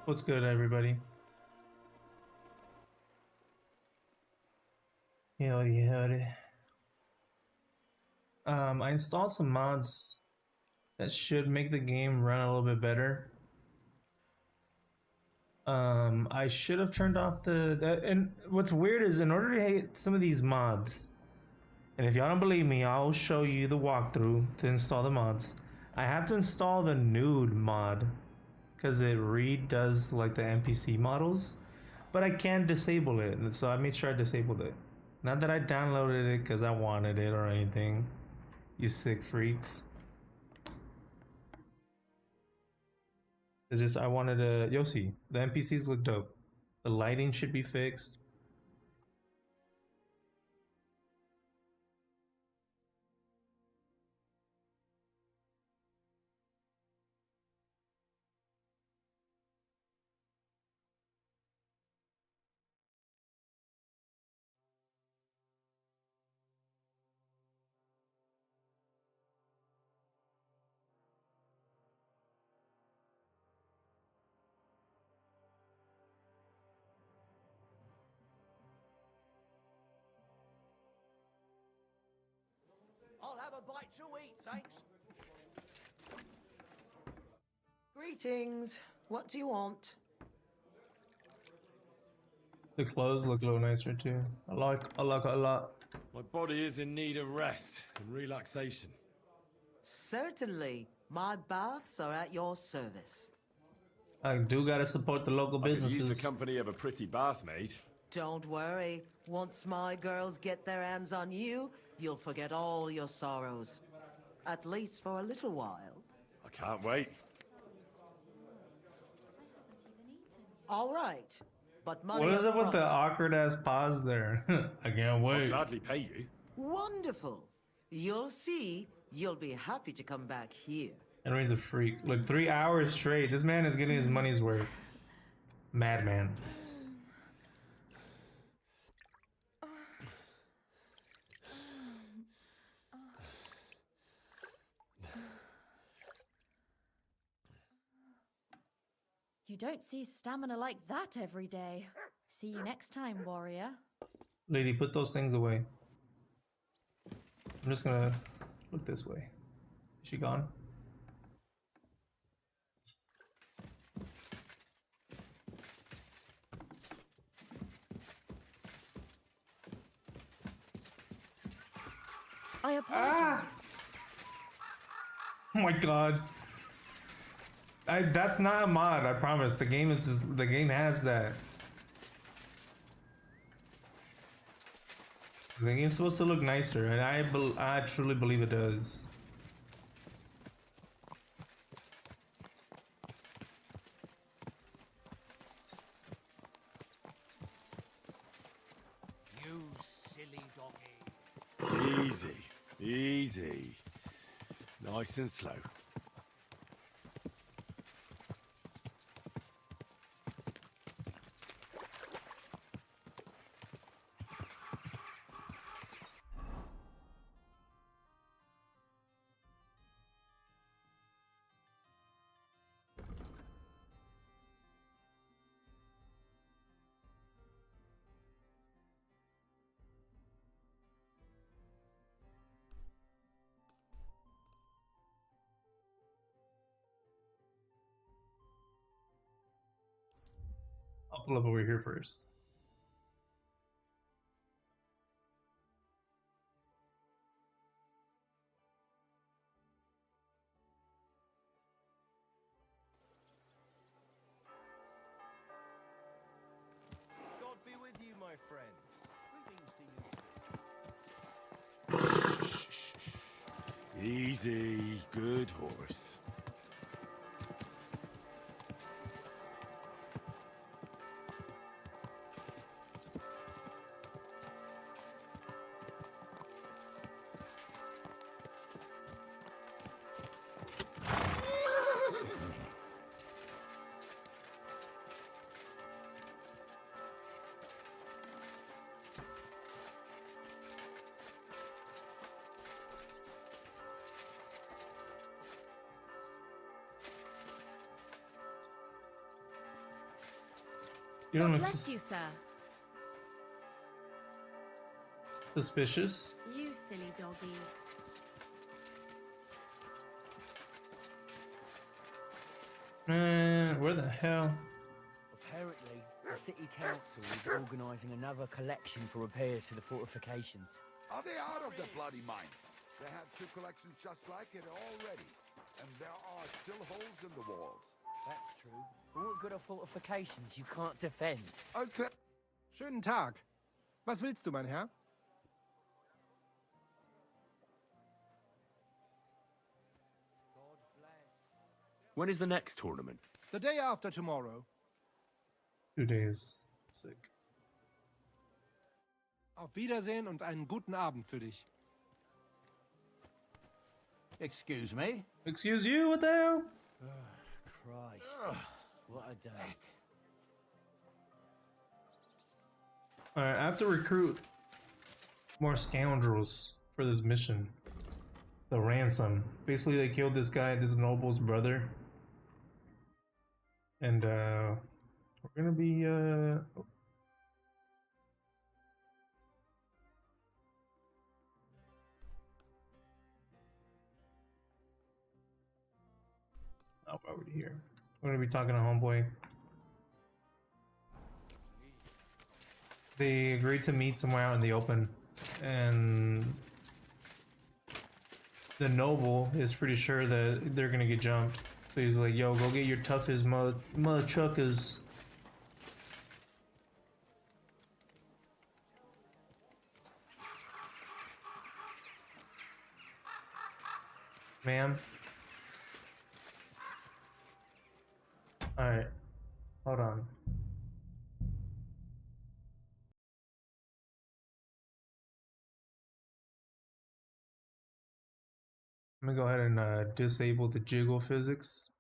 What's good, everybody? Howdy, howdy. I installed some mods that should make the game run a little bit better. I should have turned off and what's weird is in order to hit some of these mods, and if y'all don't believe me, I'll show you the walkthrough to install the mods. I have to install the nude mod because it redoes like the NPC models, but I can disable it, and so I made sure I disabled it. Not that I downloaded it because I wanted it or anything. You sick freaks. It's just I wanted to. You'll see. The NPCs look dope. The lighting should be fixed. I'll have a bite to eat, thanks. Greetings. What do you want? The clothes look a little nicer too. I like a lot. My body is in need of rest and relaxation. Certainly. My baths are at your service. I do gotta support the local I could businesses. use the company of a pretty bath maid. Don't worry. Once my girls get their hands on you, you'll forget all your sorrows. At least for a little while. I can't wait. All right. But money What is up it with the front. awkward ass pause there? I can't I'll wait. gladly pay you. Wonderful. You'll see. You'll be happy to come back here. Henry's a freak. Look, 3 hours straight. This man is getting his money's worth. Madman. You don't see stamina like that every day. See you next time, warrior. Lady, put those things away. I'm just gonna look this way. Is she gone? I apologize. Oh my god. That's not a mod, I promise. The game has that. The game's supposed to look nicer, and I truly believe it does. You silly doggy. Easy, easy. Nice and slow. I'll pull up over here first. God be with you, my friend. Greetings to you. Easy, good horse. You don't God look bless you, sir. suspicious. You silly doggy. Man, where the hell? Apparently, the city council is organising another collection for repairs to the fortifications. Are they out of the bloody mines? They have two collections just like it already. And there are still holes in the walls. That's true. But what good are fortifications you can't defend? Schönen Tag. Was willst du, mein Herr? God bless. When is the next tournament? The day after tomorrow. 2 days. Sick. Auf Wiedersehen und einen guten Abend für dich. Excuse me? Excuse you? What the hell? Christ. What a day. Alright, I have to recruit more scoundrels for this mission. The ransom. Basically, they killed this guy, this noble's brother. And, we're gonna be, over here. We're gonna be talking to Homeboy. They agreed to meet somewhere out in the open, and the noble is pretty sure that they're gonna get jumped. So he's like, "Yo, go get your toughest mother truckers." Ma'am. Alright. Hold on. I'm gonna go ahead and disable the jiggle physics.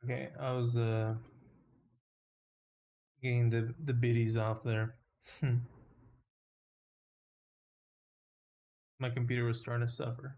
Okay, I was getting the biddies off there. My computer was starting to suffer.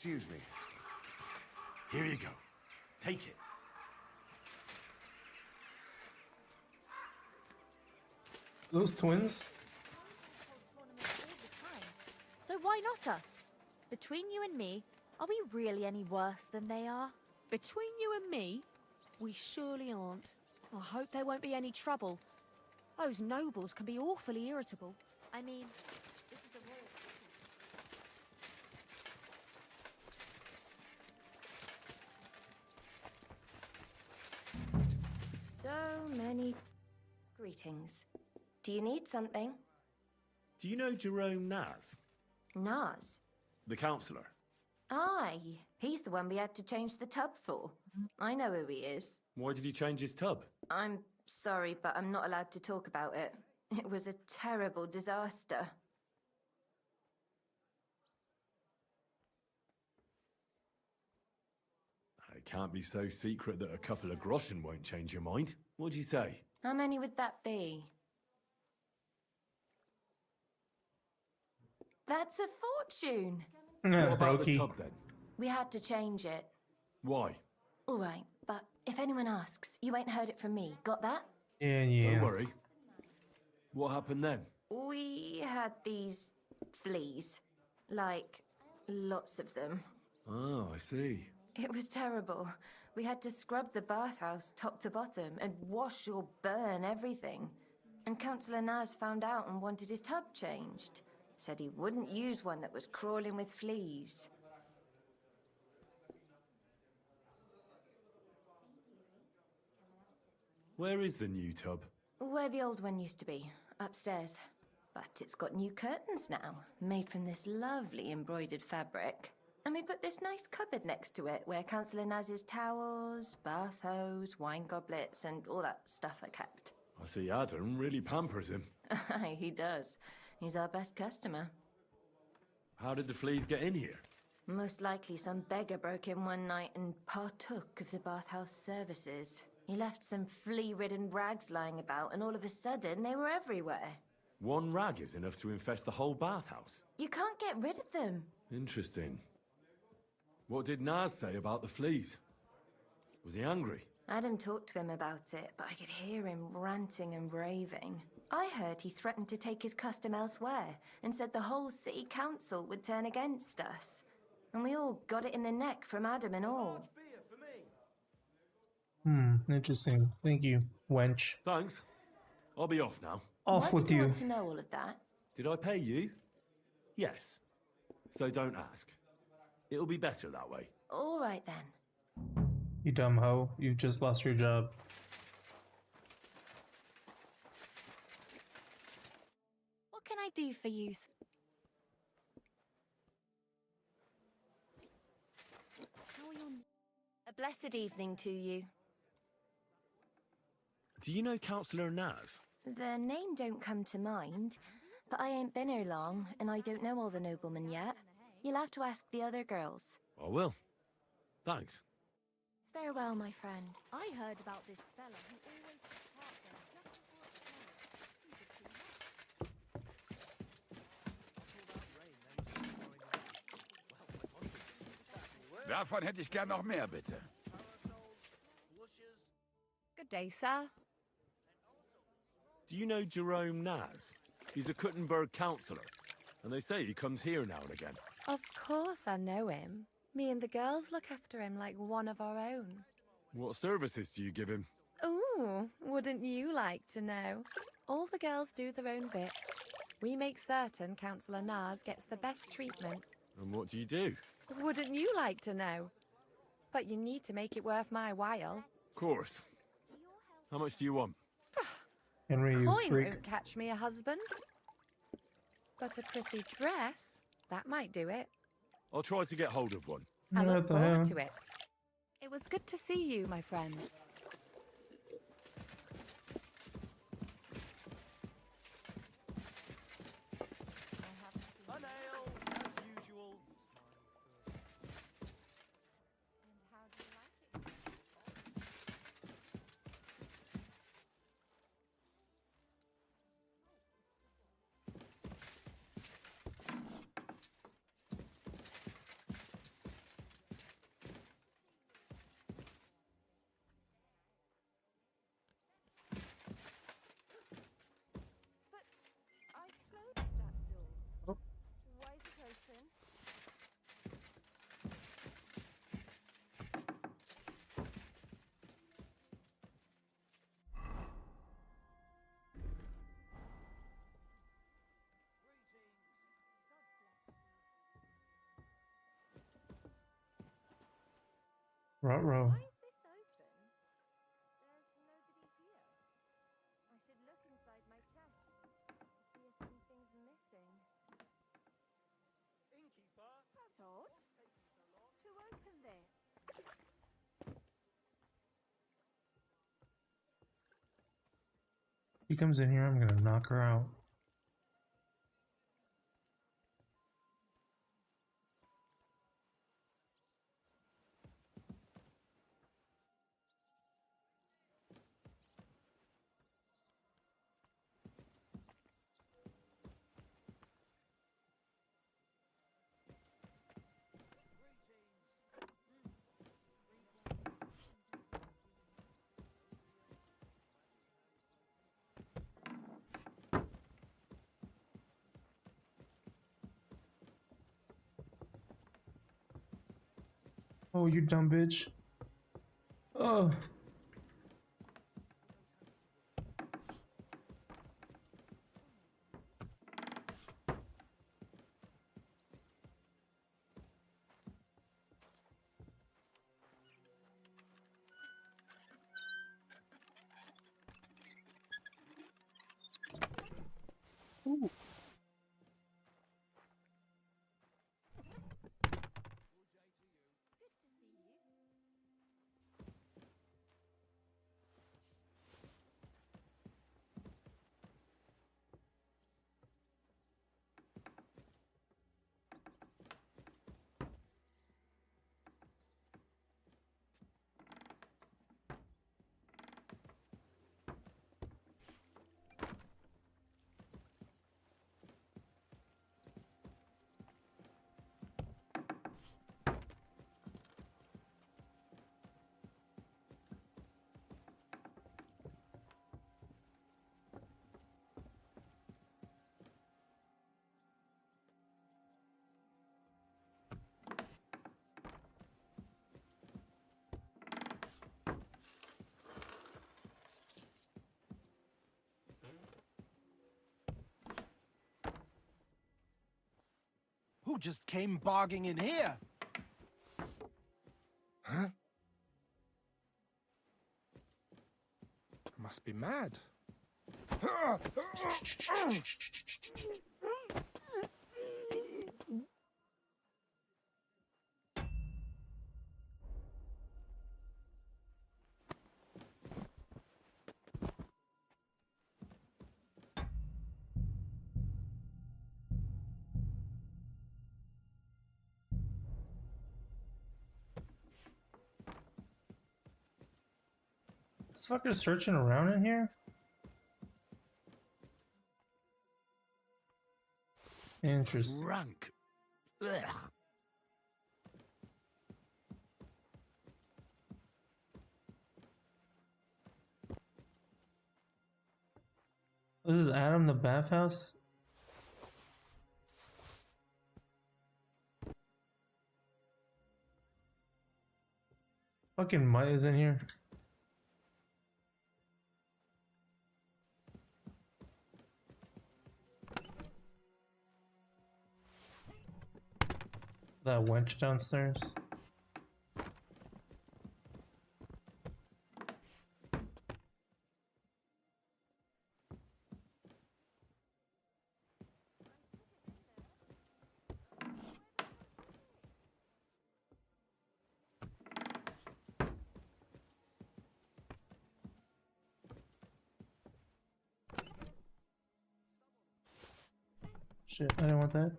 Excuse me. Here you go. Take it. Those twins? Tournaments all the time. So why not us? Between you and me, are we really any worse than they are? Between you and me, we surely aren't. I hope there won't be any trouble. Those nobles can be awfully irritable. I mean, this is a royal city. So many greetings. Do you need something? Do you know Jerome Naz, Nas? the councillor? Aye, he's the one we had to change the tub for. I know who he is. Why did he change his tub? I'm sorry, but I'm not allowed to talk about it. It was a terrible disaster. It can't be so secret that a couple of groschen won't change your mind. What'd you say? How many would that be? That's a fortune. What Yeah, about the Brokey. tub then? We had to change it. Why? All right, but if anyone asks, you ain't heard it from me. Got that? Yeah, Don't yeah. worry. What happened then? We had these fleas. Like, lots of them. Oh, I see. It was terrible. We had to scrub the bathhouse top to bottom and wash or burn everything. And Councillor Naz found out and wanted his tub changed. Said he wouldn't use one that was crawling with fleas. Where is the new tub? Where the old one used to be, upstairs. But it's got new curtains now, made from this lovely embroidered fabric. And we put this nice cupboard next to it, where Councillor Naz's towels, bath hose, wine goblets, and all that stuff are kept. I see Adam really pampers him. Aye, he does. He's our best customer. How did the fleas get in here? Most likely some beggar broke in one night and partook of the bathhouse services. He left some flea-ridden rags lying about, and all of a sudden they were everywhere. One rag is enough to infest the whole bathhouse. You can't get rid of them. Interesting. What did Naz say about the fleas? Was he angry? Adam talked to him about it, but I could hear him ranting and raving. I heard he threatened to take his custom elsewhere and said the whole city council would turn against us. And we all got it in the neck from Adam and all. Interesting. Thank you, wench. Thanks. I'll be off now. Off Why with did you you. want to know all of that? Did I pay you? Yes. So don't ask. It'll be better that way. All right then. You dumb hoe. You just lost your job. What can I do for you? How are your... A blessed evening to you. Do you know Councillor Naz? The name don't come to mind, but I ain't been here long, and I don't know all the noblemen yet. You'll have to ask the other girls. I will. Thanks. Farewell, my friend. I heard about this fella who always took part there just before it Davon hätte ich gern noch mehr, bitte. Good day, sir. Do you know Jerome Naz? He's a Kuttenberg councillor, and they say he comes here now and again. Of course I know him. Me and the girls look after him like one of our own. What services do you give him? Ooh, wouldn't you like to know? All the girls do their own bit. We make certain Councillor Naz gets the best treatment. And what do you do? Wouldn't you like to know? But you need to make it worth my while. Of course. How much do you want? Henry, you Coin freak. won't catch me a husband. But a pretty dress, that might do it. I'll try to get hold of one. I What look the forward hell? to it. It was good to see you, my friend. Ruh-roh. Why is this open? There's nobody here. I should look inside my chest to see if anything's missing. Innkeeper? That's odd. Who opened this? She comes in here, I'm gonna knock her out. Oh, you dumb bitch. Oh. Ooh. Who just came barging in here? Huh? Must be mad. This fucker's searching around in here? Interesting. Drunk. Ugh. This is Adam the bathhouse? Fucking Mutt is in here. That wench downstairs. Shit, I didn't want that.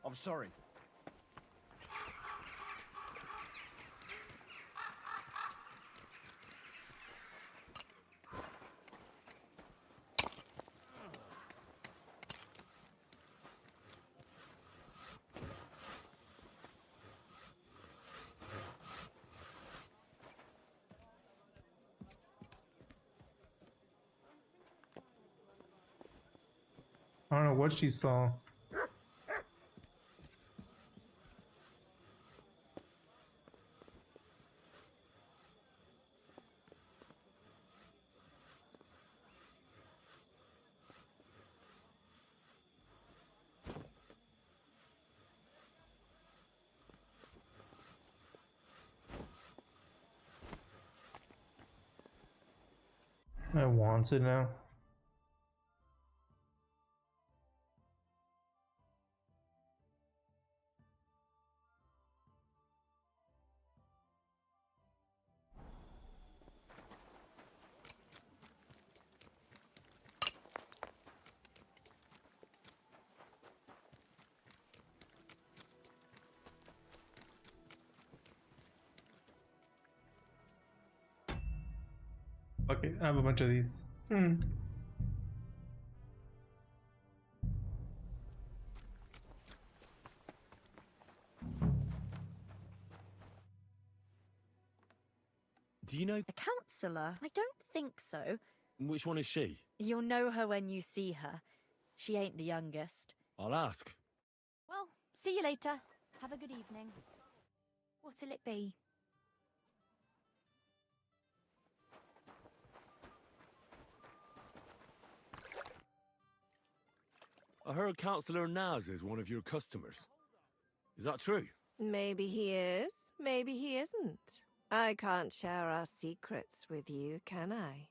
I'm sorry. I don't know what she saw. want to now. Okay, I have a bunch of these. Do you know A counsellor? I don't think so. which one is she? You'll know her when you see her. She ain't the youngest. I'll ask. Well, see you later. Have a good evening. What'll it be? I heard Councillor Naz is one of your customers. Is that true? Maybe he is, maybe he isn't. I can't share our secrets with you, can I?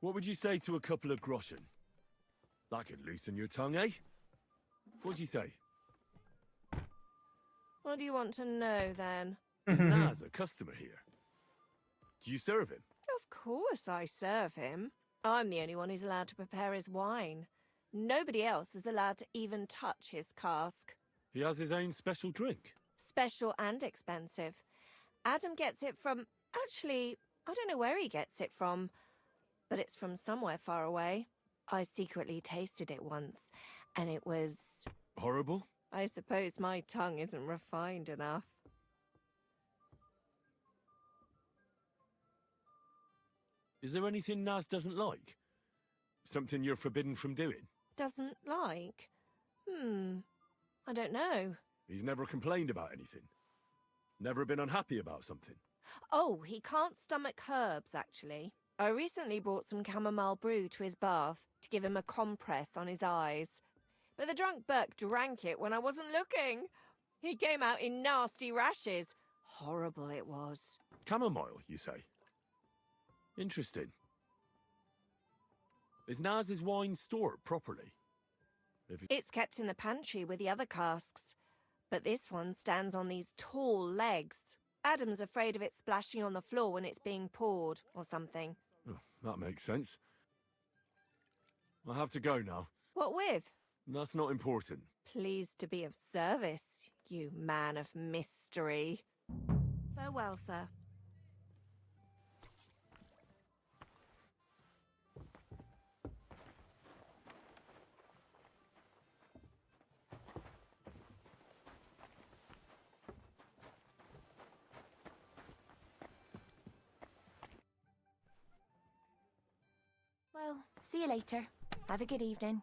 What would you say to a couple of groschen? That could loosen your tongue, eh? What'd you say? What do you want to know, then? Is Naz a customer here? Do you serve him? Of course I serve him. I'm the only one who's allowed to prepare his wine. Nobody else is allowed to even touch his cask. He has his own special drink. Special and expensive. Adam gets it from... Actually, I don't know where he gets it from, but it's from somewhere far away. I secretly tasted it once, and it was... Horrible? I suppose my tongue isn't refined enough. Is there anything Naz doesn't like? Something you're forbidden from doing? Doesn't like? I don't know. He's never complained about anything? Never been unhappy about something? Oh, he can't stomach herbs, actually. I recently brought some chamomile brew to his bath to give him a compress on his eyes. But the drunk Burke drank it when I wasn't looking. He came out in nasty rashes. Horrible it was. Chamomile, you say? Interesting. Is Naz's wine stored properly? It's kept in the pantry with the other casks. But this one stands on these tall legs. Adam's afraid of it splashing on the floor when it's being poured, or something. Oh, that makes sense. I have to go now. What with? That's not important. Pleased to be of service, you man of mystery. Farewell, sir. Well, see you later. Have a good evening.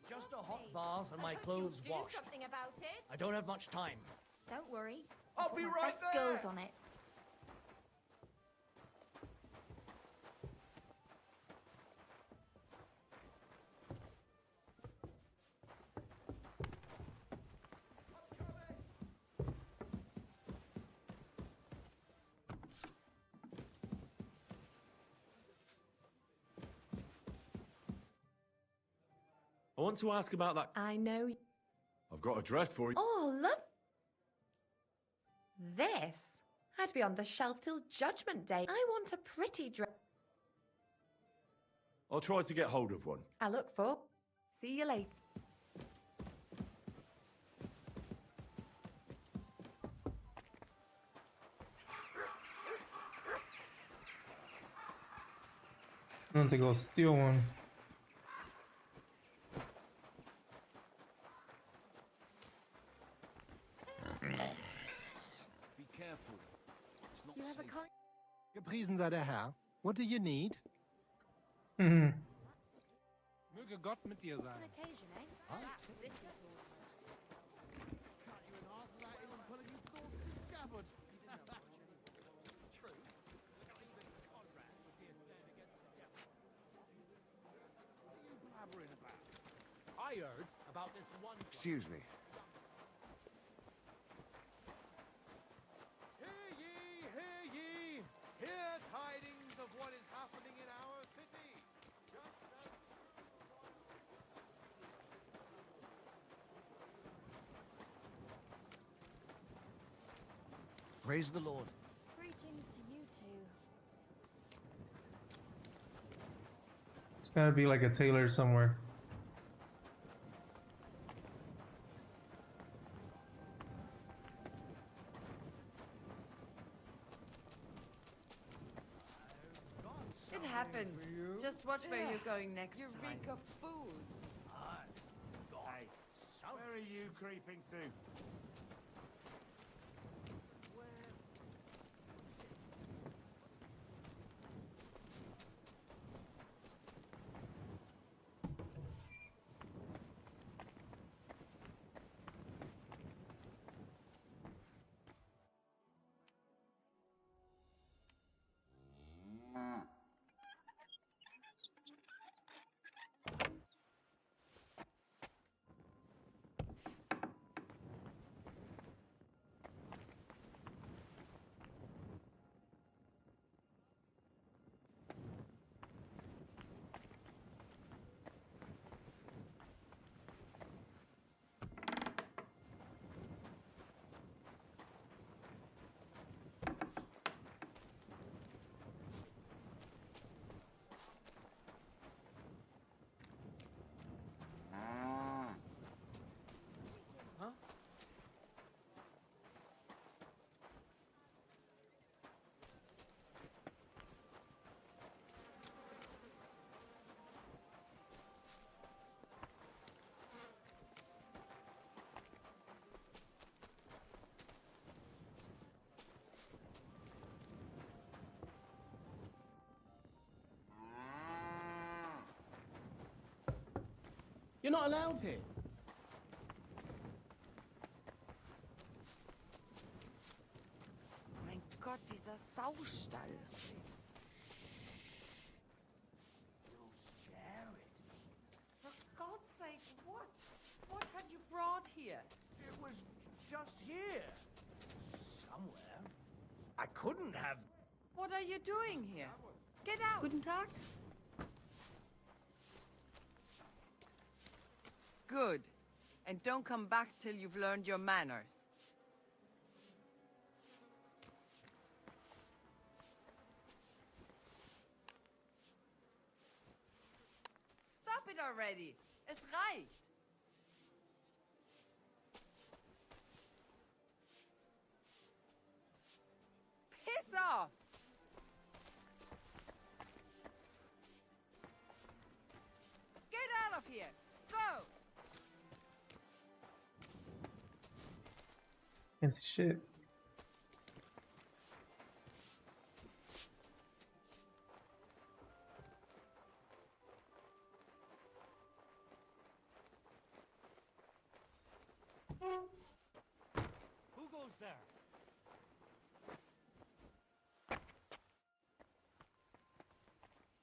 Just a hot bath and my clothes washed. Something about it. I don't have much time. Don't worry. I'll be My right best there. skills on it. I want to ask about that. I know. I've got a dress for you. Oh, love. This had to be on the shelf till Judgment Day. I want a pretty dress. I'll try to get hold of one. I look for. See you later. I'm going to go steal one. Be careful. It's not You have a safe. kind. Gepriesen sei der Herr. What do you need? Mhm. Möge Gott mit dir It's an sein. occasion, eh? That city's all. Cut you in half without even pulling your sword to the scabbard. True. What are you blabbering about? I heard about this one. Excuse me. Hear ye, hear ye! Hear tidings of what is happening in our city! Just as... Praise the Lord. Greetings to you two. It's got to be like a tailor somewhere. It happens. Just watch where you're going next time. Eureka food! Hey, where are you creeping to? You're not allowed here. Mein Gott, dieser Saustall. For God's sake, what? What had you brought here? It was just here. Somewhere. I couldn't have... What are you doing here? Get out! Guten Tag. Good. And don't come back till you've learned your manners. Stop it already! Es reicht! Piss off! Get out of here! Go! Can't see shit. Who goes there?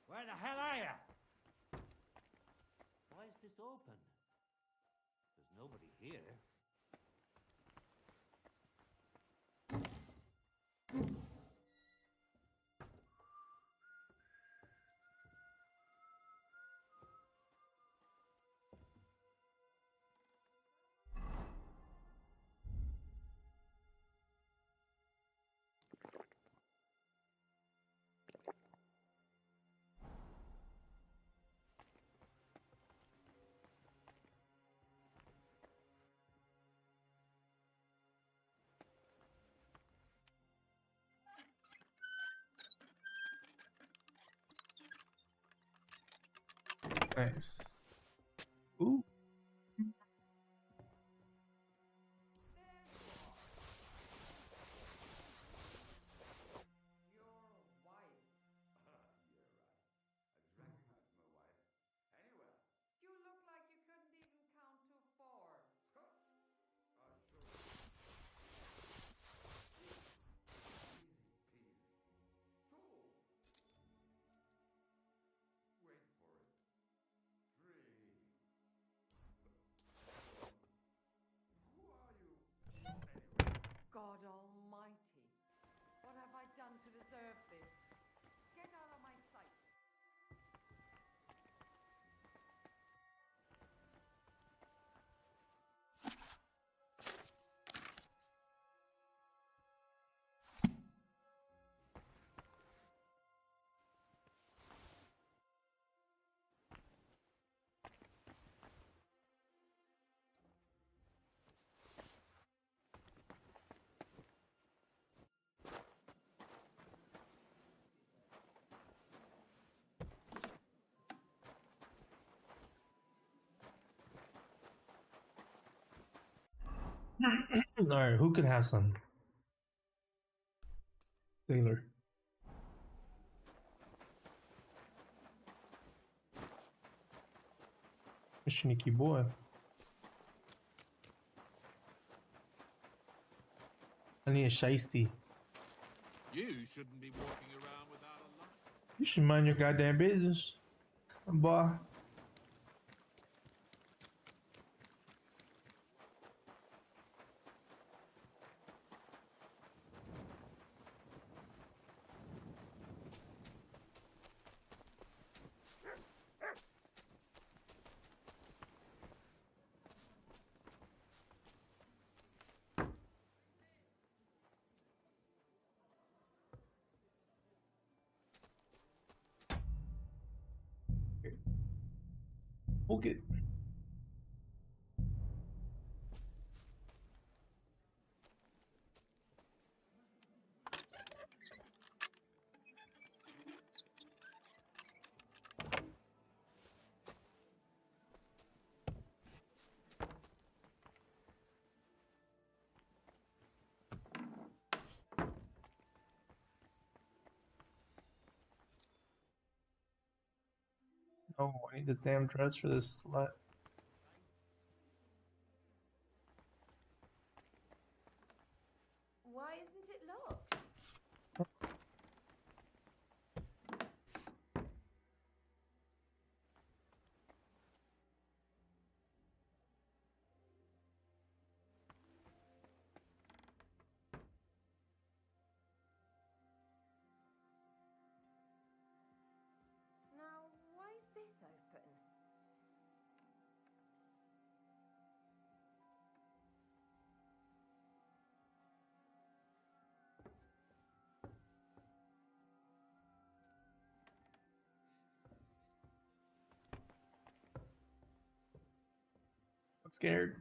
Where the hell are you? Why is this open? There's nobody here. Nice. Ooh. You look like you couldn't even count to 4. Wait for it. 3. Who are you? Anyway. God almighty. What have I done to deserve this? Get out of my sight. Alright, who could have some? Taylor. A sneaky boy. I need a shiesty. You shouldn't be walking around without a light. You should mind your goddamn business, boy. Okay. Oh, I need the damn dress for this slut. Why isn't it locked? Now, why is this open? I'm scared.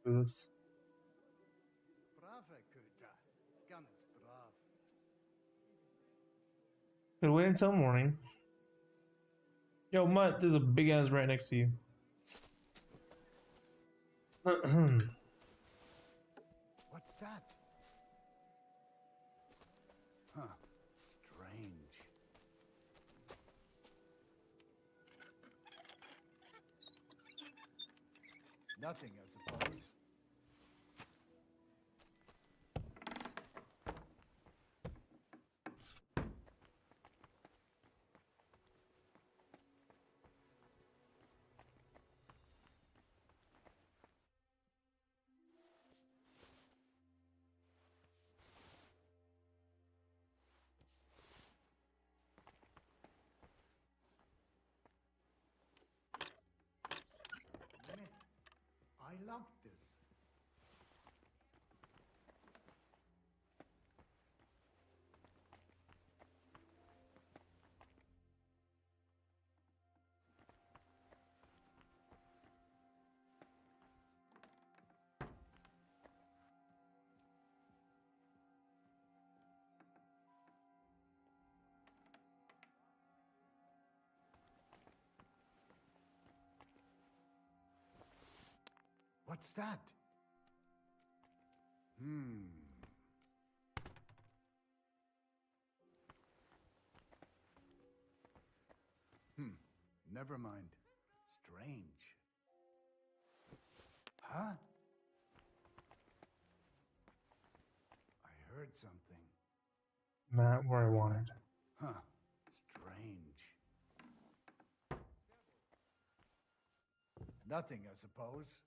Do this. Brave Kuta. Ganz brav. Could wait until morning. Yo, Mutt, there's a big ass rat next to you. What's that? Huh. Strange. Nothing, I suppose. I locked this. What's that? Never mind. Strange. Huh? I heard something. Not where I wanted. Huh. Strange. Nothing, I suppose.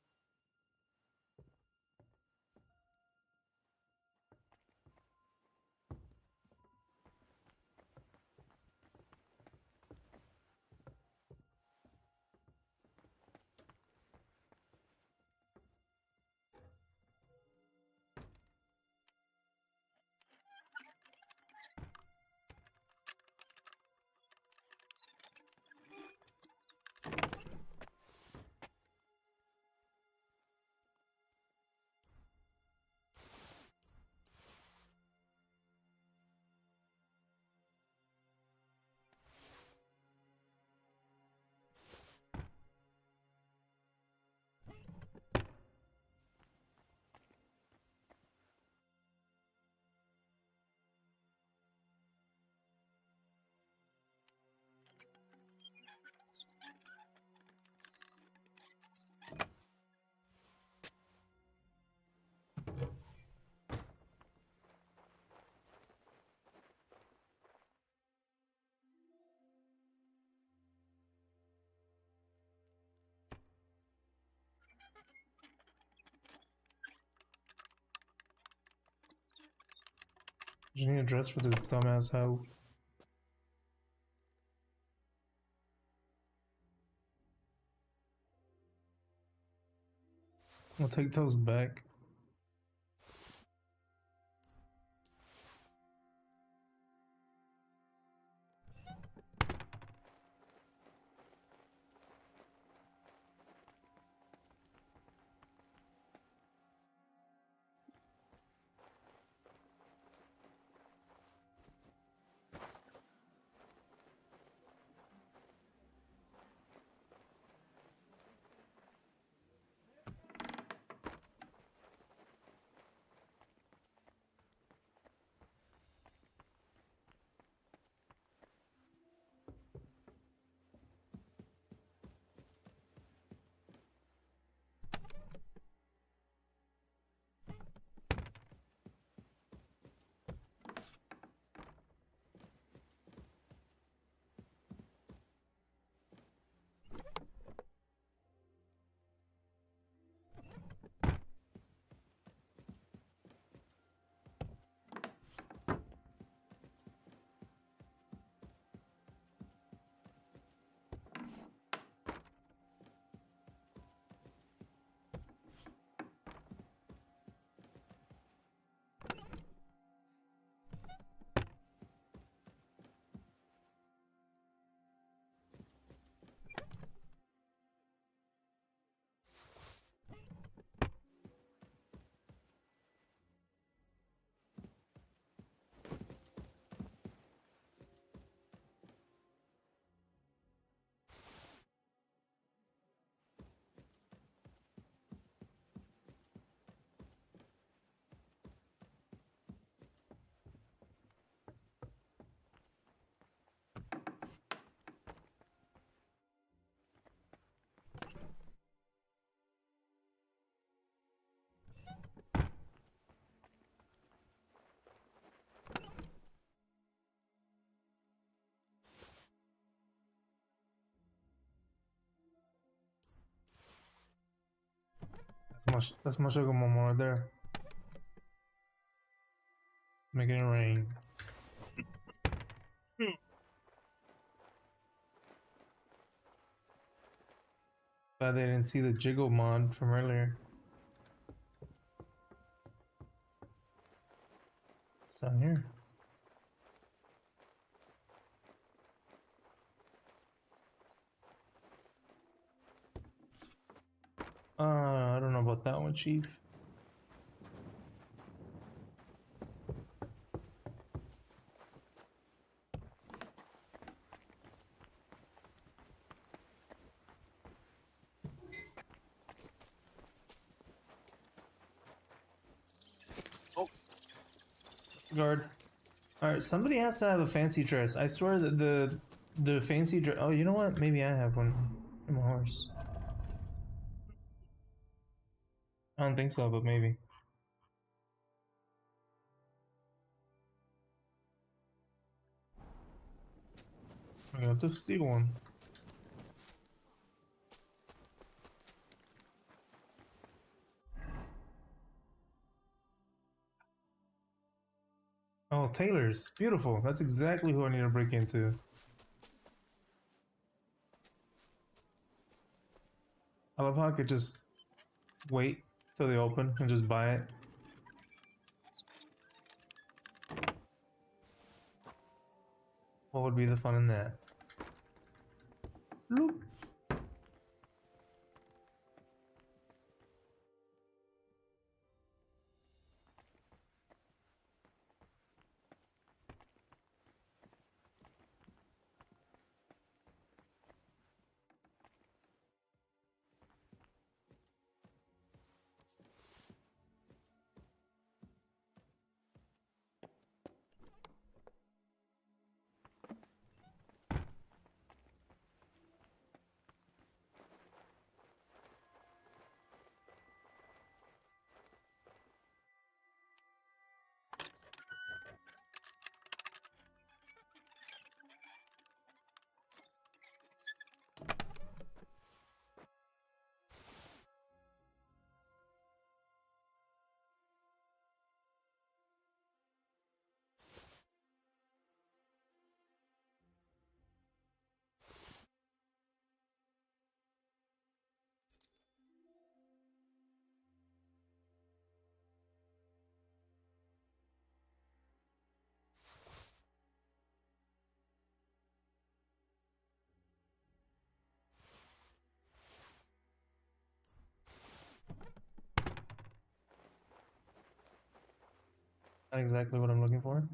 You need a dress for this dumbass hoe. I'll take Toast back. That's much like a more right there. Making it rain. Glad they didn't see the jiggle mod from earlier. What's down here? I don't know about that one, Chief. Oh, guard. All right, somebody has to have a fancy dress. I swear that the fancy dress. Oh, you know what? Maybe I have one in my horse. I don't think so, but maybe. I have to steal one. Oh, tailors. Beautiful. That's exactly who I need to break into. I love how I could just wait till they open and just buy it. What would be the fun in that? Loop. Not exactly what I'm looking for.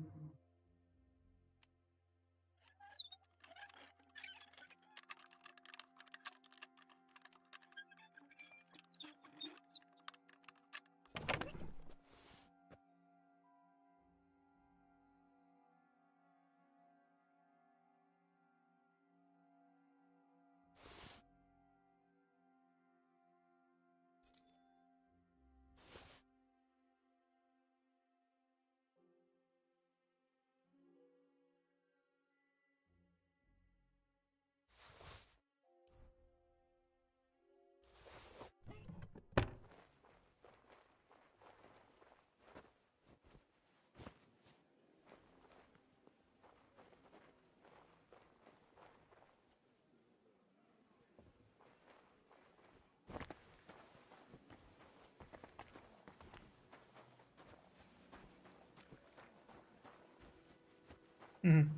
Mm-hmm.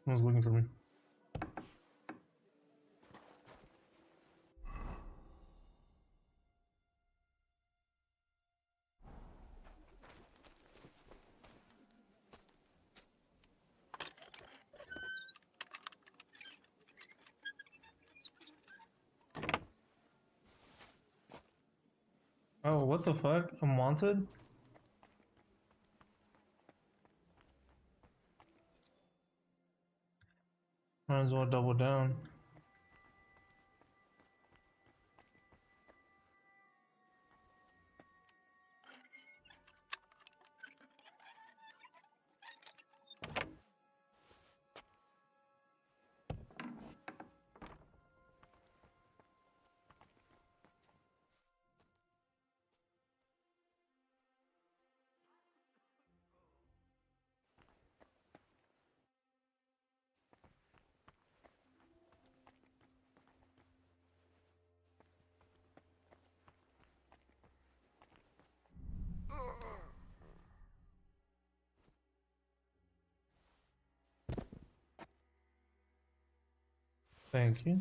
Someone's looking for me. Oh, what the fuck? I'm wanted? Might as well double down. Thank you.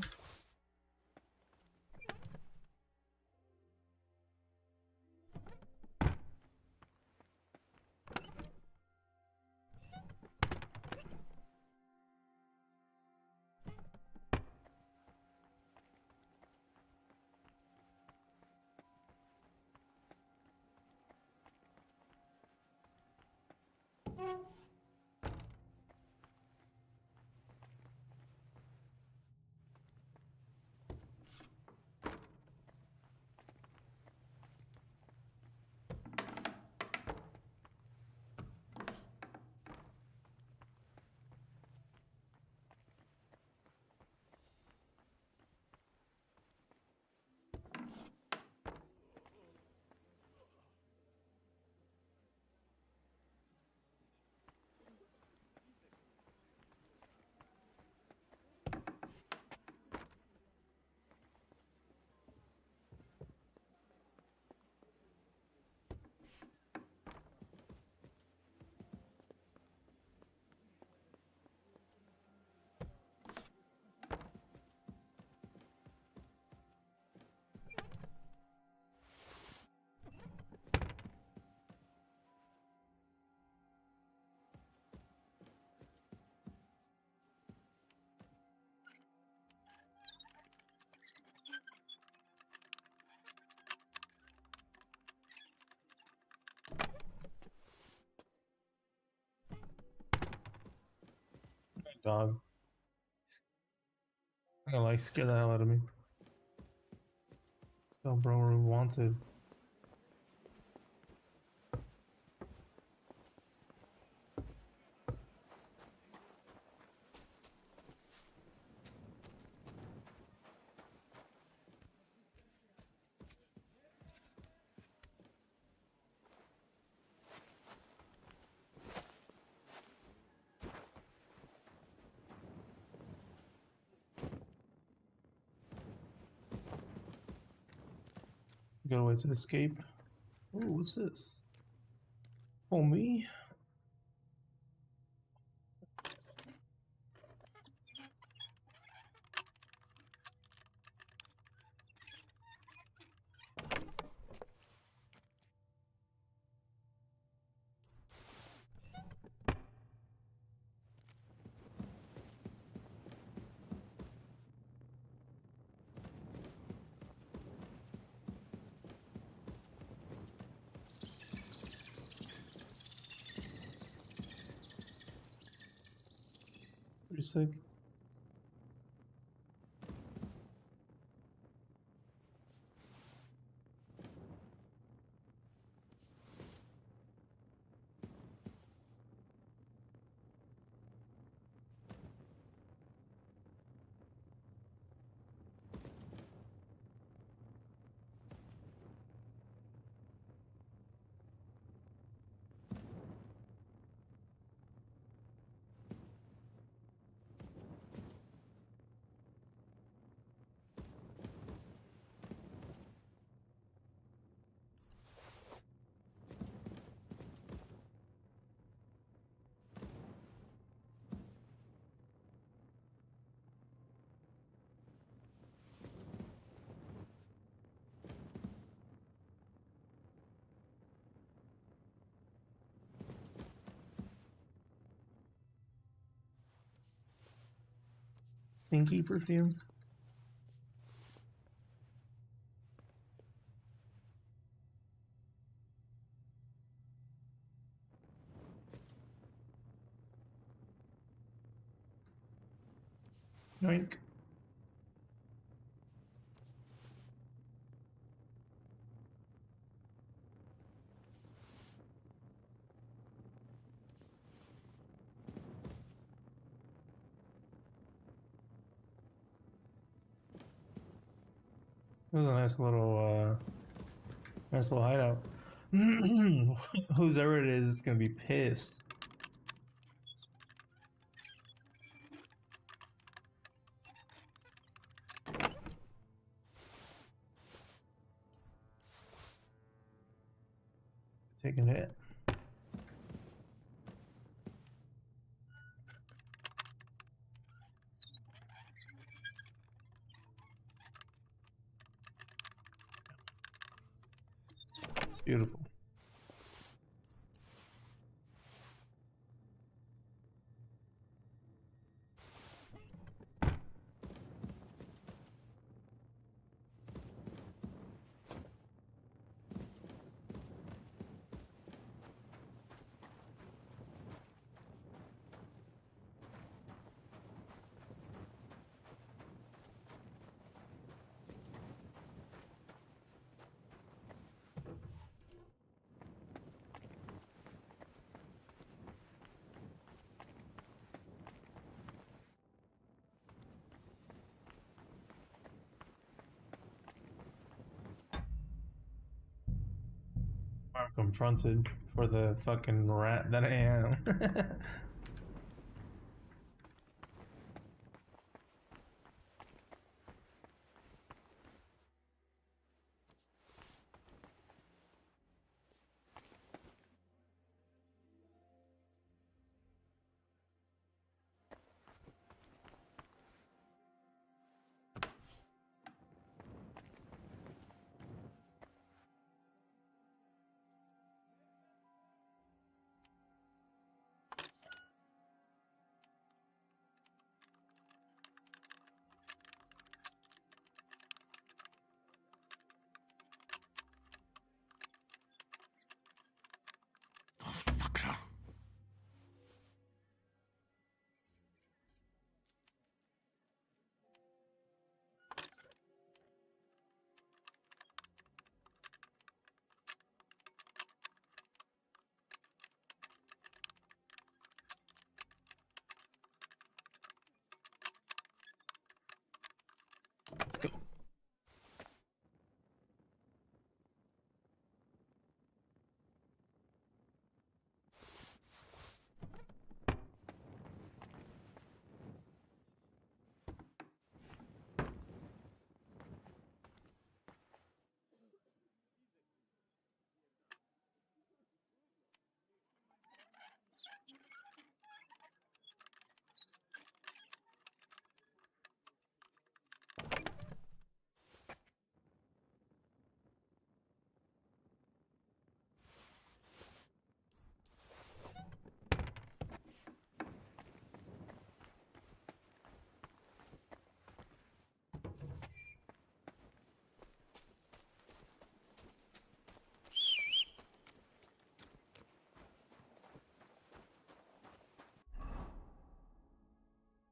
Dog. I'm gonna like scare the hell out of me. Let's go, bro. We're wanted. Got a way to escape. Ooh, what's this? Oh, me? Pretty sick. Stinky perfume. Yoink. It was a nice little hideout. Whoever it is gonna be pissed. Taking a hit. Beautiful. I'm confronted for the fucking rat that I am. Let's go.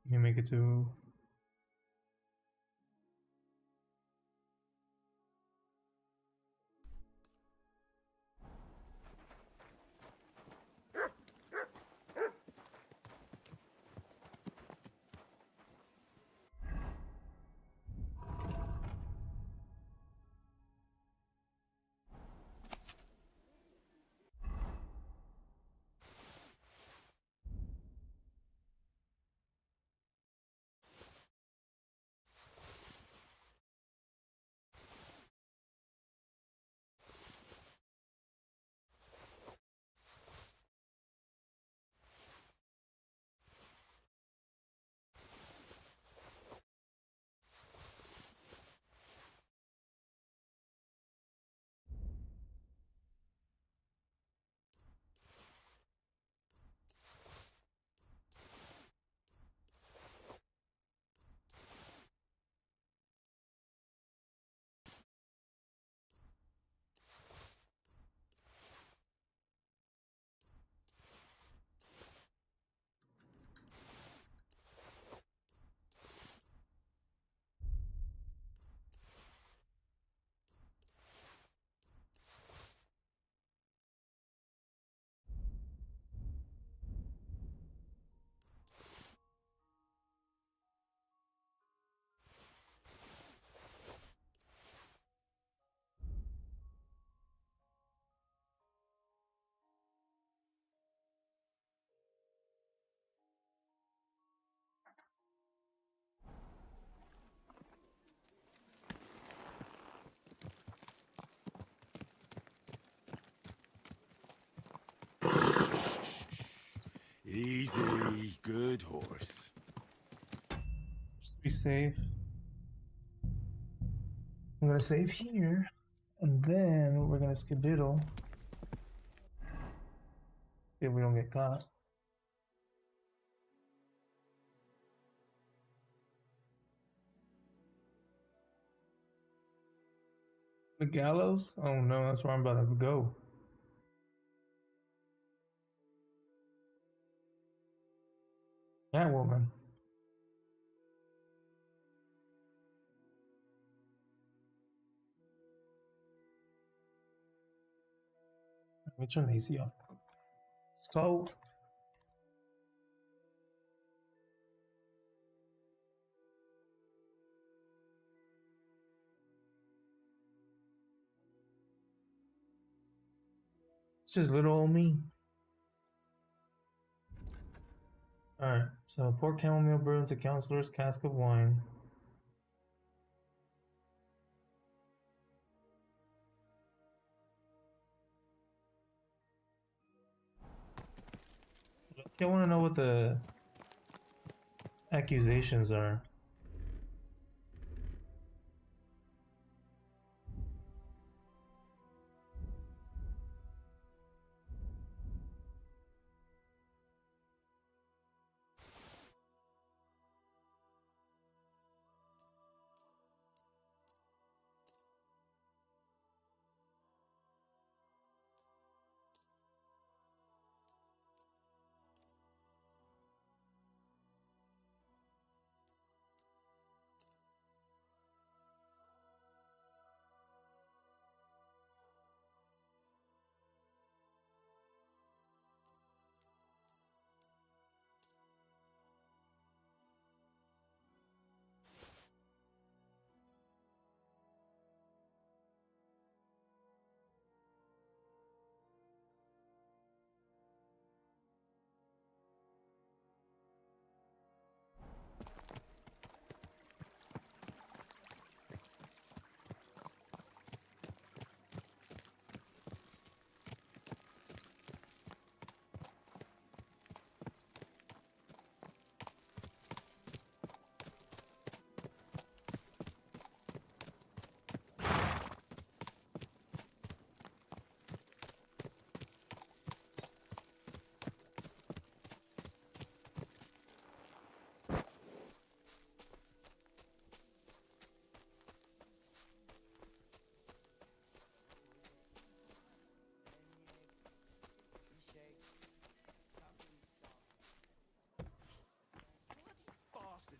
You make it to Easy, good horse. just be safe. I'm gonna save here. And then we're gonna skedaddle if we don't get caught. The gallows? Oh no, that's where I'm about to go. Catwoman. Let me turn the AC off. It's cold. It's just little old me. Alright, so pour chamomile brew into counselor's cask of wine. I want to know what the accusations are.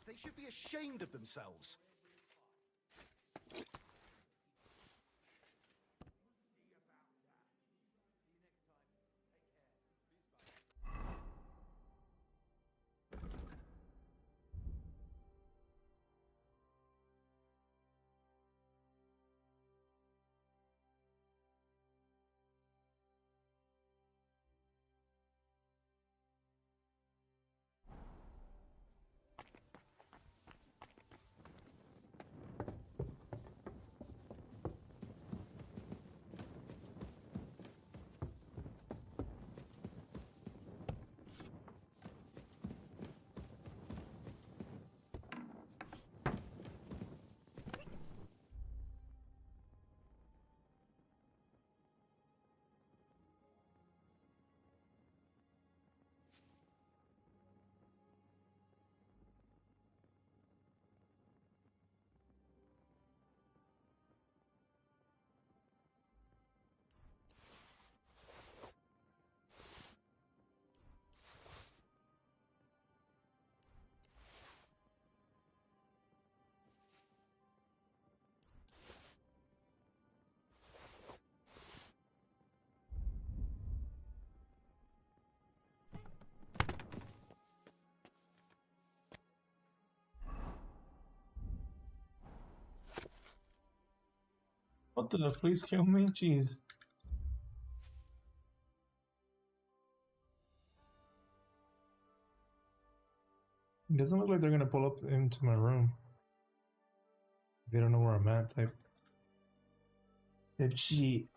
They should be ashamed of themselves. What the? Please kill me? Jeez. It doesn't look like they're gonna pull up into my room. They don't know where I'm at, type. They cheat.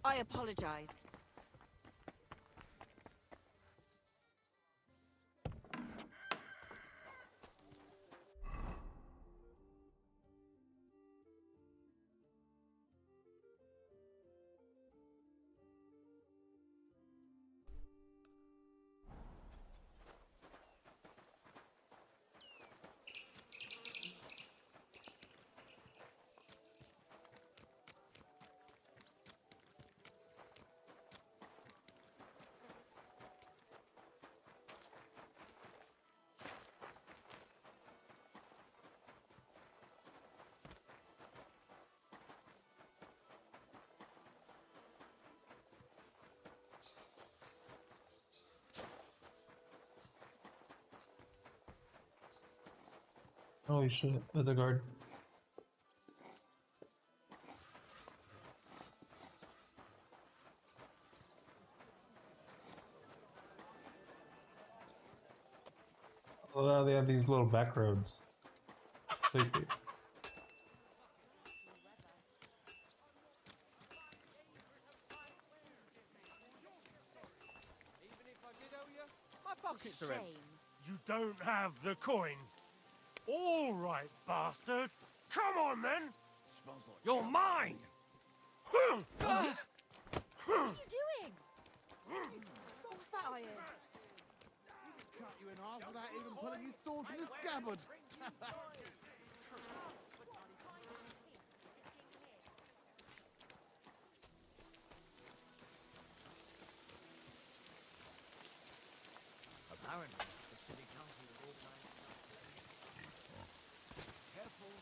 I apologize. Holy shit, there's a guard. Well, they have these little back roads. Safety. My pockets are empty. You don't have the coin. All right, bastard. Come on, then. You're mine. What are you doing? What's that I heard? Cut you in half without even pulling his sword from the scabbard. Apparently, the city council is organized. Careful.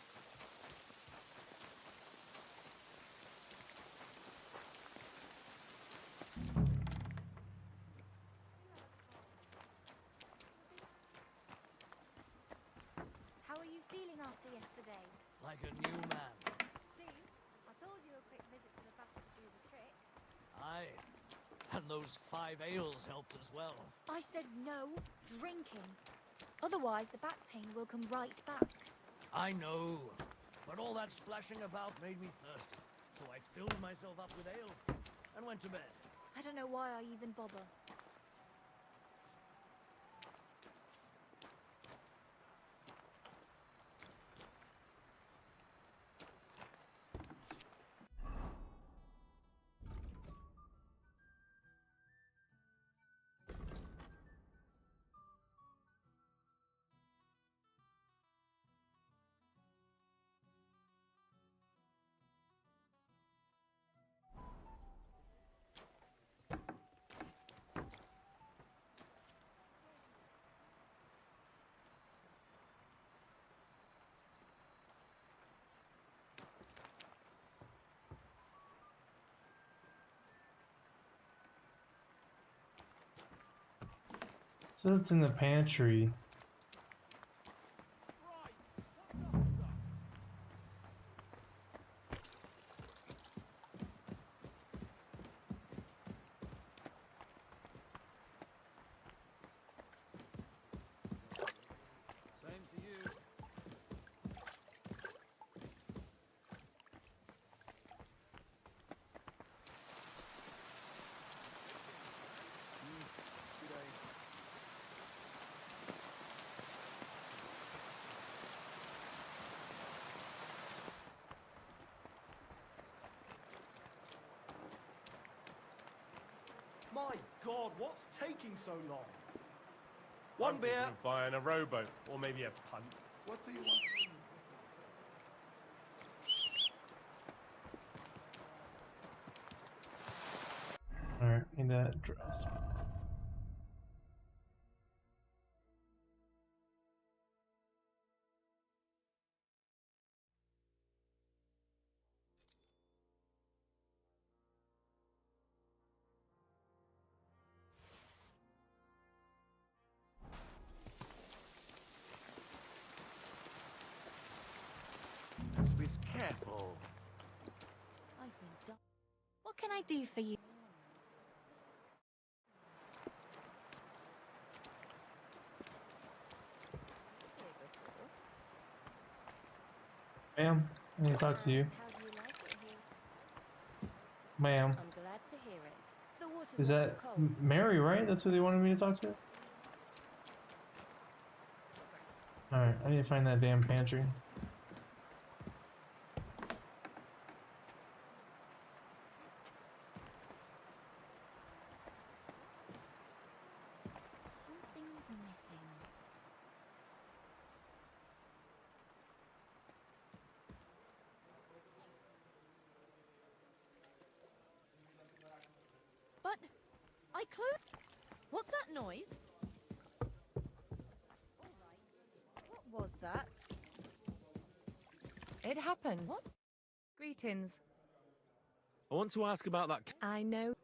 How are you feeling after yesterday? Like a new man. See? I told you a quick visit to the battle to do the trick. Aye. And those 5 ales helped as well. I said no drinking. Otherwise, the back pain will come right back. I know. But all that splashing about made me thirsty. So I filled myself up with ale and went to bed. I don't know why I even bother. So it's in the pantry. Same to you. My God, what's taking so long? One beer. Buying a rowboat, or maybe a punt. What do you want? Alright, need that dress. Be careful. I've been done. What can I do for you? Ma'am, I need to talk to you. How do you like it here? Ma'am. I'm glad Is that Mary, right? That's who they wanted me to talk to? Alright, I need to find that damn pantry. Something's missing. But I clued. What's that noise? What was that? It happens. What? Greetings. I want to ask about that. I know.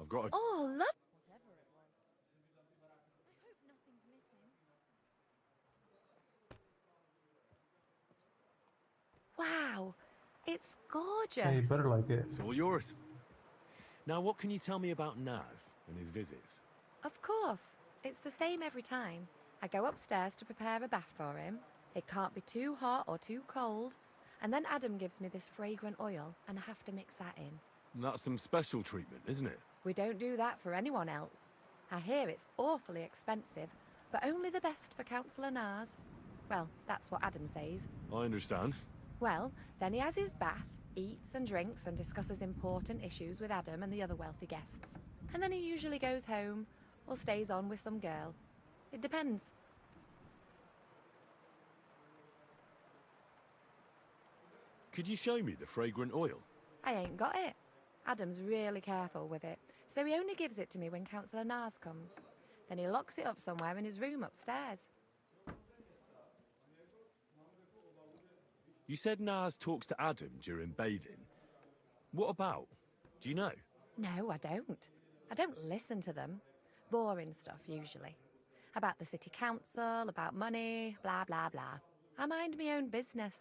I've got a. Oh, love. Wow, it's gorgeous. Yeah, you better like it. It's all yours. Now, what can you tell me about Naz and his visits? Of course. It's the same every time. I go upstairs to prepare a bath for him. It can't be too hot or too cold. And then Adam gives me this fragrant oil, and I have to mix that in. That's some special treatment, isn't it? We don't do that for anyone else. I hear it's awfully expensive, but only the best for Councillor Naz. Well, that's what Adam says. I understand. Well, then he has his bath, eats and drinks and discusses important issues with Adam and the other wealthy guests. And then he usually goes home or stays on with some girl. It depends. Could you show me the fragrant oil? I ain't got it. Adam's really careful with it, so he only gives it to me when Councillor Naz comes. Then he locks it up somewhere in his room upstairs. You said Naz talks to Adam during bathing. What about? Do you know? No, I don't. I don't listen to them. Boring stuff, usually. About the city council, about money, blah, blah, blah. I mind my own business.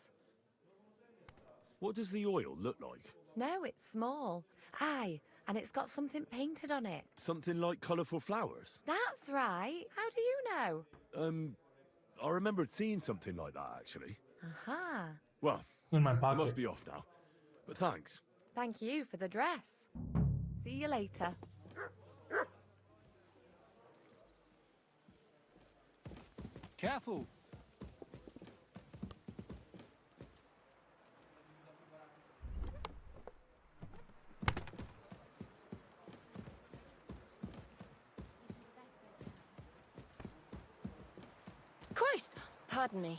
What does the oil look like? No, it's small. Aye, and it's got something painted on it. Something like colourful flowers? That's right. How do you know? I remembered seeing something like that, actually. Aha. Well, in my I pocket. must be off now. But thanks. Thank you for the dress. See you later. Careful. Christ! Pardon me.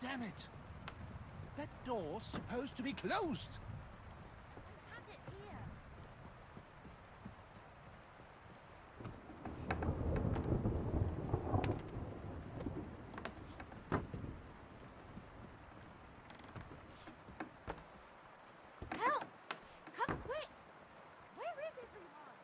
Damn it! That door's supposed to be closed. Had it here. Help! Come quick! Where is everyone?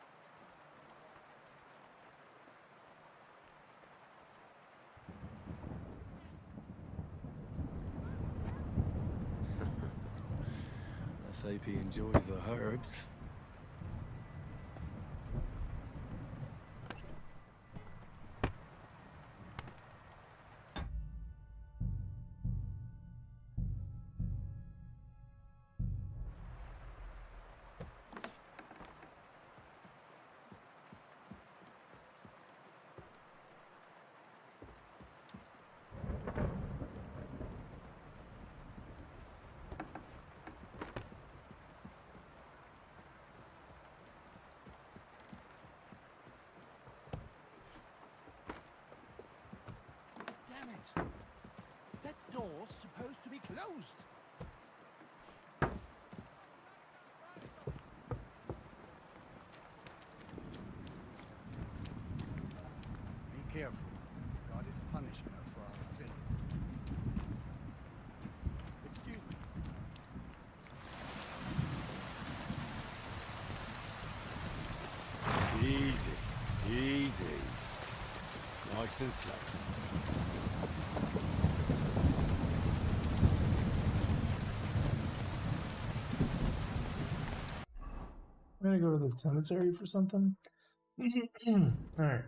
Let's hope he enjoys the herbs. Damn it! That door's supposed to be closed. Be careful. God is punishing us for our sins. Excuse me. Easy, easy. Nice and slow. I'm gonna go to the cemetery for something. Alright.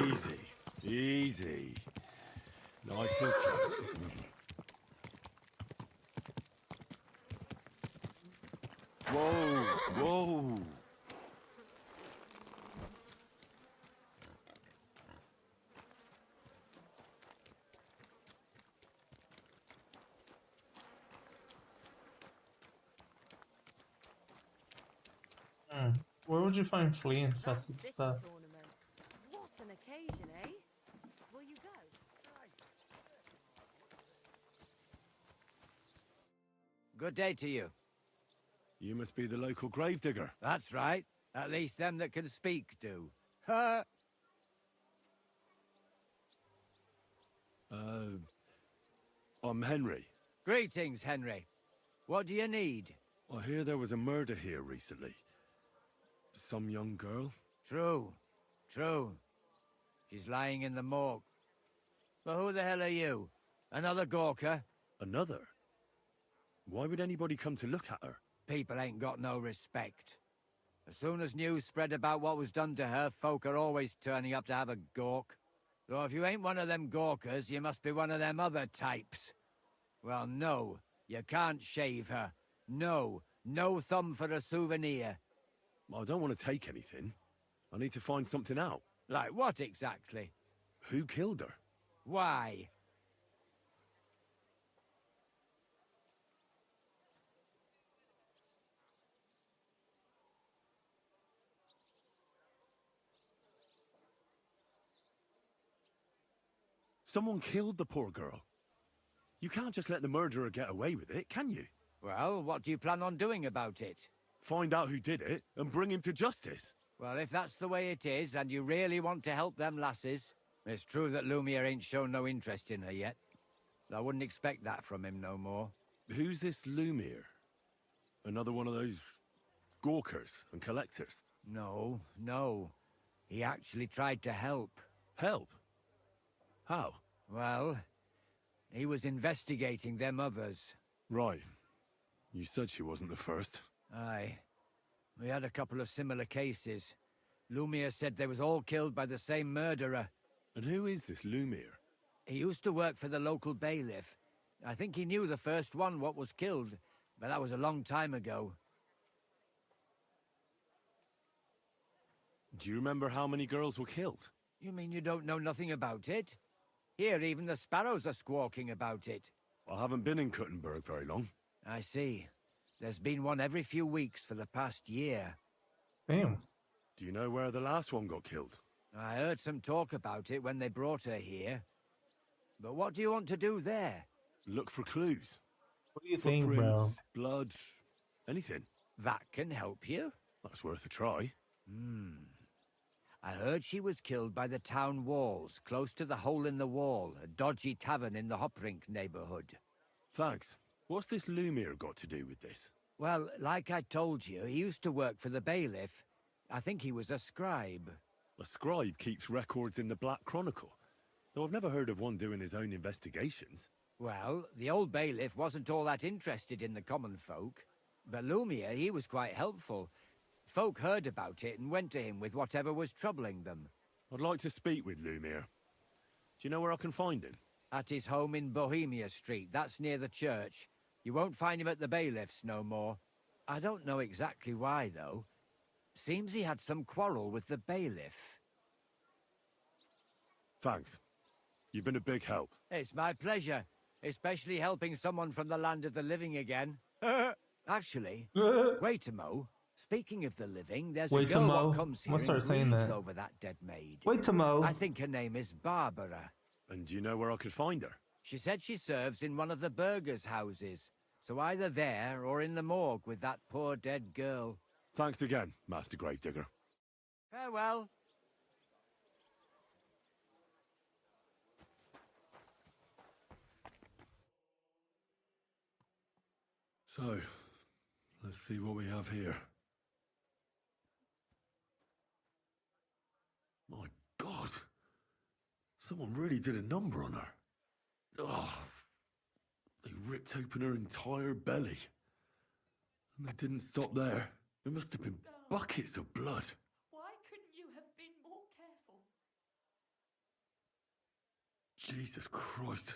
Easy, easy. Nice and slow. Whoa, whoa. Where would you find flea infested stuff? What an occasion, eh? Will you go? Good day to you. You must be the local gravedigger. That's right. At least them that can speak do. Ha! I'm Henry. Greetings, Henry. What do you need? I hear there was a murder here recently. Some young girl? True. True. She's lying in the morgue. But who the hell are you? Another Gawker? Another? Why would anybody come to look at her? People ain't got no respect. As soon as news spread about what was done to her, folk are always turning up to have a gawk. So if you ain't one of them Gawkers, you must be one of them other types. Well, no, you can't shave her. No, no thumb for a souvenir. I don't want to take anything. I need to find something out. Like what exactly? Who killed her? Why? Someone killed the poor girl. You can't just let the murderer get away with it, can you? Well, what do you plan on doing about it? Find out who did it and bring him to justice. Well, if that's the way it is, and you really want to help them lasses, it's true that Lumiere ain't shown no interest in her yet. I wouldn't expect that from him no more. Who's this Lumiere? Another one of those gawkers and collectors? No, no. He actually tried to help. Help? How? Well, he was investigating them others. Right. You said she wasn't the first. Aye. We had a couple of similar cases. Lumiere said they was all killed by the same murderer. And who is this Lumiere? He used to work for the local bailiff. I think he knew the first one what was killed, but that was a long time ago. Do you remember how many girls were killed? You mean you don't know nothing about it? Here, even the sparrows are squawking about it. I haven't been in Kuttenberg very long. I see. There's been one every few weeks for the past year. Damn. Do you know where the last one got killed? I heard some talk about it when they brought her here. But what do you want to do there? Look for clues. What do you think, bro? Footprints, blood, anything. That can help you? That's worth a try. I heard she was killed by the town walls, close to the Hole in the Wall, a dodgy tavern in the Hoprink neighborhood. Thanks. What's this Lumiere got to do with this? Well, like I told you, he used to work for the bailiff. I think he was a scribe. A scribe keeps records in the Black Chronicle, though I've never heard of one doing his own investigations. Well, the old bailiff wasn't all that interested in the common folk. But Lumiere, he was quite helpful. Folk heard about it and went to him with whatever was troubling them. I'd like to speak with Lumiere. Do you know where I can find him? At his home in Bohemia Street, that's near the church. You won't find him at the bailiff's no more. I don't know exactly why, though. Seems he had some quarrel with the bailiff. Thanks. You've been a big help. It's my pleasure, especially helping someone from the land of the living again. Actually, wait a mo. Speaking of the living, there's a girl what comes here and grieves over that dead maid. Wait a mo. I think her name is Barbara. And do you know where I could find her? She said she serves in one of the burgers' houses. So either there or in the morgue with that poor dead girl. Thanks again, Master Gravedigger. Farewell. So, let's see what we have here. My God! Someone really did a number on her. Oh, they ripped open her entire belly. And they didn't stop there. There must have been buckets of blood. Why couldn't you have been more careful? Jesus Christ.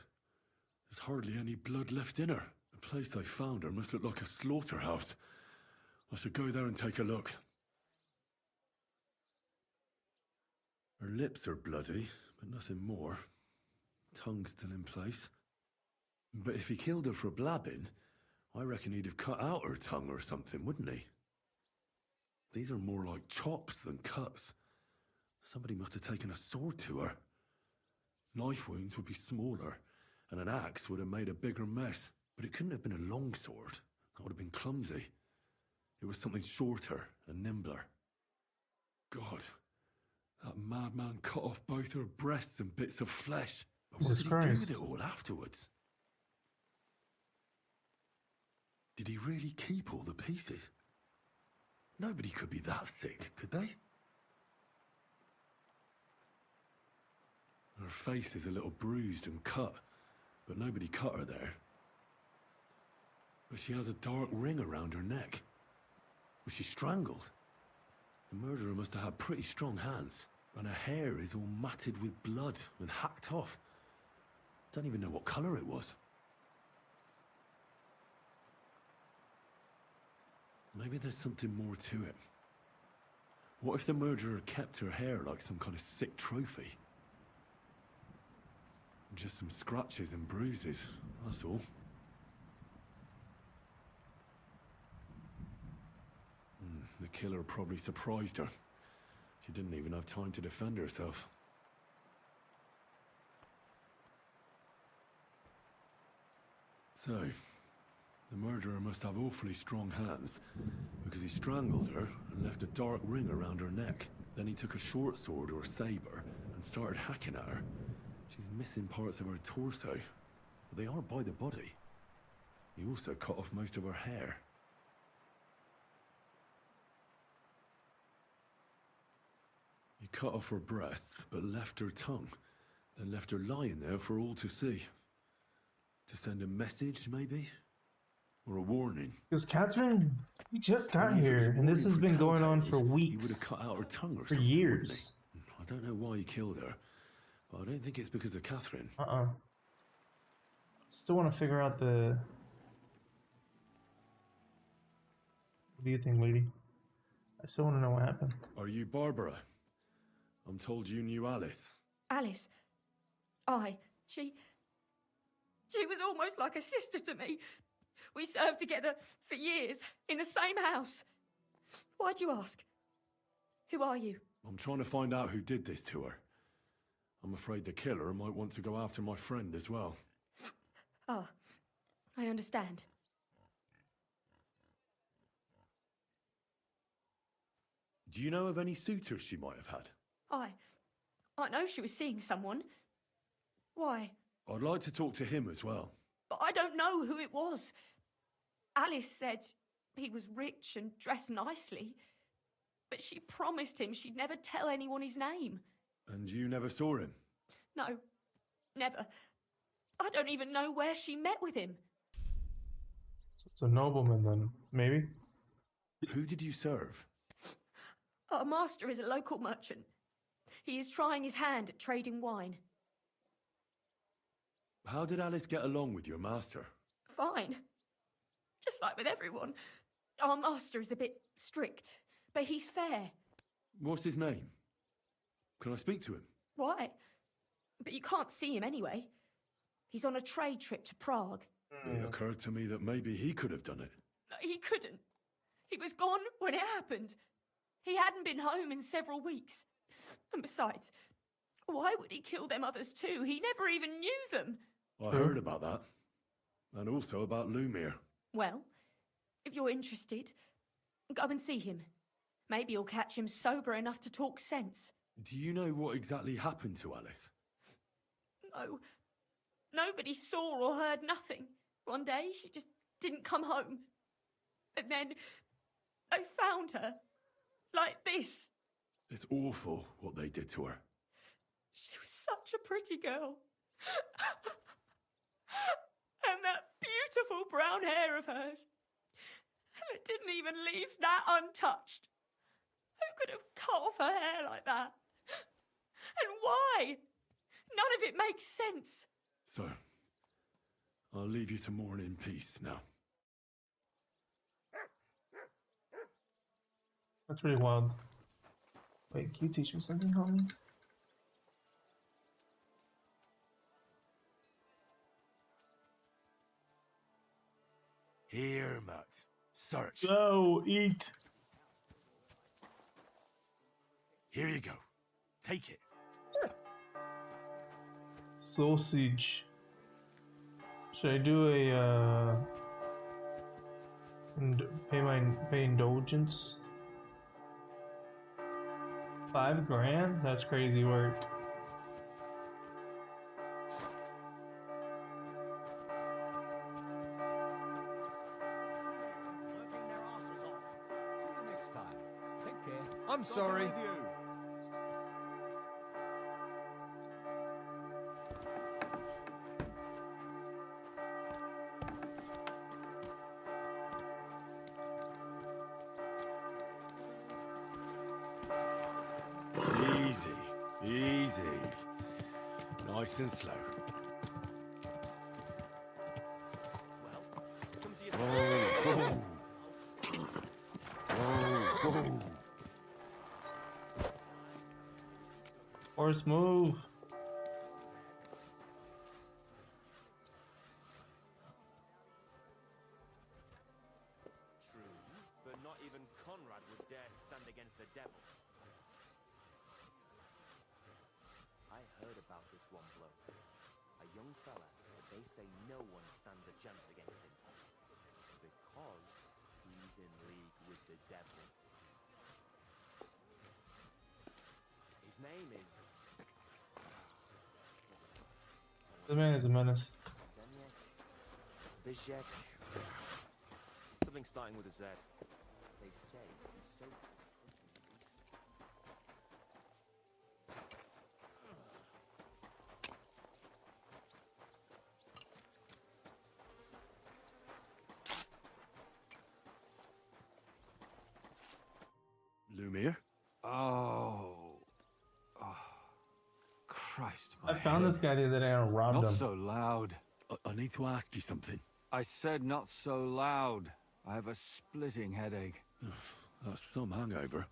There's hardly any blood left in her. The place I found her must look like a slaughterhouse. I should go there and take a look. Her lips are bloody, but nothing more. Tongue still in place. But if he killed her for blabbing, I reckon he'd have cut out her tongue or something, wouldn't he? These are more like chops than cuts. Somebody must have taken a sword to her. Knife wounds would be smaller, and an axe would have made a bigger mess. But it couldn't have been a long sword. That would have been clumsy. It was something shorter and nimbler. God, that madman cut off both her breasts and bits of flesh. But what did he do with it all afterwards? Did he really keep all the pieces? Nobody could be that sick, could they? Her face is a little bruised and cut, but nobody cut her there. But she has a dark ring around her neck. Was she strangled? The murderer must have had pretty strong hands, and her hair is all matted with blood and hacked off. Don't even know what colour it was. Maybe there's something more to it. What if the murderer kept her hair like some kind of sick trophy? Just some scratches and bruises, that's all. The killer probably surprised her. She didn't even have time to defend herself. So, the murderer must have awfully strong hands, because he strangled her and left a dark ring around her neck. Then he took a short sword or saber and started hacking at her. She's missing parts of her torso, but they aren't by the body. He also cut off most of her hair. He cut off her breasts, but left her tongue, then left her lying there for all to see. To send a message, maybe? Or a warning? Because Catherine, we just got Maybe if it was here, a and this warning has from been going on Telltales, for He weeks. would have cut out her tongue or For something, wouldn't years. he? I don't know why he killed her, but I don't think it's because of Catherine. Still want to figure out the... What do you think, lady? I still want to know what happened. Are you Barbara? I'm told you knew Alice. Alice. She was almost like a sister to me. We served together for years, in the same house. Why'd you ask? Who are you? I'm trying to find out who did this to her. I'm afraid the killer might want to go after my friend as well. Ah, I understand. Do you know of any suitors she might have had? I know she was seeing someone. Why? I'd like to talk to him as well. But I don't know who it was. Alice said he was rich and dressed nicely, but she promised him she'd never tell anyone his name. And you never saw him? No, never. I don't even know where she met with him. It's a nobleman then, maybe? Who did you serve? Our master is a local merchant. He is trying his hand at trading wine. How did Alice get along with your master? Fine. Just like with everyone. Our master is a bit strict, but he's fair. What's his name? Can I speak to him? Why? But you can't see him anyway. He's on a trade trip to Prague. It occurred to me that maybe he could have done it. No, he couldn't. He was gone when it happened. He hadn't been home in several weeks. And besides, why would he kill them others too? He never even knew them. I heard about that. And also about Lumir. Well, if you're interested, go and see him. Maybe you'll catch him sober enough to talk sense. Do you know what exactly happened to Alice? No. Nobody saw or heard nothing. One day, she just didn't come home. And then, they found her. Like this. It's awful what they did to her. She was such a pretty girl. And that beautiful brown hair of hers. And it didn't even leave that untouched. Who could have cut off her hair like that? And why? None of it makes sense. So, I'll leave you to mourn in peace now. That's pretty wild. Wait, can you teach me something, homie? Here, Matt. Search. Go, eat. Here you go. Take it. Sausage. Should I do a and pay indulgence? 5 grand? That's crazy work. I'm sorry. Easy. Nice and slow. Oh. Horse, move. True, but not even Conrad would dare stand against the devil. I heard about this one bloke. A young fella, but they say no one stands a chance against him. Because he's in league with the devil. His name is... The man is a menace. Zbyszek. Something starting with a Z. They say he soaks his Lumiere? Oh. Oh. Christ, my I found head. this guy the other day and robbed Not him. so loud. I need to ask you something. I said not so loud. I have a splitting headache. That's some hangover.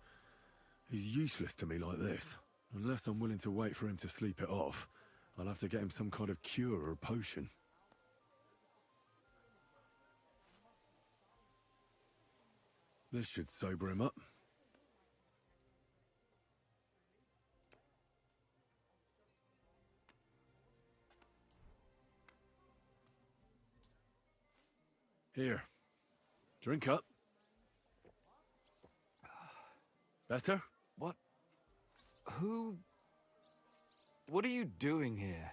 He's useless to me like this. Unless I'm willing to wait for him to sleep it off, I'll have to get him some kind of cure or potion. This should sober him up. Here. Drink up. Better? What? Who... What are you doing here?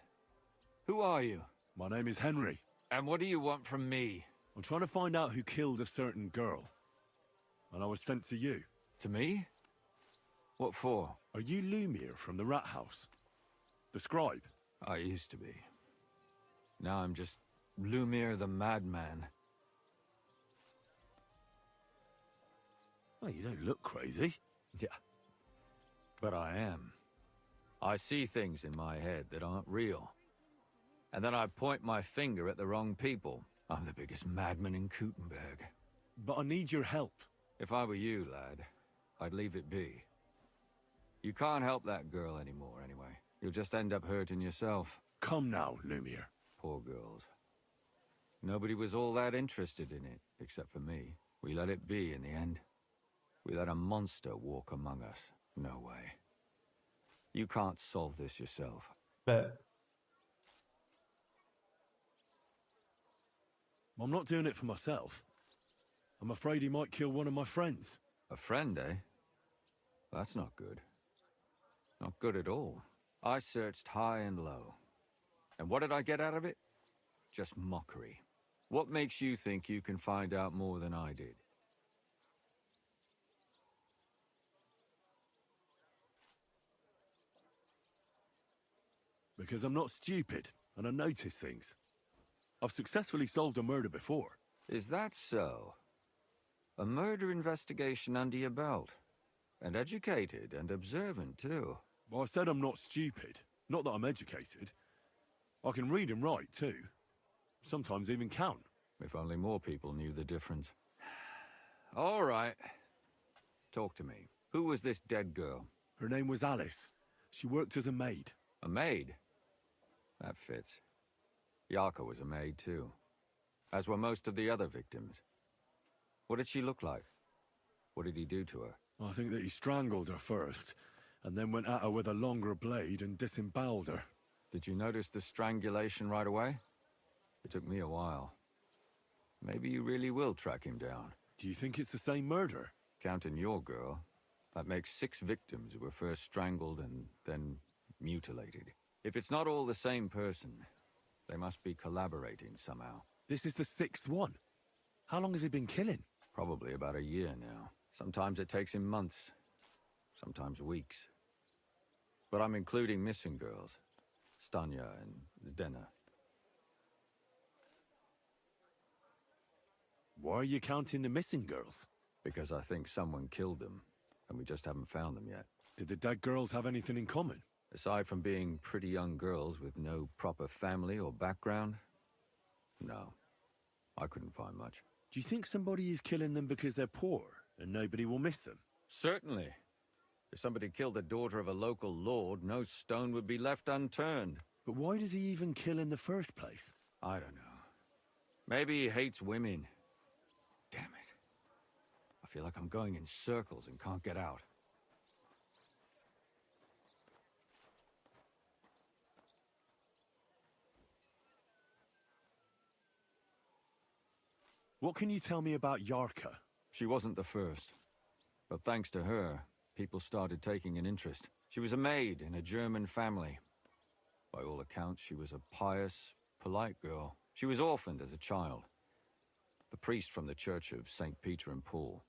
Who are you? My name is Henry. And what do you want from me? I'm trying to find out who killed a certain girl. And I was sent to you. To me? What for? Are you Lumiere from the Rat House? The scribe? I used to be. Now I'm just Lumiere the Madman. Oh, you don't look crazy. Yeah. But I am. I see things in my head that aren't real. And then I point my finger at the wrong people. I'm the biggest madman in Kuttenberg. But I need your help. If I were you, lad, I'd leave it be. You can't help that girl anymore, anyway. You'll just end up hurting yourself. Come now, Lumiere. Poor girls. Nobody was all that interested in it, except for me. We let it be in the end. We let a monster walk among us. No way. You can't solve this yourself. Bet. I'm not doing it for myself. I'm afraid he might kill one of my friends. A friend, eh? That's not good. Not good at all. I searched high and low. And what did I get out of it? Just mockery. What makes you think you can find out more than I did? Because I'm not stupid, and I notice things. I've successfully solved a murder before. Is that so? A murder investigation under your belt. And educated and observant, too. Well, I said I'm not stupid. Not that I'm educated. I can read and write, too. Sometimes even count. If only more people knew the difference. All right. Talk to me. Who was this dead girl? Her name was Alice. She worked as a maid. A maid? That fits. Yarka was a maid, too. As were most of the other victims. What did she look like? What did he do to her? I think that he strangled her first, and then went at her with a longer blade and disemboweled her. Did you notice the strangulation right away? It took me a while. Maybe you really will track him down. Do you think it's the same murder? Counting your girl, that makes 6 victims who were first strangled and then mutilated. If it's not all the same person, they must be collaborating somehow. This is the 6th one. How long has he been killing? Probably about a year now. Sometimes it takes him months, sometimes weeks. But I'm including missing girls. Stanya and Zdena. Why are you counting the missing girls? Because I think someone killed them, and we just haven't found them yet. Did the dead girls have anything in common? Aside from being pretty young girls with no proper family or background? No. I couldn't find much. Do you think somebody is killing them because they're poor, and nobody will miss them? Certainly. If somebody killed the daughter of a local lord, no stone would be left unturned. But why does he even kill in the first place? I don't know. Maybe he hates women. Damn it. I feel like I'm going in circles and can't get out. What can you tell me about Yarka? She wasn't the first. But thanks to her, people started taking an interest. She was a maid in a German family. By all accounts, she was a pious, polite girl. She was orphaned as a child. The priest from the church of St. Peter and Paul,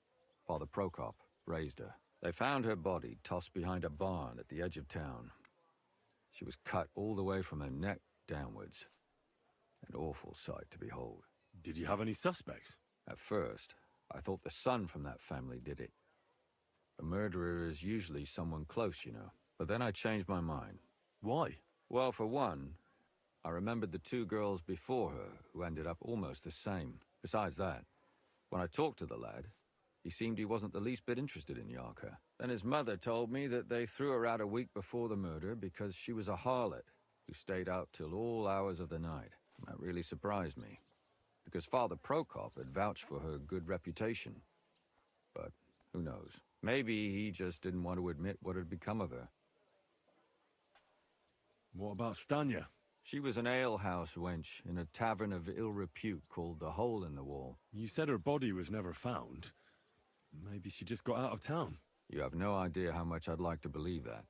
Father Prokop, raised her. They found her body tossed behind a barn at the edge of town. She was cut all the way from her neck downwards. An awful sight to behold. Did you have any suspects? At first, I thought the son from that family did it. A murderer is usually someone close, you know. But then I changed my mind. Why? Well, for one, I remembered the two girls before her who ended up almost the same. Besides that, when I talked to the lad, he seemed he wasn't the least bit interested in Yarka. Then his mother told me that they threw her out a week before the murder because she was a harlot who stayed out till all hours of the night. That really surprised me, because Father Prokop had vouched for her good reputation. But who knows? Maybe he just didn't want to admit what had become of her. What about Stanya? She was an alehouse wench in a tavern of ill repute called the Hole in the Wall. You said her body was never found. Maybe she just got out of town. You have no idea how much I'd like to believe that.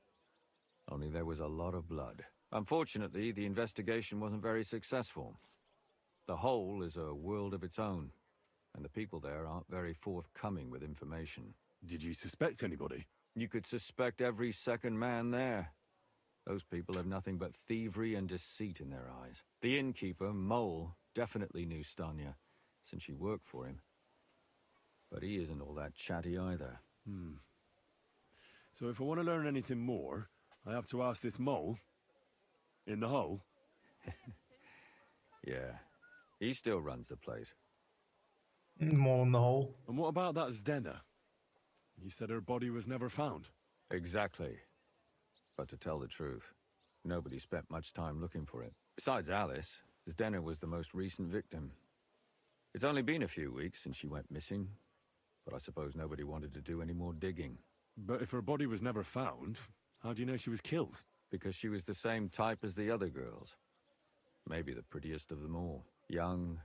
Only there was a lot of blood. Unfortunately, the investigation wasn't very successful. The Hole is a world of its own, and the people there aren't very forthcoming with information. Did you suspect anybody? You could suspect every second man there. Those people have nothing but thievery and deceit in their eyes. The innkeeper, Mole, definitely knew Stanya, since she worked for him. But he isn't all that chatty either. So if I want to learn anything more, I have to ask this Mole? In the Hole? Yeah. He still runs the place. More in the hole. And what about that Zdena? You said her body was never found. Exactly. But to tell the truth, nobody spent much time looking for it. Besides Alice, Zdena was the most recent victim. It's only been a few weeks since she went missing, but I suppose nobody wanted to do any more digging. But if her body was never found, how do you know she was killed? Because she was the same type as the other girls. Maybe the prettiest of them all. Young,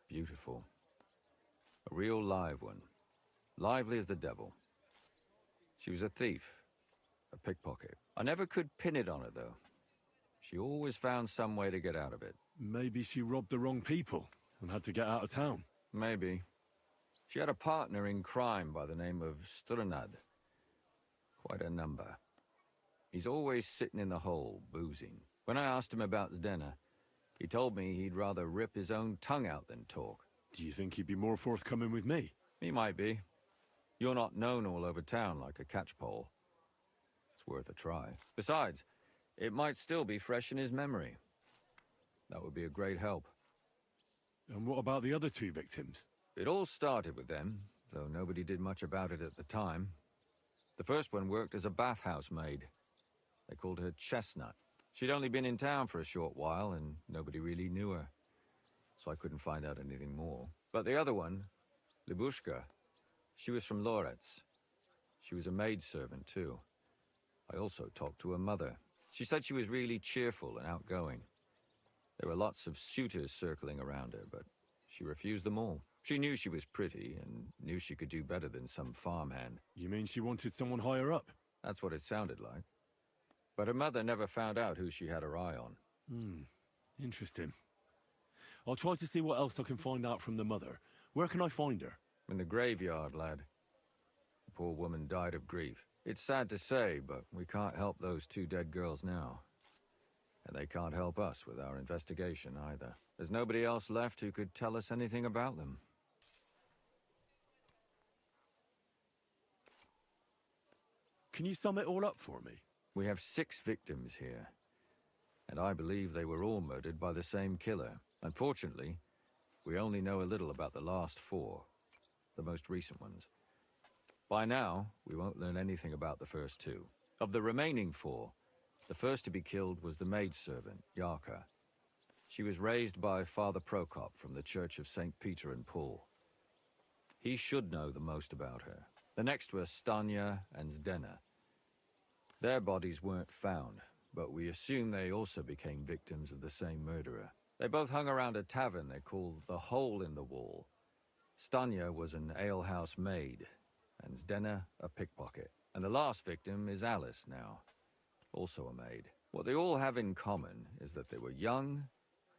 beautiful. A real live one. Lively as the devil. She was a thief. A pickpocket. I never could pin it on her, though. She always found some way to get out of it. Maybe she robbed the wrong people and had to get out of town. Maybe. She had a partner in crime by the name of Strunad. Quite a number. He's always sitting in the hole, boozing. When I asked him about Zdena, he told me he'd rather rip his own tongue out than talk. Do you think he'd be more forthcoming with me? He might be. You're not known all over town like a catchpole. It's worth a try. Besides, it might still be fresh in his memory. That would be a great help. And what about the other two victims? It all started with them, though nobody did much about it at the time. The first one worked as a bathhouse maid. They called her Chestnut. She'd only been in town for a short while, and nobody really knew her. So I couldn't find out anything more. But the other one, Libushka, she was from Loretz. She was a maidservant, too. I also talked to her mother. She said she was really cheerful and outgoing. There were lots of suitors circling around her, but she refused them all. She knew she was pretty, and knew she could do better than some farmhand. You mean she wanted someone higher up? That's what it sounded like. But her mother never found out who she had her eye on. Interesting. I'll try to see what else I can find out from the mother. Where can I find her? In the graveyard, lad. The poor woman died of grief. It's sad to say, but we can't help those two dead girls now. And they can't help us with our investigation either. There's nobody else left who could tell us anything about them. Can you sum it all up for me? We have 6 victims here. And I believe they were all murdered by the same killer. Unfortunately, we only know a little about the last 4. The most recent ones. By now, we won't learn anything about the first 2. Of the remaining 4, the first to be killed was the maidservant, Yarka. She was raised by Father Prokop from the Church of St. Peter and Paul. He should know the most about her. The next were Stanya and Zdena. Their bodies weren't found, but we assume they also became victims of the same murderer. They both hung around a tavern they called the Hole in the Wall. Stanya was an alehouse maid, and Zdena a pickpocket. And the last victim is Alice now, also a maid. What they all have in common is that they were young,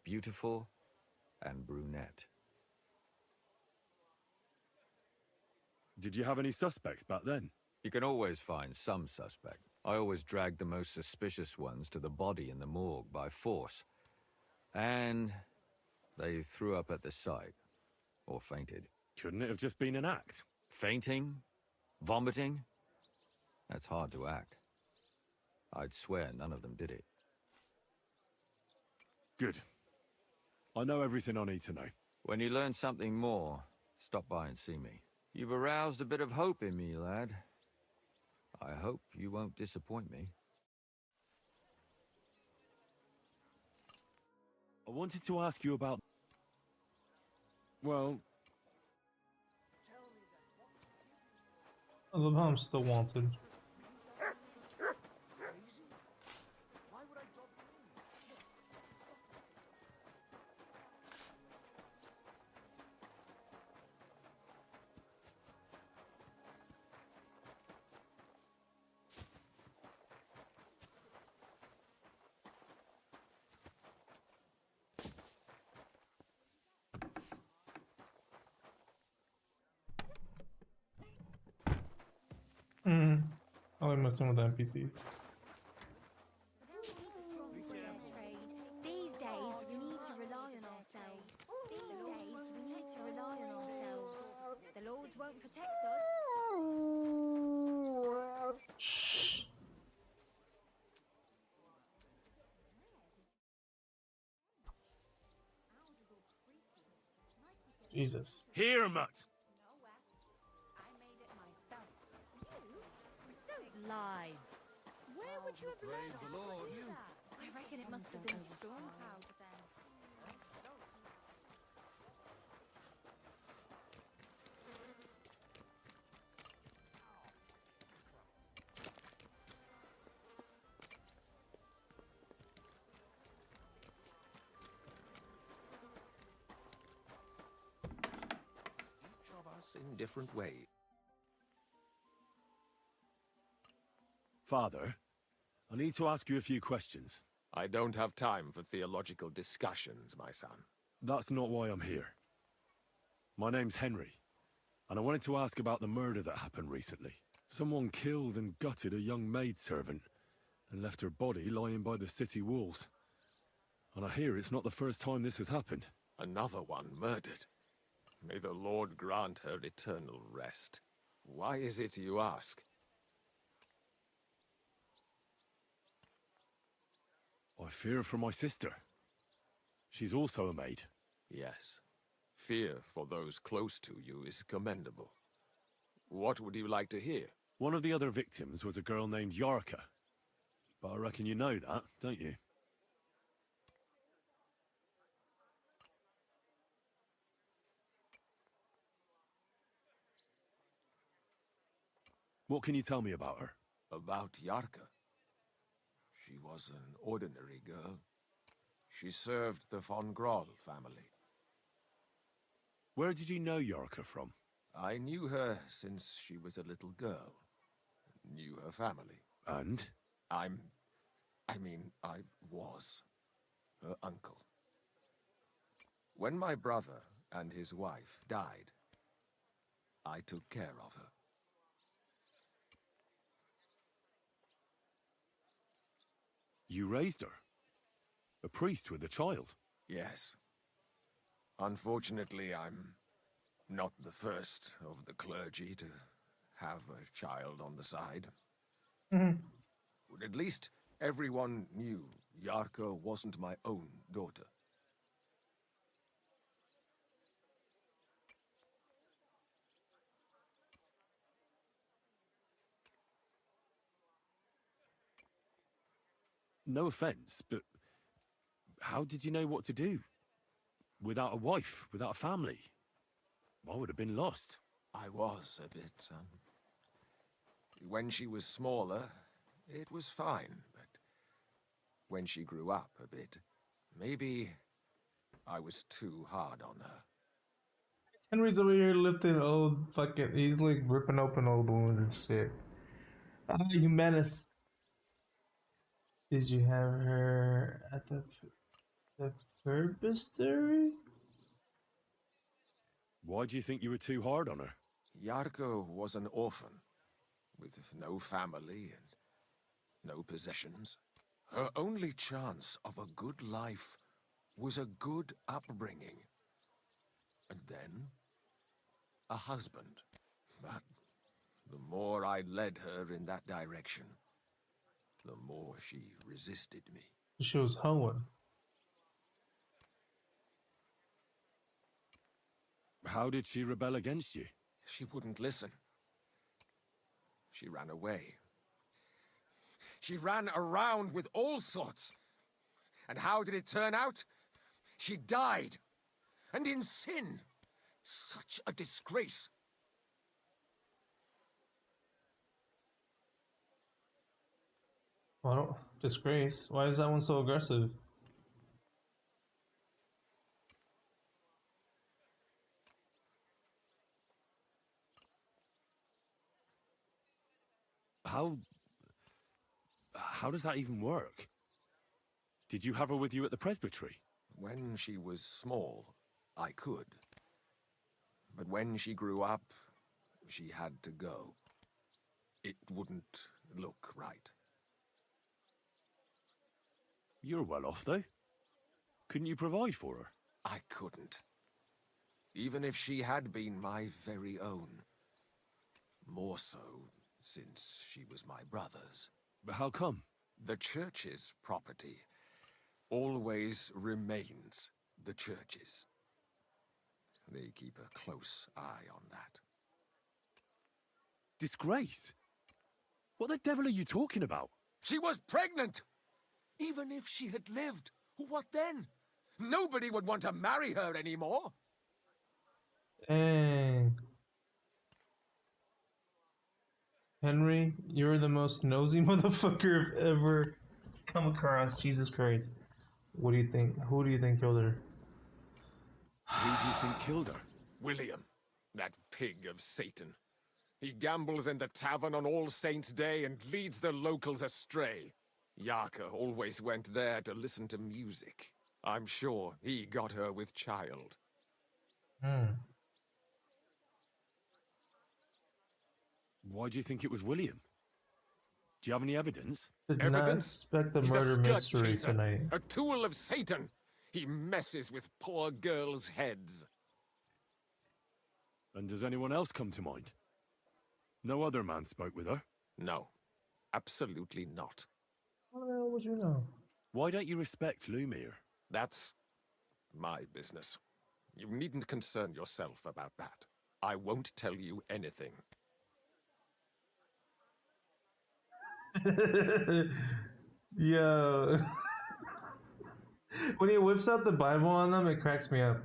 beautiful, and brunette. Did you have any suspects back then? You can always find some suspect. I always dragged the most suspicious ones to the body in the morgue by force. And they threw up at the sight. Or fainted. Couldn't it have just been an act? Fainting? Vomiting? That's hard to act. I'd swear none of them did it. Good. I know everything I need to know. When you learn something more, stop by and see me. You've aroused a bit of hope in me, lad. I hope you won't disappoint me. I wanted to ask you about... Well... I love how I'm still wanted. I like messing with NPCs. These days, we need to rely on ourselves. The lords won't protect us. Shh. Jesus. Here, mutt! Lie. Where would you have Praise the Lord. I reckon it must have been storm clouds then. Each of us in different ways. Father, I need to ask you a few questions. I don't have time for theological discussions, my son. That's not why I'm here. My name's Henry, and I wanted to ask about the murder that happened recently. Someone killed and gutted a young maidservant and left her body lying by the city walls. And I hear it's not the first time this has happened. Another one murdered. May the Lord grant her eternal rest. Why is it you ask? I fear for my sister. She's also a maid. Yes. Fear for those close to you is commendable. What would you like to hear? One of the other victims was a girl named Yarka. But I reckon you know that, don't you? What can you tell me about her? About Yarka? She was an ordinary girl. She served the von Groll family. Where did you know Yarka from? I knew her since she was a little girl. Knew her family. And? I was her uncle. When my brother and his wife died, I took care of her. You raised her? A priest with a child? Yes. Unfortunately, I'm not the first of the clergy to have a child on the side. But at least everyone knew Yarka wasn't my own daughter. No offense, but how did you know what to do? Without a wife, without a family? I would have been lost. I was a bit, when she was smaller, it was fine, but when she grew up a bit, maybe I was too hard on her. Henry's over here lifting old fucking. He's like ripping open old wounds and shit. Ah, you menace. Did you have her at the Furbistery? Why do you think you were too hard on her? Yarko was an orphan, with no family and no possessions. Her only chance of a good life was a good upbringing. And then, a husband. But The more I led her in that direction, the more she resisted me. She was hoeing. How did she rebel against you? She wouldn't listen. She ran away. She ran around with all sorts. And how did it turn out? She died. And in sin. Such a disgrace. Well, disgrace. Why is that one so aggressive? How does that even work? Did you have her with you at the presbytery? When she was small, I could. But when she grew up, she had to go. It wouldn't look right. You're well off, though. Couldn't you provide for her? I couldn't. Even if she had been my very own. More so, since she was my brother's. But how come? The church's property always remains the church's. They keep a close eye on that. Disgrace? What the devil are you talking about? She was pregnant! Even if she had lived, what then? Nobody would want to marry her anymore. Dang. Henry, you're the most nosy motherfucker I've ever come across. Jesus Christ. What do you think? Who do you think killed her? Who do you think killed her? William, that pig of Satan. He gambles in the tavern on All Saints' Day and leads the locals astray. Yarka always went there to listen to music. I'm sure he got her with child. Why do you think it was William? Do you have any evidence? Did Evidence? not expect the He's murder a scut mystery chaser, tonight. a tool of Satan. He messes with poor girls' heads. And does anyone else come to mind? No other man spoke with her? No, absolutely not. How the hell would you know? Why don't you respect Lumiere? That's my business. You needn't concern yourself about that. I won't tell you anything. Yo. When he whips out the Bible on them, it cracks me up.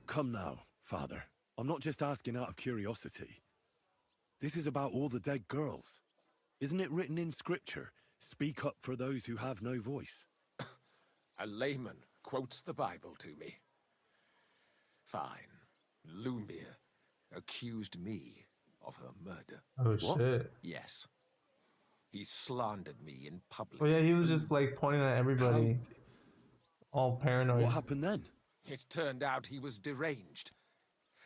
Come now, Father. I'm not just asking out of curiosity. This is about all the dead girls. Isn't it written in Scripture? Speak up for those who have no voice. A layman quotes the Bible to me. Fine. Lumiere accused me of her murder. Oh, shit. Yes. He slandered me in public. Oh, yeah, he was just like pointing at everybody. All paranoid. What happened then? It turned out he was deranged.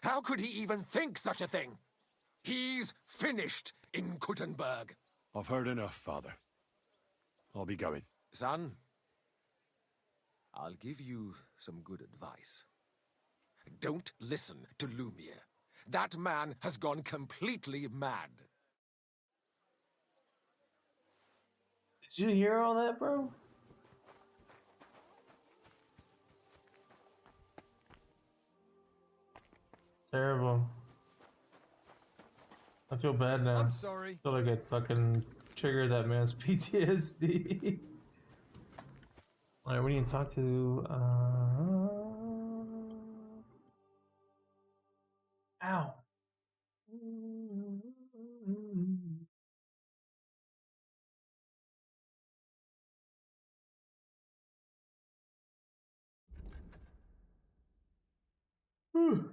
How could he even think such a thing? He's finished in Kuttenberg. I've heard enough, Father. I'll be going. Son, I'll give you some good advice. Don't listen to Lumiere. That man has gone completely mad. Did you hear all that, bro? Terrible. I feel bad now. I'm sorry. I feel like I fucking triggered that man's PTSD. Alright, we need to talk to, Ow! Whew.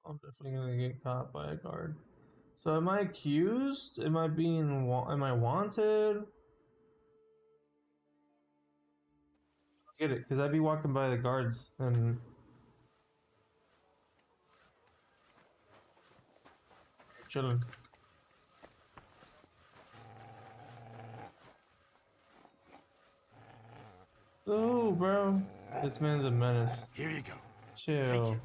I'm definitely gonna get caught by a guard. So am I accused? Am I being am I wanted? Get it? Because I'd be walking by the guards and chilling. Oh, bro. This man's a menace. Here you go. Chill.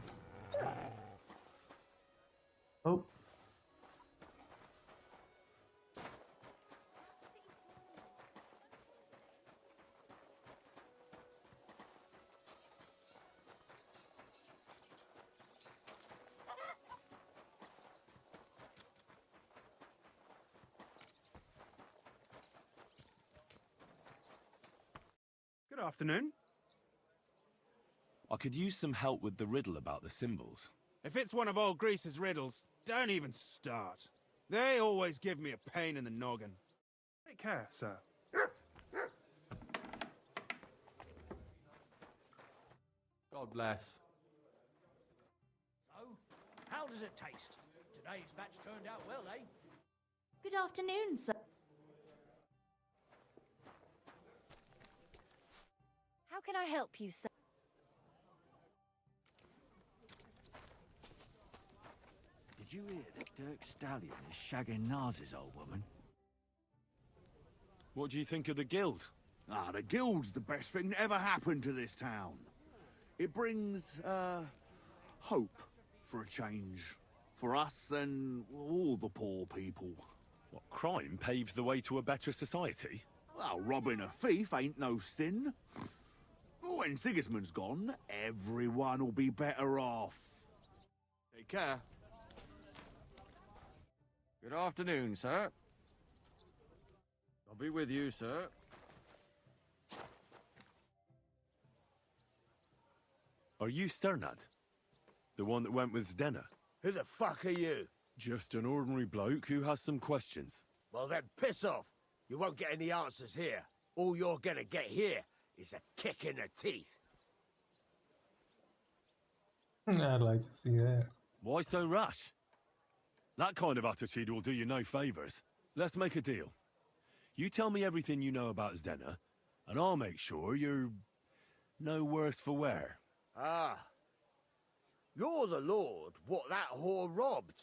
Oh. Good afternoon. I could use some help with the riddle about the symbols. If it's one of old Grease's riddles, don't even start. They always give me a pain in the noggin. Take care, sir. God bless. So, how does it taste? Today's batch turned out well, eh? Good afternoon, sir. How can I help you, sir? Did you hear that Dirk Stallion is shagging Nars's old woman? What do you think of the guild? Ah, the guild's the best thing that ever happened to this town. It brings, hope for a change. For us and all the poor people. What, crime paves the way to a better society? Well, robbing a thief ain't no sin. When Sigismund's gone, everyone will be better off. Take care. Good afternoon, sir. I'll be with you, sir. Are you Sternad? The one that went with Zdenna? Who the fuck are you? Just an ordinary bloke who has some questions. Well then, piss off. You won't get any answers here. All you're gonna get here is a kick in the teeth. I'd like to see that. Why so rash? That kind of attitude will do you no favours. Let's make a deal. You tell me everything you know about Zdenna, and I'll make sure you're no worse for wear. Ah. You're the lord what that whore robbed.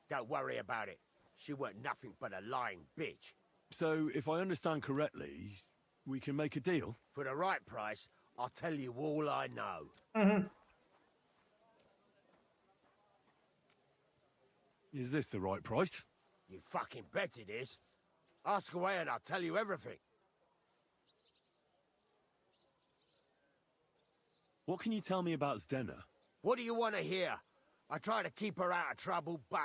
Don't worry about it. She weren't nothing but a lying bitch. So, if I understand correctly, we can make a deal? For the right price, I'll tell you all I know. Is this the right price? You fucking bet it is. Ask away and I'll tell you everything. What can you tell me about Zdenna? What do you want to hear? I try to keep her out of trouble, but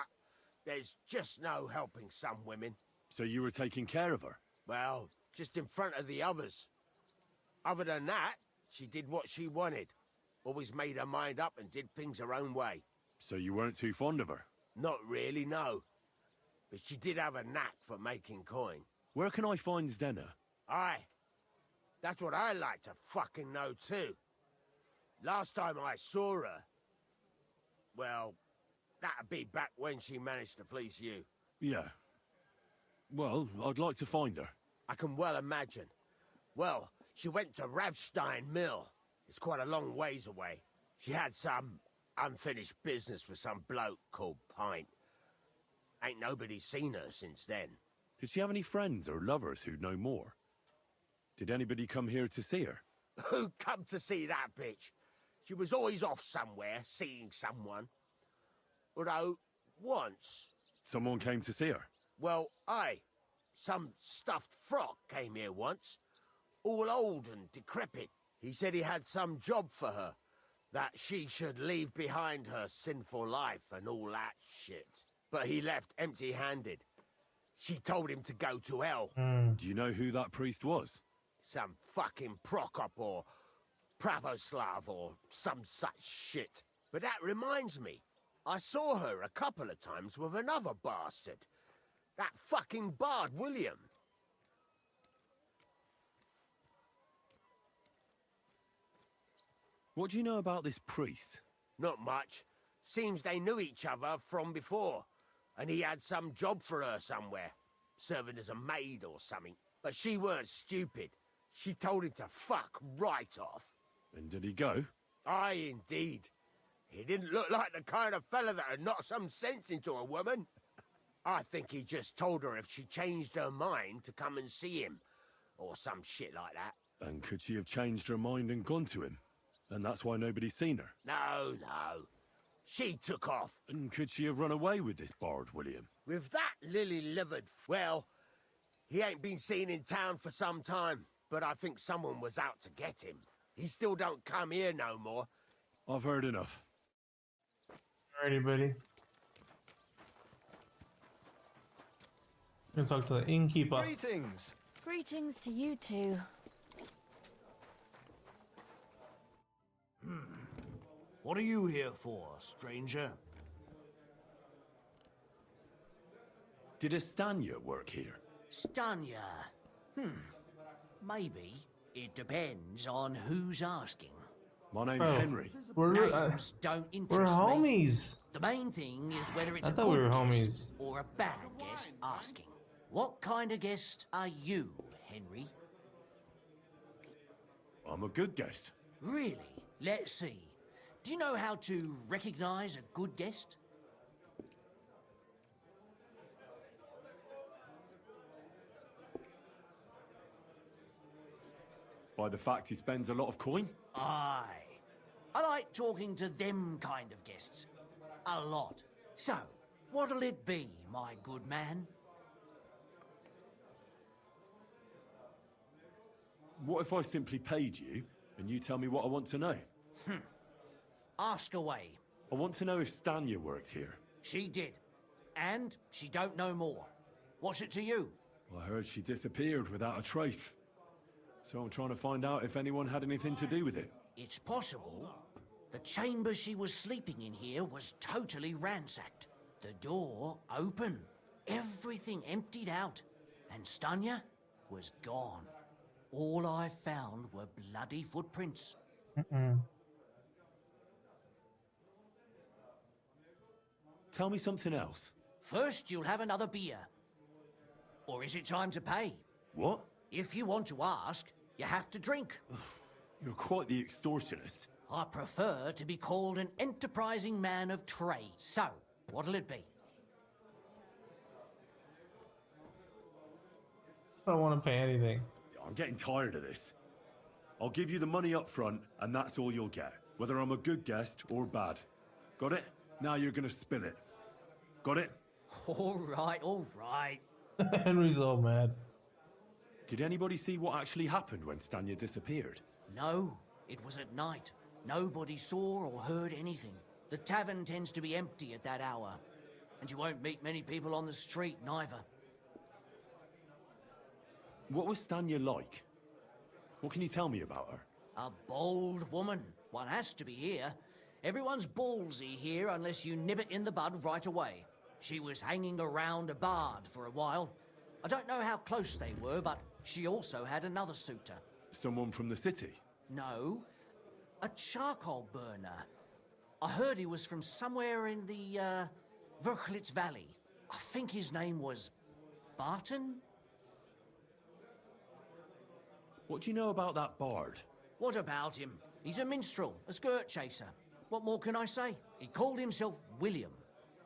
there's just no helping some women. So you were taking care of her? Well, just in front of the others. Other than that, she did what she wanted. Always made her mind up and did things her own way. So you weren't too fond of her? Not really, no. But she did have a knack for making coin. Where can I find Zdenna? Aye. That's what I like to fucking know too. Last time I saw her... Well, that'd be back when she managed to fleece you. Yeah. Well, I'd like to find her. I can well imagine. Well, she went to Ravstein Mill. It's quite a long ways away. She had some unfinished business with some bloke called Pint. Ain't nobody seen her since then. Did she have any friends or lovers who'd know more? Did anybody come here to see her? Who come to see that bitch? She was always off somewhere, seeing someone. Although, once... Someone came to see her? Well, aye. Some stuffed frock came here once. All old and decrepit. He said he had some job for her. That she should leave behind her sinful life and all that shit. But he left empty-handed. She told him to go to hell. Do you know who that priest was? Some fucking Prokop or Pravoslav or some such shit. But that reminds me. I saw her a couple of times with another bastard. That fucking bard, William. What do you know about this priest? Not much. Seems they knew each other from before. And he had some job for her somewhere. Serving as a maid or something. But she weren't stupid. She told him to fuck right off. And did he go? Aye, indeed. He didn't look like the kind of fella that would knock some sense into a woman. I think he just told her if she changed her mind to come and see him. Or some shit like that. And could she have changed her mind and gone to him? And that's why nobody's seen her? No, no. She took off. And could she have run away with this bard, William? With that lily-livered... Well, he ain't been seen in town for some time, but I think someone was out to get him. He still don't come here no more. I've heard enough. Alrighty, buddy. I'm gonna talk to the innkeeper. Greetings! Greetings to you two. What are you here for, stranger? Did Estania work here? Stanya? Maybe. It depends on who's asking. My name's Henry. Names don't interest we're me. homies. The main thing is whether it's I a thought we good were guest homies. or a bad guest asking. What kind of guest are you, Henry? I'm a good guest. Really? Let's see. Do you know how to recognize a good guest? By the fact he spends a lot of coin? Aye. I like talking to them kind of guests. A lot. So, what'll it be, my good man? What if I simply paid you, and you tell me what I want to know? Ask away. I want to know if Stanya worked here. She did. And she don't know more. What's it to you? I heard she disappeared without a trace. So I'm trying to find out if anyone had anything to do with it. It's possible. The chamber she was sleeping in here was totally ransacked. The door open. Everything emptied out. And Stanya was gone. All I found were bloody footprints. Tell me something else. First, you'll have another beer. Or is it time to pay? What? If you want to ask, you have to drink. You're quite the extortionist. I prefer to be called an enterprising man of trade. So, what'll it be? I don't want to pay anything. I'm getting tired of this. I'll give you the money up front, and that's all you'll get. Whether I'm a good guest or bad. Got it? Now you're gonna spill it. Got it? All right, all right. Henry's all mad. Did anybody see what actually happened when Stanya disappeared? No, it was at night. Nobody saw or heard anything. The tavern tends to be empty at that hour. And you won't meet many people on the street, neither. What was Stanya like? What can you tell me about her? A bold woman. One has to be here. Everyone's ballsy here unless you nib it in the bud right away. She was hanging around a bard for a while. I don't know how close they were, but she also had another suitor. Someone from the city? No, a charcoal burner. I heard he was from somewhere in the, Verchlitz Valley. I think his name was Barton? What do you know about that bard? What about him? He's a minstrel, a skirt chaser. What more can I say? He called himself William.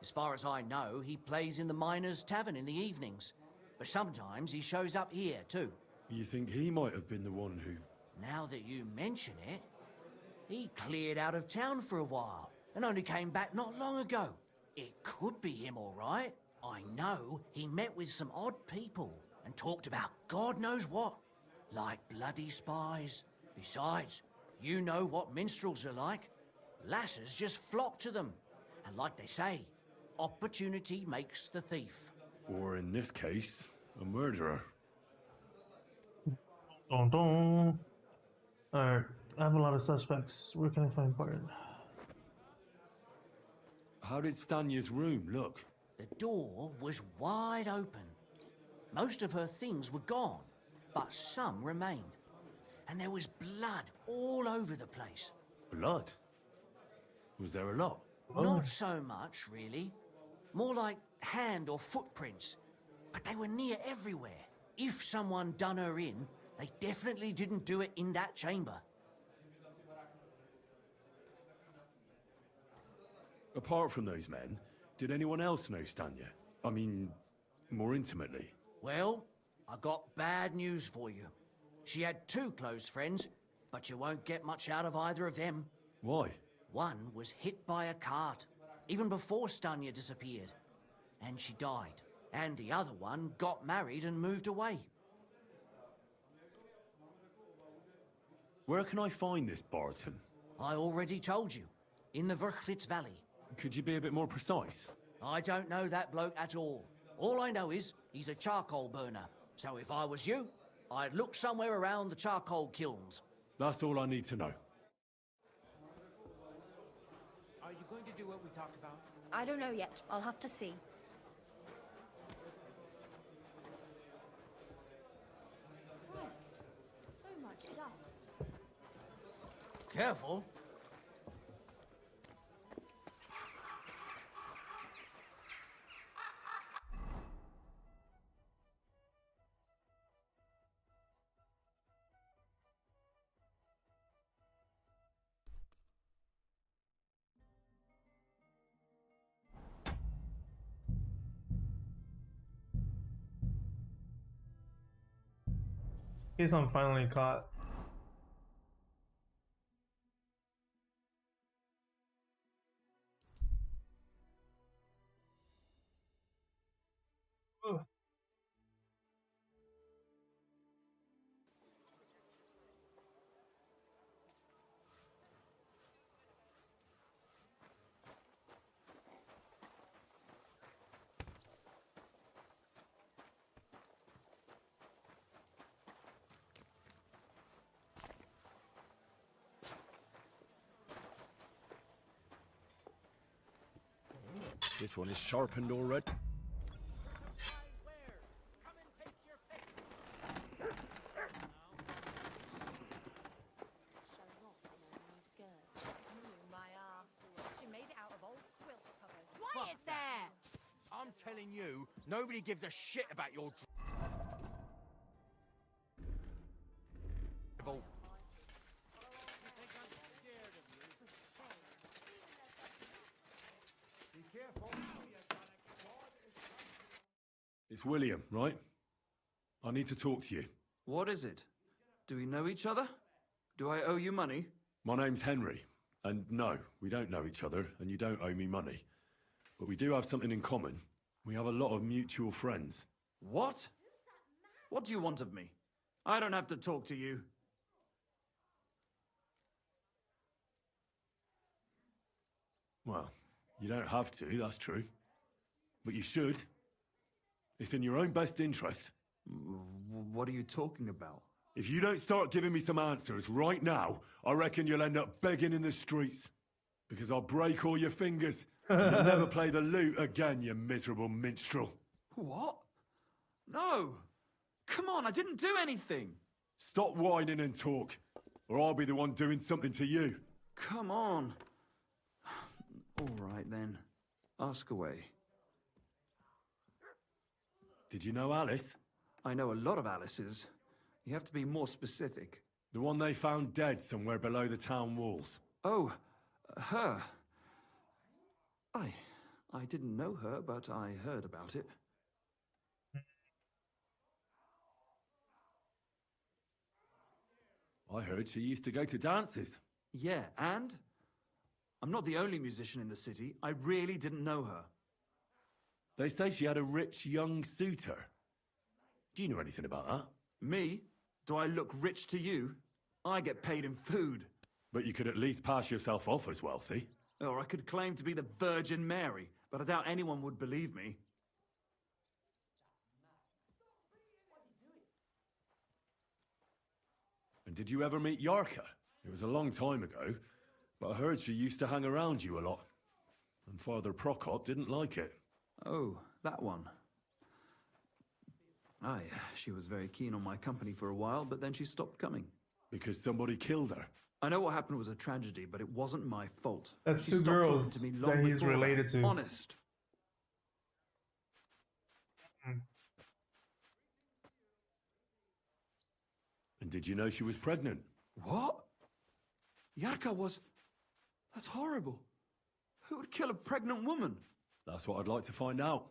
As far as I know, he plays in the Miners' Tavern in the evenings. But sometimes he shows up here, too. You think he might have been the one who... Now that you mention it, he cleared out of town for a while and only came back not long ago. It could be him, all right. I know he met with some odd people and talked about God knows what, like bloody spies. Besides, you know what minstrels are like. Lasses just flock to them. And like they say, opportunity makes the thief. Or in this case, a murderer. Dun, dun. Alright, I have a lot of suspects. Where can I find Barton? How did Stanya's room look? The door was wide open. Most of her things were gone, but some remained. And there was blood all over the place. Blood? Was there a lot? Not so much, really. More like hand or footprints. But they were near everywhere. If someone done her in, They definitely didn't do it in that chamber. Apart from those men, did anyone else know Stanya? I mean, more intimately. Well, I got bad news for you. She had 2 close friends, but you won't get much out of either of them. Why? One was hit by a cart, even before Stanya disappeared, and she died. And the other one got married and moved away. Where can I find this Barton? I already told you, in the Verchlitz Valley. Could you be a bit more precise? I don't know that bloke at all. All I know is he's a charcoal burner. So if I was you, I'd look somewhere around the charcoal kilns. That's all I need to know. Are you going to do what we talked about? I don't know yet. I'll have to see. Christ, so much dust. Careful. Guess I'm finally caught. Ugh. This one is sharpened already. Quiet there! I'm telling you, nobody gives a shit about your... Be careful. It's William, right? I need to talk to you. What is it? Do we know each other? Do I owe you money? My name's Henry, and no, we don't know each other, and you don't owe me money. But we do have something in common. We have a lot of mutual friends. What? What do you want of me? I don't have to talk to you. Well, you don't have to, that's true. But you should. It's in your own best interest. What are you talking about? If you don't start giving me some answers right now, I reckon you'll end up begging in the streets. Because I'll break all your fingers. And you'll never play the lute again, you miserable minstrel. What? No! Come on, I didn't do anything! Stop whining and talk, or I'll be the one doing something to you. Come on. All right, then. Ask away. Did you know Alice? I know a lot of Alices. You have to be more specific. The one they found dead somewhere below the town walls. Oh, her. I didn't know her, but I heard about it. I heard she used to go to dances. Yeah, and? I'm not the only musician in the city. I really didn't know her. They say she had a rich young suitor. Do you know anything about that? Me? Do I look rich to you? I get paid in food. But you could at least pass yourself off as wealthy. Or I could claim to be the Virgin Mary, but I doubt anyone would believe me. And did you ever meet Yarka? It was a long time ago, but I heard she used to hang around you a lot. And Father Prokop didn't like it. Oh, that one. Aye, she was very keen on my company for a while, but then she stopped coming. Because somebody killed her? I know what happened was a tragedy, but it wasn't my fault. That's She two stopped girls talking to me long that he's before related that. to. Honest. And did you know she was pregnant? What? Yarka was... That's horrible. Who would kill a pregnant woman? That's what I'd like to find out.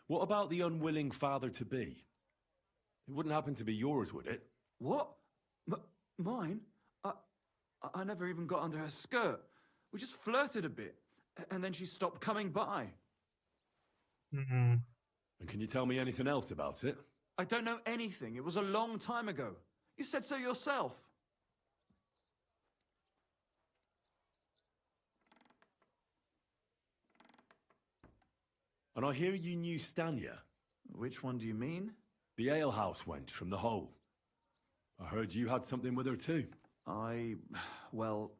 What about the unwilling father-to-be? It wouldn't happen to be yours, would it? What? Mine? I never even got under her skirt. We just flirted a bit, and then she stopped coming by. Mm-hmm. And can you tell me anything else about it? I don't know anything. It was a long time ago. You said so yourself. And I hear you knew Stanya. Which one do you mean? The alehouse wench from the hole. I heard you had something with her too. Well,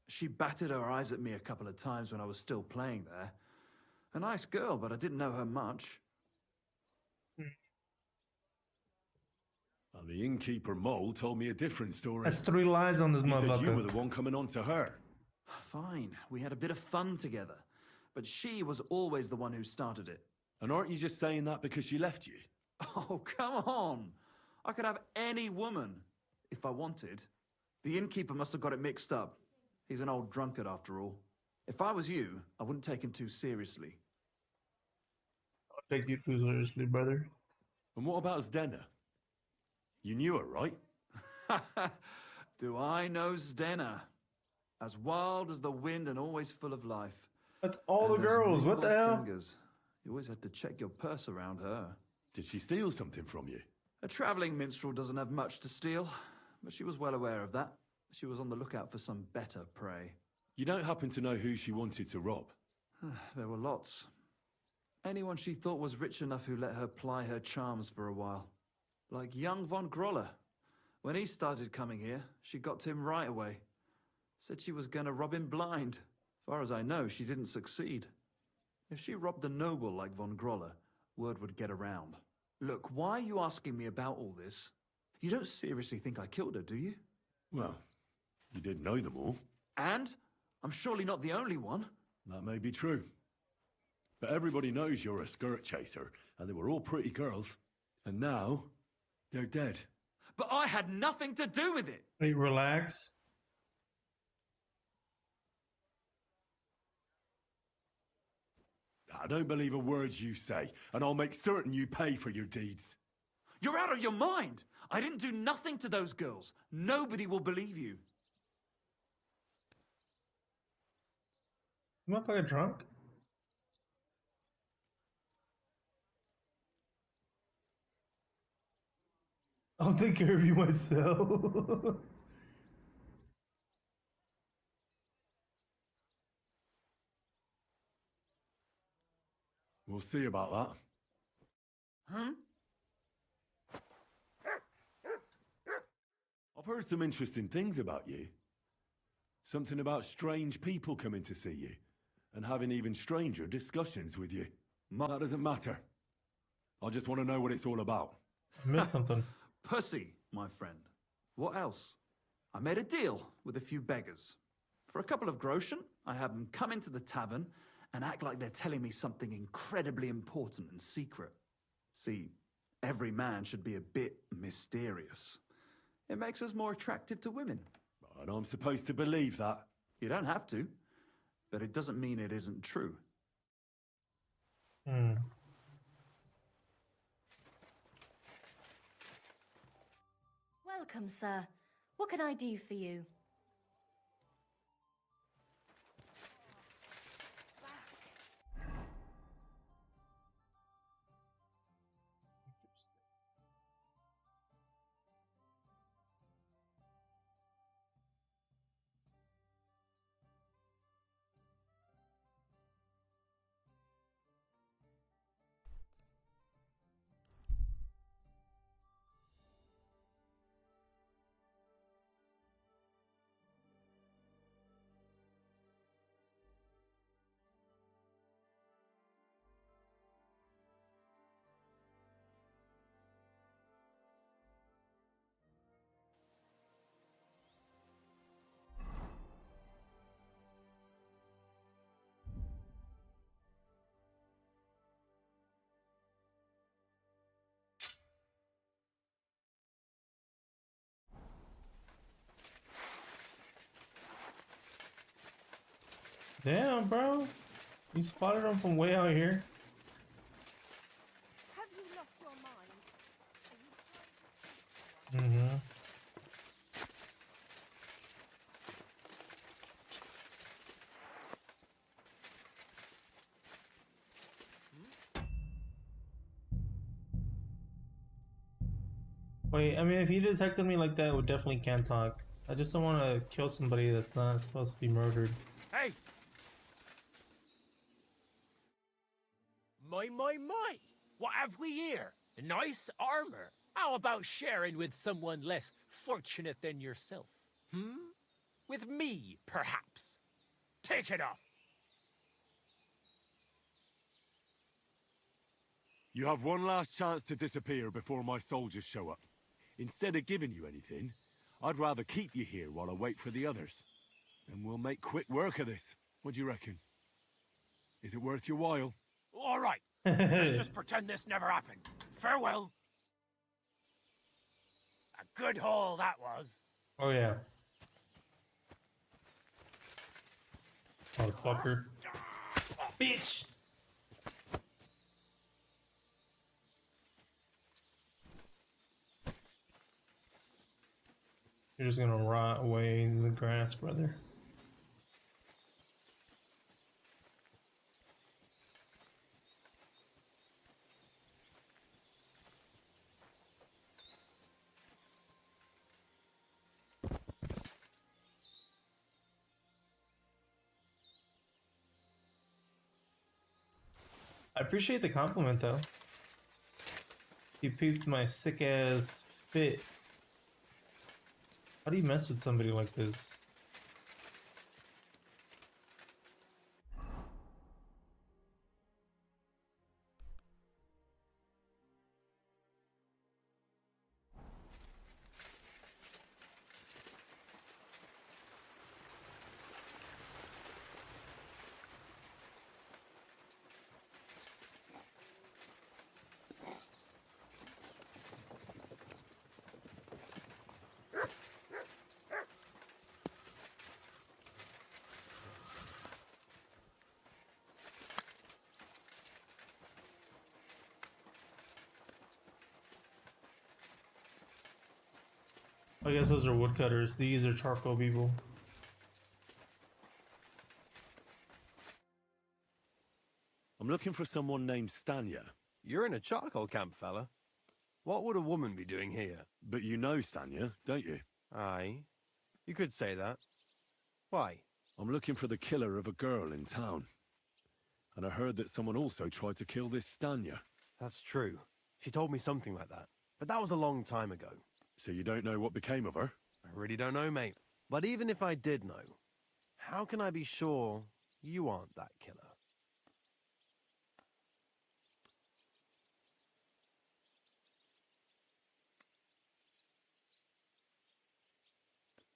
she batted her eyes at me a couple of times when I was still playing there. A nice girl, but I didn't know her much. Well, the innkeeper Mole told me a different story. That's 3 lies on this he motherfucker. said you were the one coming on to her. Fine, we had a bit of fun together. But she was always the one who started it. And aren't you just saying that because she left you? Oh, come on. I could have any woman, if I wanted. The innkeeper must have got it mixed up. He's an old drunkard after all. If I was you, I wouldn't take him too seriously. I'll take you too seriously, brother. And what about Zdena? You knew her, right? Do I know Zdena? As wild as the wind and always full of life. That's all And the those girls. What the nimble hell? Fingers. You always had to check your purse around her. Did she steal something from you? A travelling minstrel doesn't have much to steal, but she was well aware of that. She was on the lookout for some better prey. You don't happen to know who she wanted to rob? There were lots. Anyone she thought was rich enough who let her ply her charms for a while. Like young von Groller. When he started coming here, she got to him right away. Said she was going to rob him blind. Far as I know, she didn't succeed. If she robbed a noble like von Groller, word would get around. Look, why are you asking me about all this? You don't seriously think I killed her, do you? Well, you did know them all. And? I'm surely not the only one. That may be true. But everybody knows you're a skirt chaser, and they were all pretty girls. And now, they're dead. But I had nothing to do with it! Wait, relax. I don't believe a word you say, and I'll make certain you pay for your deeds. You're out of your mind! I didn't do nothing to those girls. Nobody will believe you. Motherfucker drunk? I'll take care of you myself. We'll see about that. Huh? I've heard some interesting things about you. Something about strange people coming to see you, and having even stranger discussions with you. That doesn't matter. I just want to know what it's all about. I missed something. Pussy, my friend. What else? I made a deal with a few beggars. For a couple of groschen, I have them come into the tavern and act like they're telling me something incredibly important and secret. See, every man should be a bit mysterious. It makes us more attractive to women. And I'm supposed to believe that? You don't have to, but it doesn't mean it isn't true. Welcome, sir. What can I do for you? Damn, bro. You spotted him from way out here. Have you lost your mind? Mm-hmm. Wait, I mean, if he detected me like that, we definitely can't talk. I just don't want to kill somebody that's not supposed to be murdered. Hey! My! What have we here? Nice armor. How about sharing with someone less fortunate than yourself? With me, perhaps. Take it off. You have one last chance to disappear before my soldiers show up. Instead of giving you anything, I'd rather keep you here while I wait for the others. Then we'll make quick work of this. What do you reckon? Is it worth your while? All right. Let's just pretend this never happened. Farewell. A good haul that was. Oh yeah. Motherfucker. Bitch! You're just gonna rot away in the grass, brother. I appreciate the compliment though. You peeped my sick ass fit. How do you mess with somebody like this? I guess those are woodcutters. These are charcoal people. I'm looking for someone named Stanya. You're in a charcoal camp, fella. What would a woman be doing here? But you know Stanya, don't you? Aye. You could say that. Why? I'm looking for the killer of a girl in town. And I heard that someone also tried to kill this Stanya. That's true. She told me something like that. But that was a long time ago. So you don't know what became of her? I really don't know, mate. But even if I did know, how can I be sure you aren't that killer?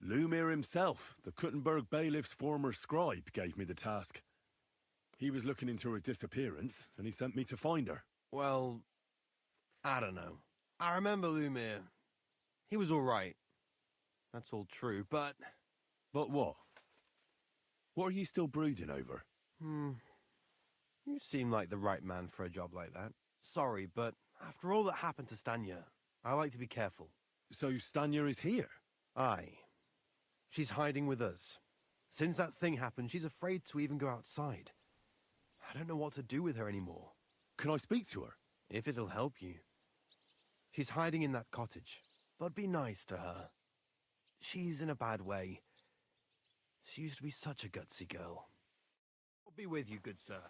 Lumir himself, the Kuttenberg bailiff's former scribe, gave me the task. He was looking into her disappearance, and he sent me to find her. Well, I don't know. I remember Lumir. He was all right. That's all true, but... But what? What are you still brooding over? You seem like the right man for a job like that. Sorry, but after all that happened to Stanya, I like to be careful. So Stanya is here? Aye. She's hiding with us. Since that thing happened, she's afraid to even go outside. I don't know what to do with her anymore. Can I speak to her? If it'll help you. She's hiding in that cottage, but be nice to her. She's in a bad way. She used to be such a gutsy girl. I'll be with you, good sir.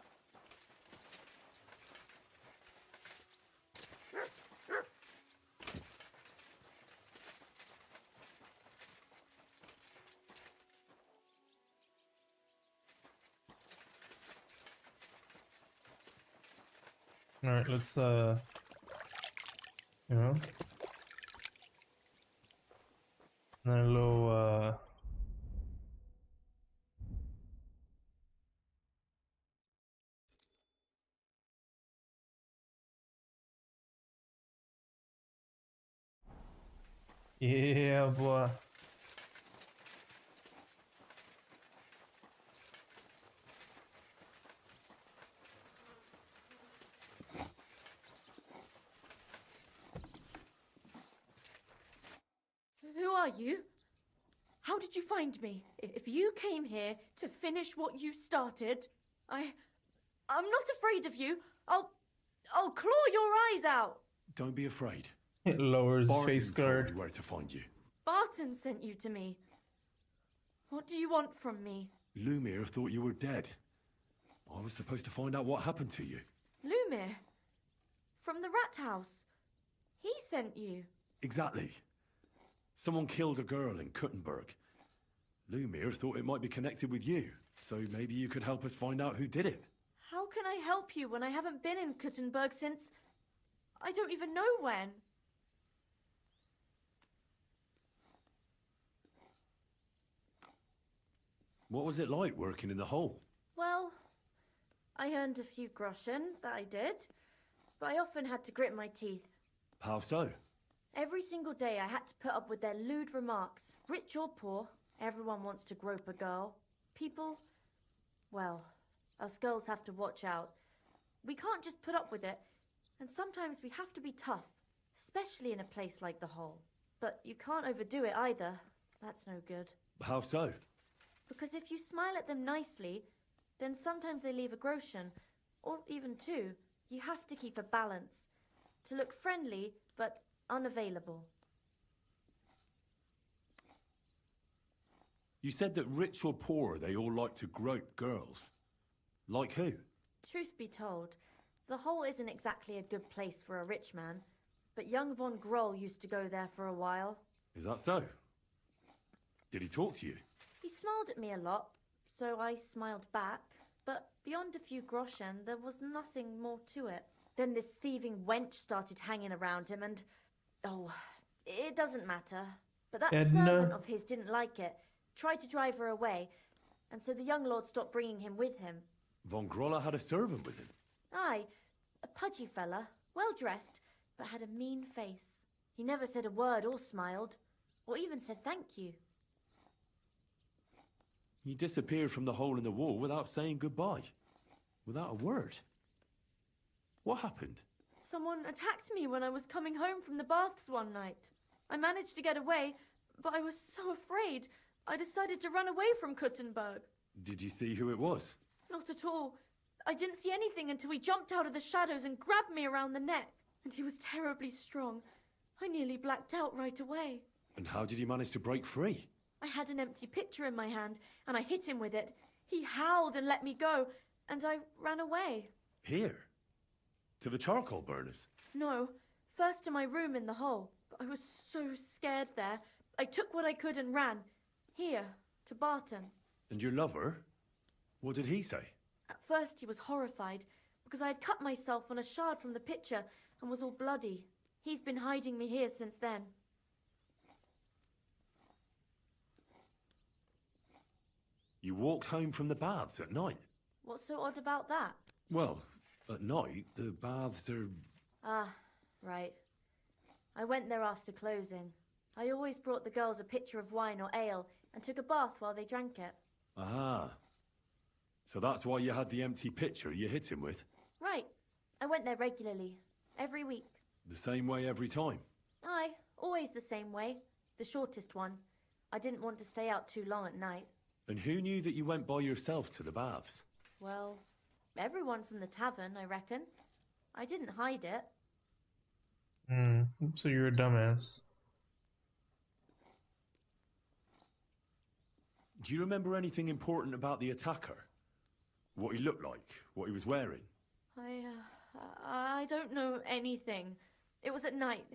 All right, let's you know, and then a little yeah, boy. are you? How did you find me? If you came here to finish what you started, I'm not afraid of you. I'll claw your eyes out. Don't be afraid. It lowers his Barton face told guard. me where to find you. Barton sent you to me. What do you want from me? Lumir thought you were dead. I was supposed to find out what happened to you. Lumir? From the rat house. He sent you. Exactly. Someone killed a girl in Kuttenberg. Lumir thought it might be connected with you, so maybe you could help us find out who did it. How can I help you when I haven't been in Kuttenberg since... I don't even know when. What was it like working in the hole? Well, I earned a few groschen, that I did, but I often had to grit my teeth. How so? Every single day I had to put up with their lewd remarks. Rich or poor, everyone wants to grope a girl. People, well, us girls have to watch out. We can't just put up with it, and sometimes we have to be tough, especially in a place like the hole. But you can't overdo it either. That's no good. How so? Because if you smile at them nicely, then sometimes they leave a groschen, or even two. You have to keep a balance. To look friendly, but unavailable. You said that rich or poor, they all like to grope girls. Like who? Truth be told, the hole isn't exactly a good place for a rich man, but young von Groll used to go there for a while. Is that so? Did he talk to you? He smiled at me a lot, so I smiled back, but beyond a few groschen, there was nothing more to it. Then this thieving wench started hanging around him and... Oh, it doesn't matter. But that servant of his didn't like it, tried to drive her away, and so the young lord stopped bringing him with him. Von Grolla had a servant with him? Aye, a pudgy fella, well-dressed, but had a mean face. He never said a word or smiled, or even said thank you. He disappeared from the hole in the wall without saying goodbye. Without a word. What happened? Someone attacked me when I was coming home from the baths one night. I managed to get away, but I was so afraid, I decided to run away from Kuttenberg. Did you see who it was? Not at all. I didn't see anything until he jumped out of the shadows and grabbed me around the neck. And he was terribly strong. I nearly blacked out right away. And how did you manage to break free? I had an empty pitcher in my hand, and I hit him with it. He howled and let me go, and I ran away. Here? To the charcoal burners? No, first to my room in the hole. But I was so scared there. I took what I could and ran. Here, to Barton. And your lover? What did he say? At first he was horrified, because I had cut myself on a shard from the pitcher and was all bloody. He's been hiding me here since then. You walked home from the baths at night? What's so odd about that? Well, at night, the baths are... Ah, right. I went there after closing. I always brought the girls a pitcher of wine or ale and took a bath while they drank it. Aha. So that's why you had the empty pitcher you hit him with? Right. I went there regularly. Every week. The same way every time? Aye, always the same way. The shortest one. I didn't want to stay out too long at night. And who knew that you went by yourself to the baths? Well, everyone from the tavern, I reckon. I didn't hide it. So you're a dumbass. Do you remember anything important about the attacker? What he looked like? What he was wearing? I don't know anything. It was at night.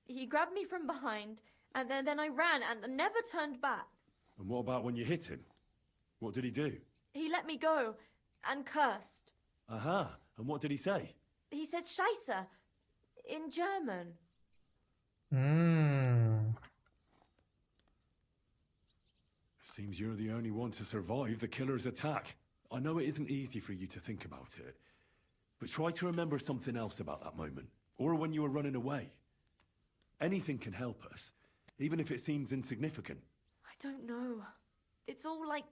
He grabbed me from behind, and then I ran and never turned back. And what about when you hit him? What did he do? He let me go and cursed. Aha. And what did he say? He said Scheisse in German. Seems you're the only one to survive the killer's attack. I know it isn't easy for you to think about it, but try to remember something else about that moment, or when you were running away. Anything can help us, even if it seems insignificant. I don't know. It's all like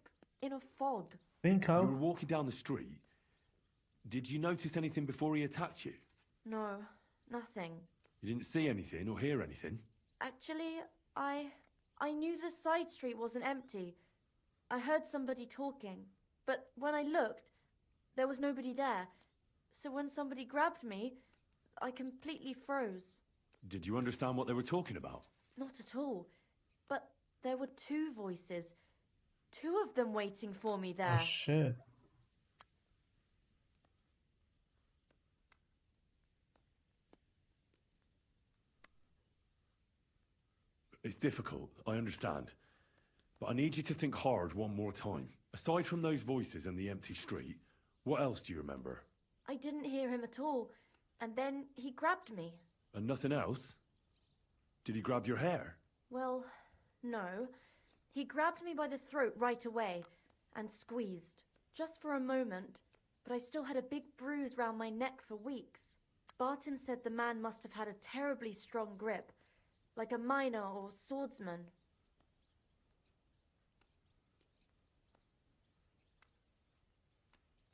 in a fog. You were walking down the street. Did you notice anything before he attacked you? No, nothing. You didn't see anything or hear anything? Actually, I I knew the side street wasn't empty. I heard somebody talking, but when I looked, there was nobody there. So when somebody grabbed me, I completely froze. Did you understand what they were talking about? Not at all. But there were two voices. Two of them waiting for me there. Oh shit. It's difficult, I understand. But I need you to think hard one more time. Aside from those voices and the empty street, what else do you remember? I didn't hear him at all. And then he grabbed me. And nothing else? Did he grab your hair? Well, no. He grabbed me by the throat right away and squeezed. Just for a moment. But I still had a big bruise round my neck for weeks. Barton said the man must have had a terribly strong grip. Like a miner or swordsman.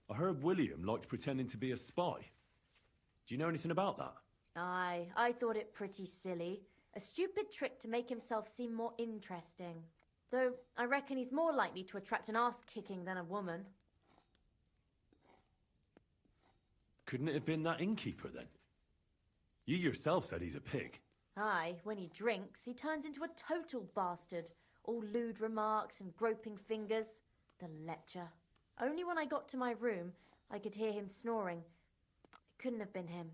I heard William liked pretending to be a spy. Do you know anything about that? Aye, I thought it pretty silly. A stupid trick to make himself seem more interesting. Though, I reckon he's more likely to attract an arse-kicking than a woman. Couldn't it have been that innkeeper then? You yourself said he's a pig. Aye, when he drinks, he turns into a total bastard. All lewd remarks and groping fingers. The lecher. Only when I got to my room, I could hear him snoring. It couldn't have been him.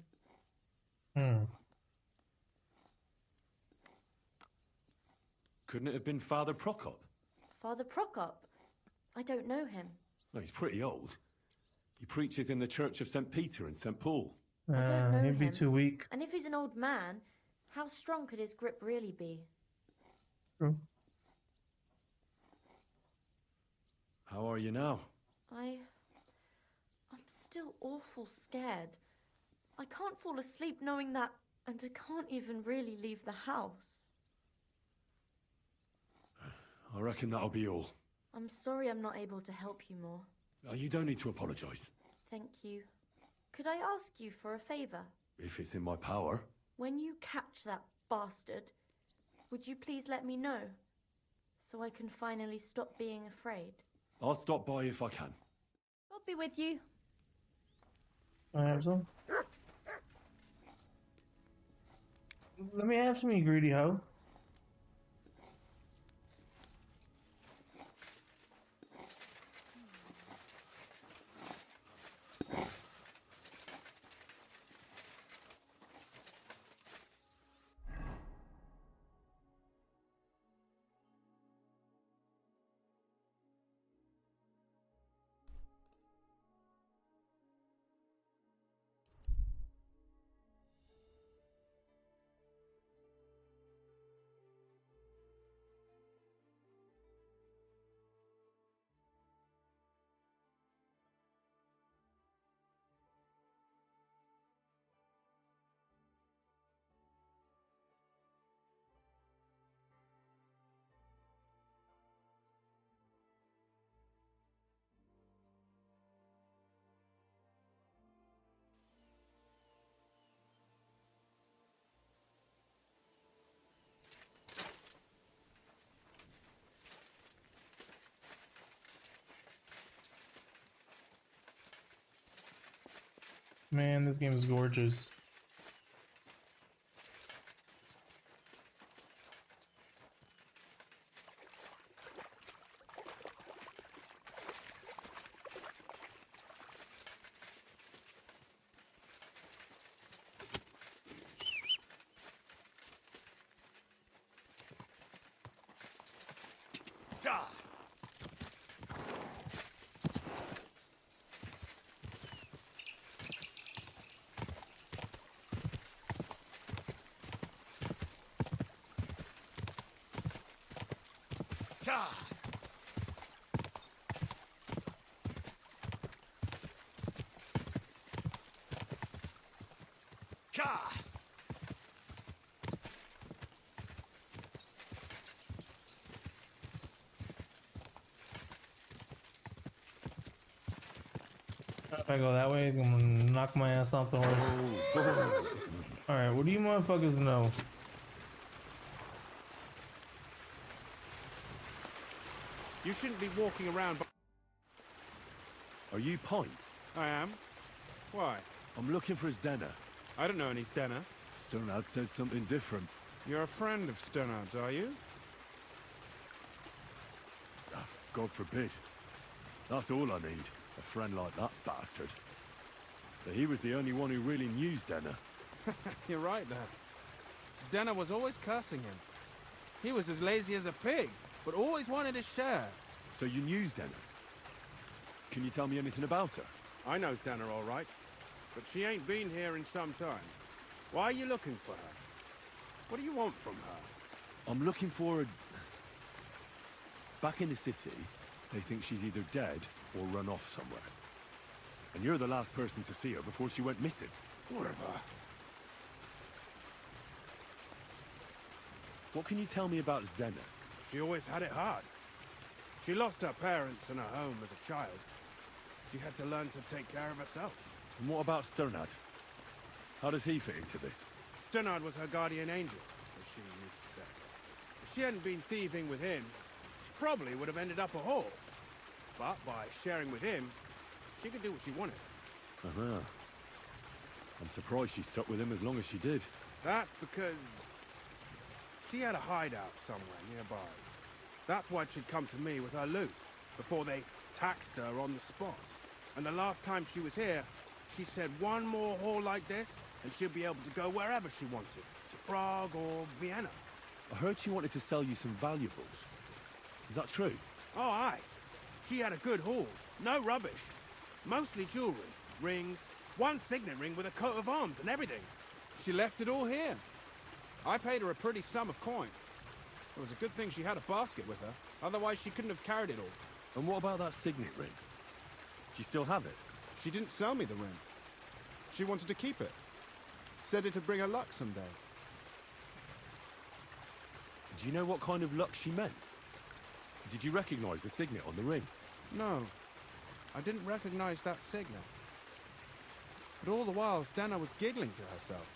Couldn't it have been Father Prokop? Father Prokop? I don't know him. Well, he's pretty old. He preaches in the Church of St. Peter and St. Paul. I don't know he'd be him. too weak. And if he's an old man, how strong could his grip really be? True. How are you now? I'm still awful scared. I can't fall asleep knowing that, and I can't even really leave the house. I reckon that'll be all. I'm sorry I'm not able to help you more. You don't need to apologise. Thank you. Could I ask you for a favour? If it's in my power. When you catch that bastard, would you please let me know? So I can finally stop being afraid. I'll stop by if I can. I'll be with you. Alright, so. Let me have some, you greedy hoe. Man, this game is gorgeous. If I go that way, I'm gonna knock my ass off the horse. Alright, what do you motherfuckers know? You shouldn't be walking around. Are you Pint? I am. Why? I'm looking for Zdena. I don't know any Zdena. Sternad said something different. You're a friend of Sternad's, are you? God forbid. That's all I need. A friend like that bastard. But he was the only one who really knew Zdena. You're right there. Zdena was always cursing him. He was as lazy as a pig, but always wanted his share. So you knew Zdena? Can you tell me anything about her? I know Zdena all right, but she ain't been here in some time. Why are you looking for her? What do you want from her? I'm looking for her... Back in the city, they think she's either dead or run off somewhere. And you're the last person to see her before she went missing. Whatever. What can you tell me about Zdena? She always had it hard. She lost her parents and her home as a child. She had to learn to take care of herself. And what about Sternad? How does he fit into this? Sternad was her guardian angel, as she used to say. If she hadn't been thieving with him, she probably would have ended up a whore. But by sharing with him, she could do what she wanted. Uh-huh. I'm surprised she stuck with him as long as she did. That's because she had a hideout somewhere nearby. That's why she'd come to me with her loot, before they taxed her on the spot. And the last time she was here, she said one more haul like this, and she'll be able to go wherever she wanted. To Prague or Vienna. I heard she wanted to sell you some valuables. Is that true? Oh, aye. She had a good haul. No rubbish. Mostly jewelry, rings, one signet ring with a coat of arms and everything. She left it all here. I paid her a pretty sum of coin. It was a good thing she had a basket with her. Otherwise, she couldn't have carried it all. And what about that signet ring? Do you still have it? She didn't sell me the ring. She wanted to keep it. Said it'd bring her luck someday. Do you know what kind of luck she meant? Did you recognize the signet on the ring? No. I didn't recognize that signet. But all the while, Zdena was giggling to herself.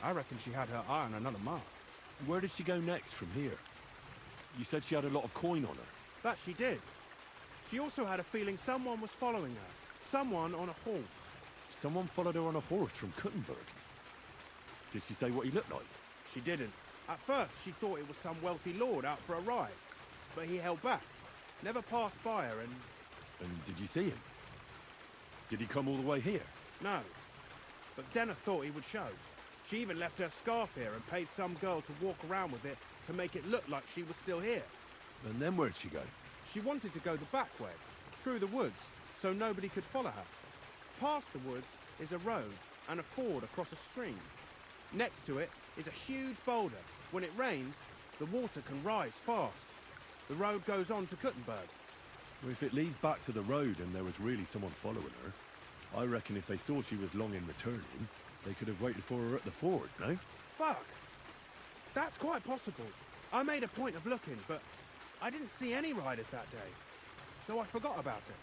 I reckon she had her eye on another mark. Where did she go next from here? You said she had a lot of coin on her. That she did. She also had a feeling someone was following her. Someone on a horse. Someone followed her on a horse from Kuttenberg. Did she say what he looked like? She didn't. At first, she thought it was some wealthy lord out for a ride. But he held back. Never passed by her and... And did you see him? Did he come all the way here? No. But Zdena thought he would show. She even left her scarf here and paid some girl to walk around with it to make it look like she was still here. And then where'd she go? She wanted to go the back way, through the woods, so nobody could follow her. Past the woods is a road and a ford across a stream. Next to it is a huge boulder. When it rains, the water can rise fast. The road goes on to Kuttenberg. Well, if it leads back to the road and there was really someone following her, I reckon if they saw she was long in returning, they could have waited for her at the ford, no? Fuck! That's quite possible. I made a point of looking, but I didn't see any riders that day, so I forgot about it.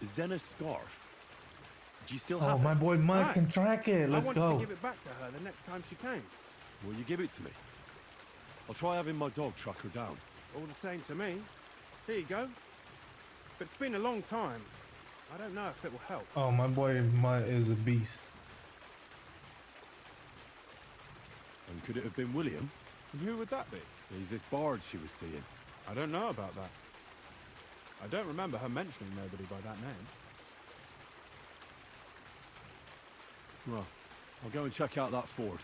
Is Denna's scarf? Do you still Oh, have my it? boy Mike can track it. Let's I go. wanted to give it back to her the next time she came. Will you give it to me? I'll try having my dog track her down. All the same to me. Here you go. But it's been a long time. I don't know if it will help. Oh, my boy Mike is a beast. And could it have been William? And who would that be? He's this bard she was seeing. I don't know about that. I don't remember her mentioning nobody by that name. Well, I'll go and check out that ford.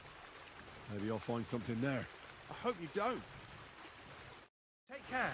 Maybe I'll find something there. I hope you don't. Take care.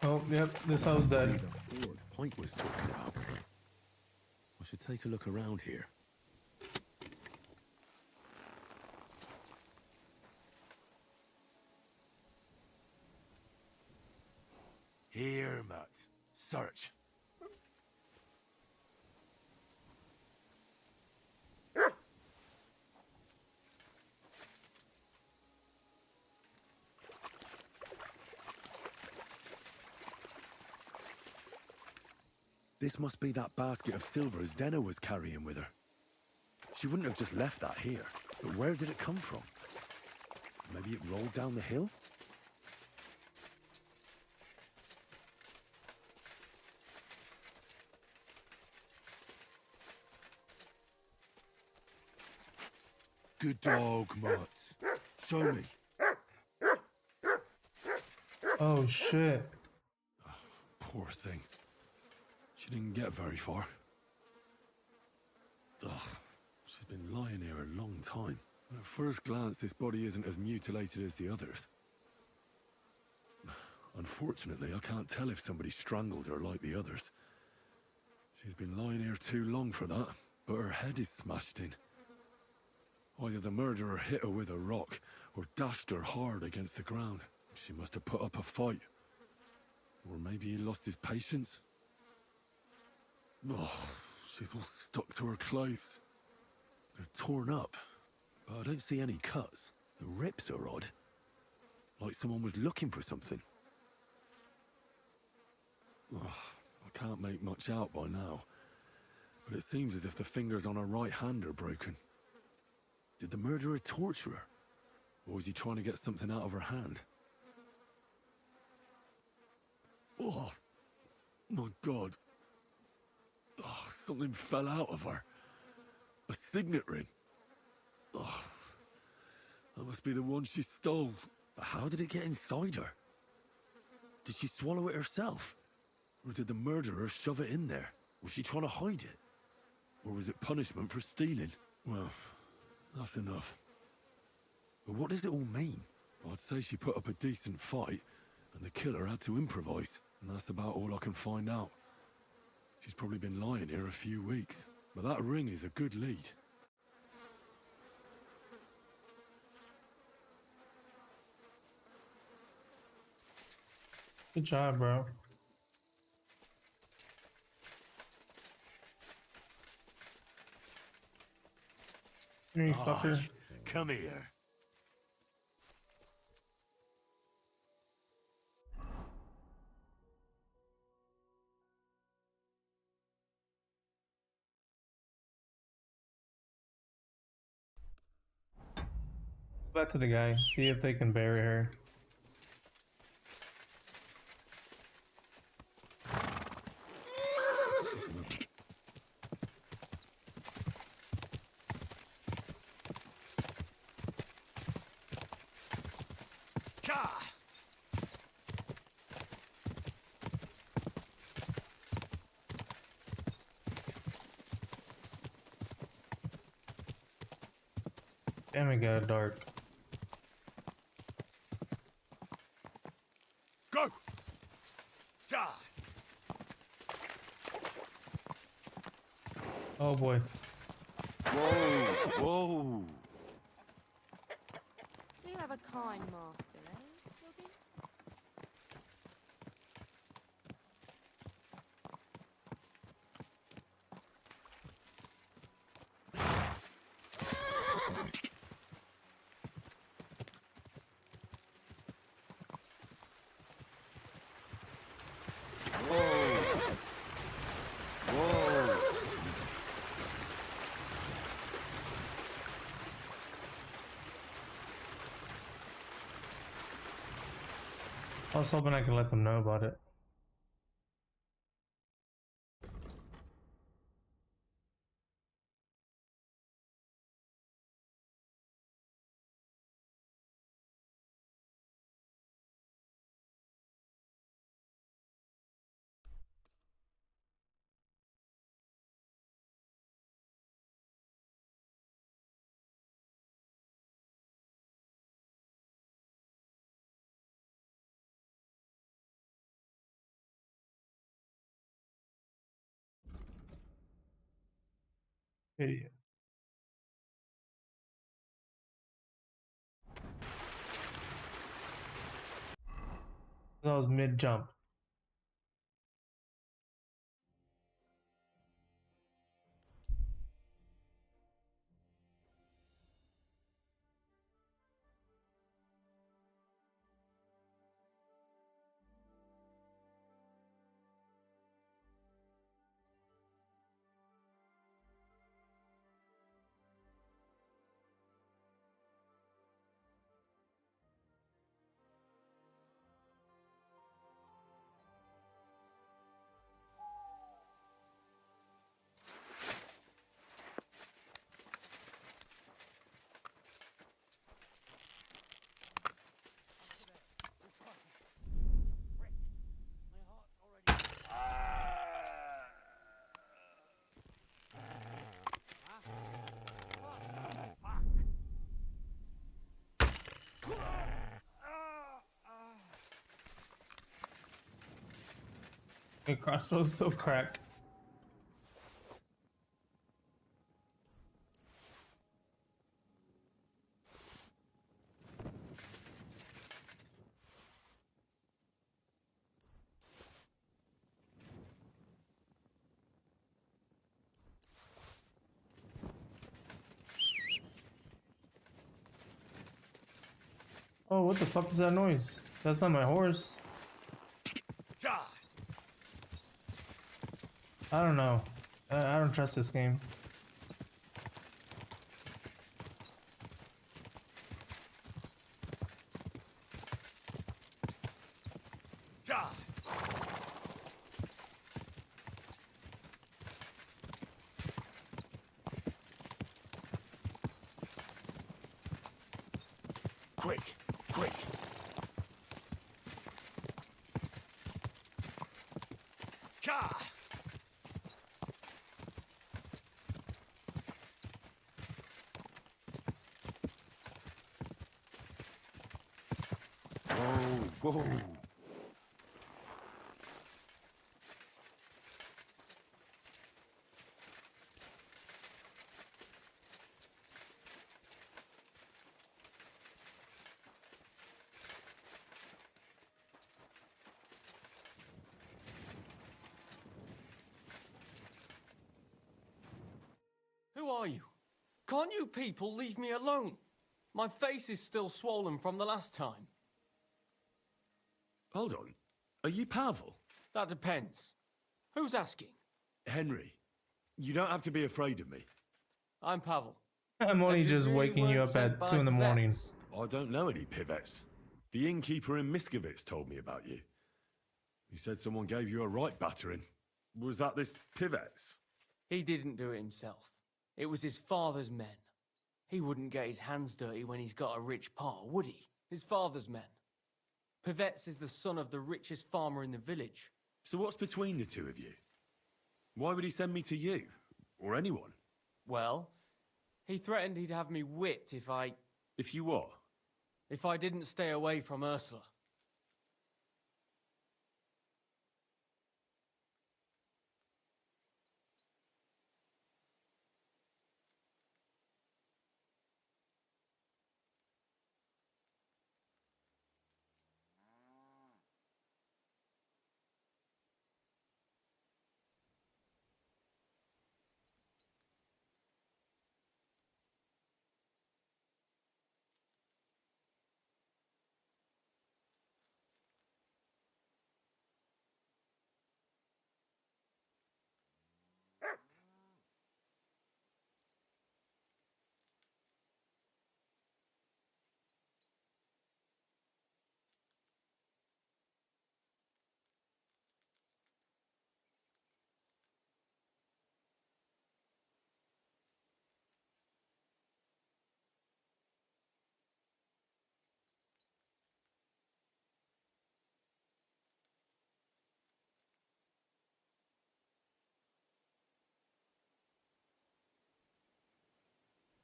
Oh, yep, this house dead. The fort Pike was talking about. I should take a look around here. Here, Mutt. Search. This must be that basket of silver Zdena was carrying with her. She wouldn't have just left that here. But where did it come from? Maybe it rolled down the hill? Good dog, Mutt. Show me. Oh, shit. Poor thing. She didn't get very far. Ugh, she's been lying here a long time. At first glance, this body isn't as mutilated as the others. Unfortunately, I can't tell if somebody strangled her like the others. She's been lying here too long for that, but her head is smashed in. Either the murderer hit her with a rock, or dashed her hard against the ground. She must have put up a fight. Or maybe he lost his patience. Oh, she's all stuck to her clothes. They're torn up, but I don't see any cuts. The rips are odd. Like someone was looking for something. Oh, I can't make much out by now, but it seems as if the fingers on her right hand are broken. Did the murderer torture her? Or was he trying to get something out of her hand? Oh, my God. Oh, something fell out of her. A signet ring. Oh, that must be the one she stole. But how did it get inside her? Did she swallow it herself? Or did the murderer shove it in there? Was she trying to hide it? Or was it punishment for stealing? Well, that's enough. But what does it all mean? I'd say she put up a decent fight, and the killer had to improvise, and that's about all I can find out. She's probably been lying here a few weeks, but that ring is a good lead. Good job, bro. Here, you fucker. Come here. Back to the guy. See if they can bury her. Damn, it got dark. Go! Die! Oh boy. Whoa! Whoa! You have a kind master, eh, Robin? I was hoping I could let them know about it. Idiot. That was mid jump. The crossbow's so cracked. Oh, what the fuck is that noise? That's not my horse. I don't know. I don't trust this game. Quick, quick. Cha! Whoa. Who are you? Can't you people leave me alone? My face is still swollen from the last time. Hold on. Are you Pavel? That depends. Who's asking? Henry, you don't have to be afraid of me. I'm Pavel. I'm only And you just really waking you weren't up sent at by 2 in the morning. vets? I don't know any pivets. The innkeeper in Miskovitz told me about you. He said someone gave you a right battering. Was that this Pivets? He didn't do it himself. It was his father's men. He wouldn't get his hands dirty when he's got a rich pa, would he? His father's men. Pivets is the son of the richest farmer in the village. So what's between the two of you? Why would he send me to you? Or anyone? Well, he threatened he'd have me whipped if I... If you what? If I didn't stay away from Ursula.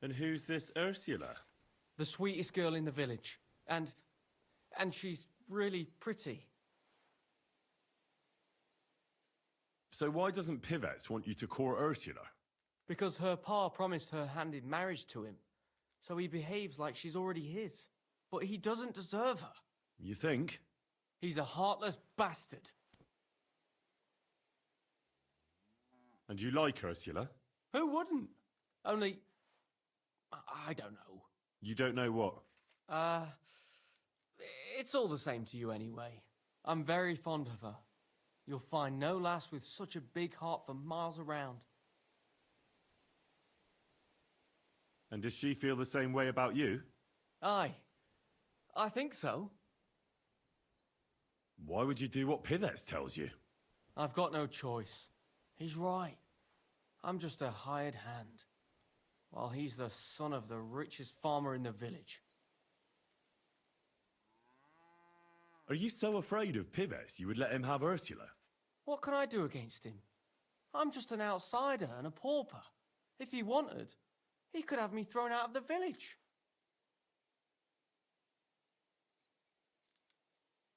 And who's this Ursula? The sweetest girl in the village. And she's really pretty. So why doesn't Pivets want you to court Ursula? Because her pa promised her hand in marriage to him, so he behaves like she's already his. But he doesn't deserve her. You think? He's a heartless bastard. And you like Ursula? Who wouldn't? Only... I don't know. You don't know what? It's all the same to you anyway. I'm very fond of her. You'll find no lass with such a big heart for miles around. And does she feel the same way about you? Aye. I think so. Why would you do what Pivets tells you? I've got no choice. He's right. I'm just a hired hand, while he's the son of the richest farmer in the village. Are you so afraid of Pivets you would let him have Ursula? What can I do against him? I'm just an outsider and a pauper. If he wanted, he could have me thrown out of the village.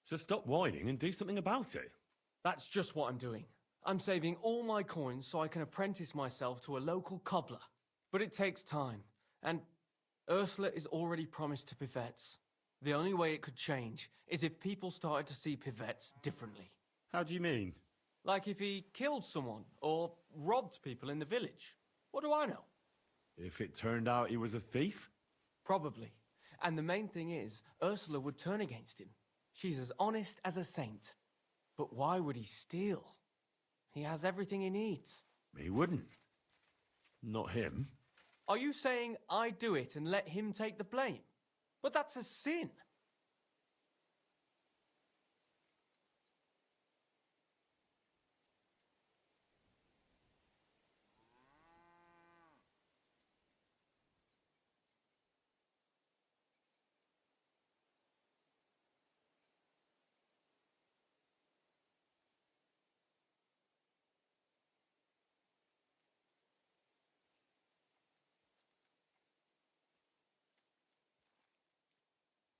So stop whining and do something about it. That's just what I'm doing. I'm saving all my coins so I can apprentice myself to a local cobbler. But it takes time, and Ursula is already promised to Pivets. The only way it could change is if people started to see Pivets differently. How do you mean? Like if he killed someone, or robbed people in the village. What do I know? If it turned out he was a thief? Probably. And the main thing is, Ursula would turn against him. She's as honest as a saint. But why would he steal? He has everything he needs. He wouldn't. Not him. Are you saying I do it and let him take the blame? But that's a sin.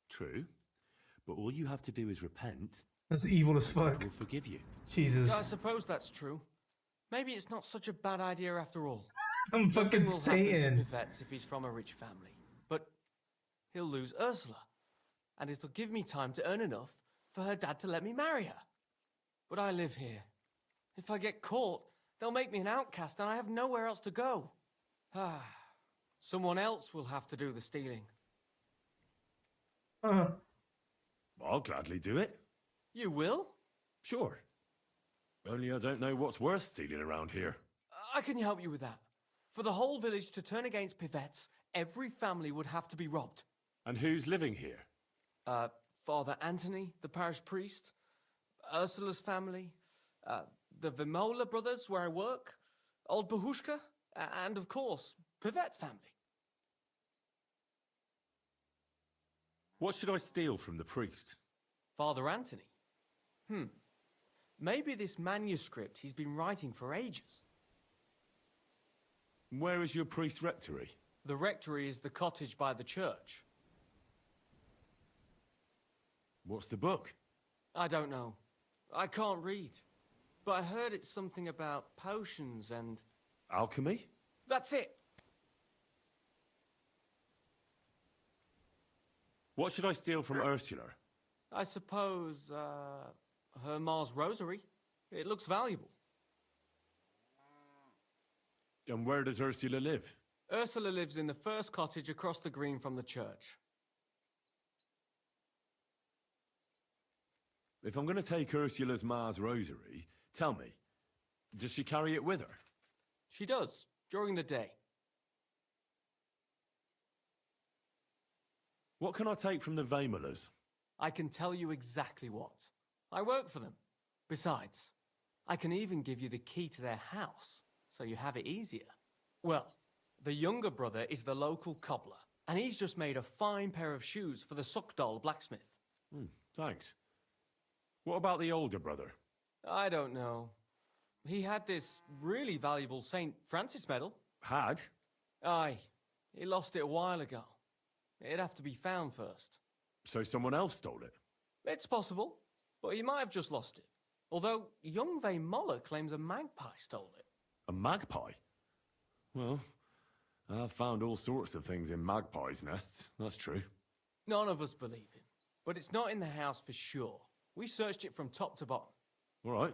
True. But all you have to do is repent. That's evil as fuck. God will forgive you. Jesus. I suppose that's true. Maybe it's not such a bad idea after all. I'm fucking Nothing will saying. happen to Pivets if he's from a rich family. But he'll lose Ursula. And it'll give me time to earn enough for her dad to let me marry her. But I live here. If I get caught, they'll make me an outcast and I have nowhere else to go. Someone else will have to do the stealing. I'll gladly do it. You will? Sure. Only I don't know what's worth stealing around here. I can help you with that. For the whole village to turn against Pivets, every family would have to be robbed. And who's living here? Father Anthony, the parish priest, Ursula's family, the Vimola brothers where I work, old Bahushka, and of course, Pivet's family. What should I steal from the priest? Father Anthony? Maybe this manuscript he's been writing for ages. Where is your priest rectory? The rectory is the cottage by the church. What's the book? I don't know. I can't read. But I heard it's something about potions and... Alchemy? That's it! What should I steal from Ursula? I suppose, her Ma's rosary. It looks valuable. And where does Ursula live? Ursula lives in the first cottage across the green from the church. If I'm going to take Ursula's Ma's rosary, tell me, does she carry it with her? She does, during the day. What can I take from the Vamolas? I can tell you exactly what. I work for them. Besides, I can even give you the key to their house, so you have it easier. Well, the younger brother is the local cobbler, and he's just made a fine pair of shoes for the Suckdoll blacksmith. Thanks. What about the older brother? I don't know. He had this really valuable St. Francis medal. Had? Aye. He lost it a while ago. It'd have to be found first. So someone else stole it? It's possible, but he might have just lost it. Although young Vay Moller claims a magpie stole it. A magpie? Well, I've found all sorts of things in magpies' nests, that's true. None of us believe him. But it's not in the house for sure. We searched it from top to bottom. All right.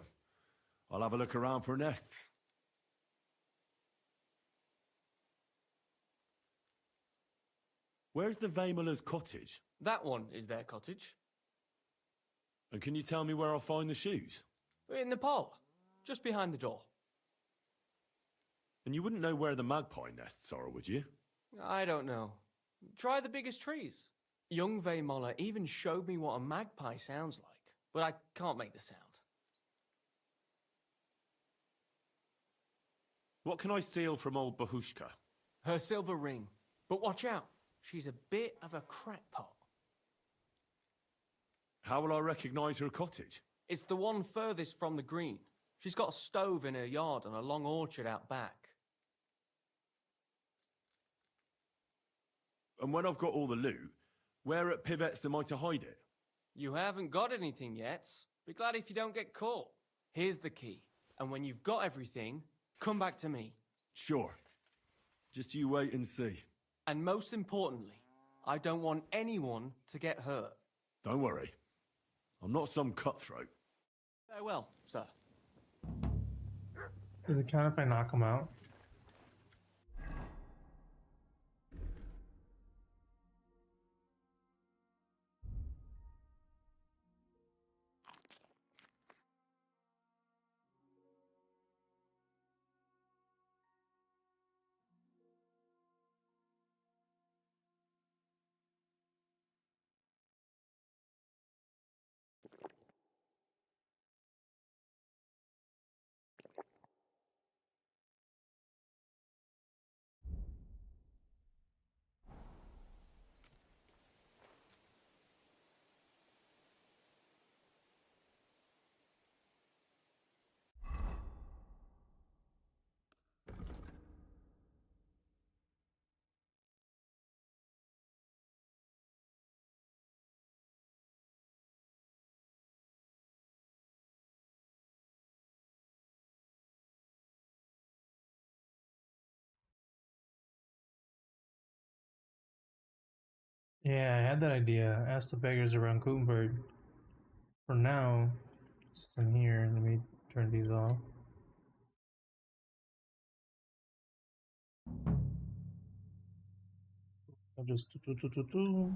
I'll have a look around for nests. Where's the Vaimola's cottage? That one is their cottage. And can you tell me where I'll find the shoes? In the parlour, just behind the door. And you wouldn't know where the magpie nests are, would you? I don't know. Try the biggest trees. Young Vaimola even showed me what a magpie sounds like, but I can't make the sound. What can I steal from old Bahushka? Her silver ring. But watch out, she's a bit of a crackpot. How will I recognise her cottage? It's the one furthest from the green. She's got a stove in her yard and a long orchard out back. And when I've got all the loot, where at Pivet's am I to hide it? You haven't got anything yet. Be glad if you don't get caught. Here's the key. And when you've got everything, come back to me. Sure. Just you wait and see. And most importantly, I don't want anyone to get hurt. Don't worry. I'm not some cutthroat. Farewell, sir. Does it count if I knock him out? Yeah, I had that idea. Ask the beggars around Gutenberg. For now, it's just in here. Let me turn these off. I'll just do.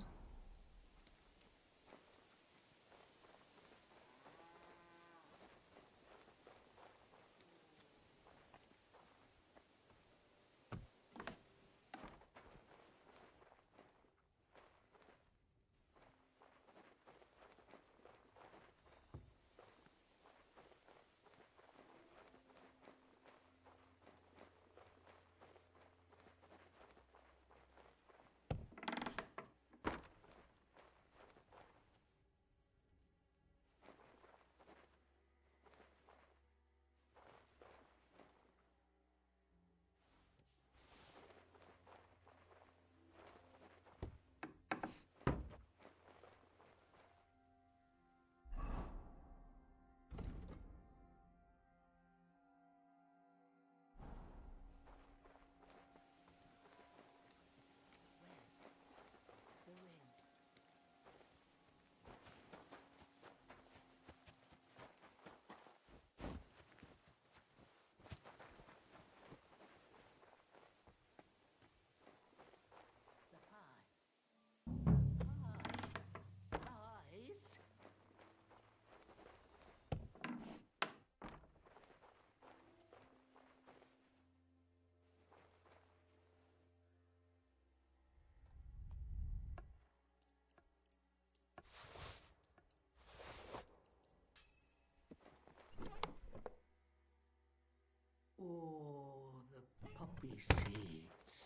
Oh, the poppy seeds.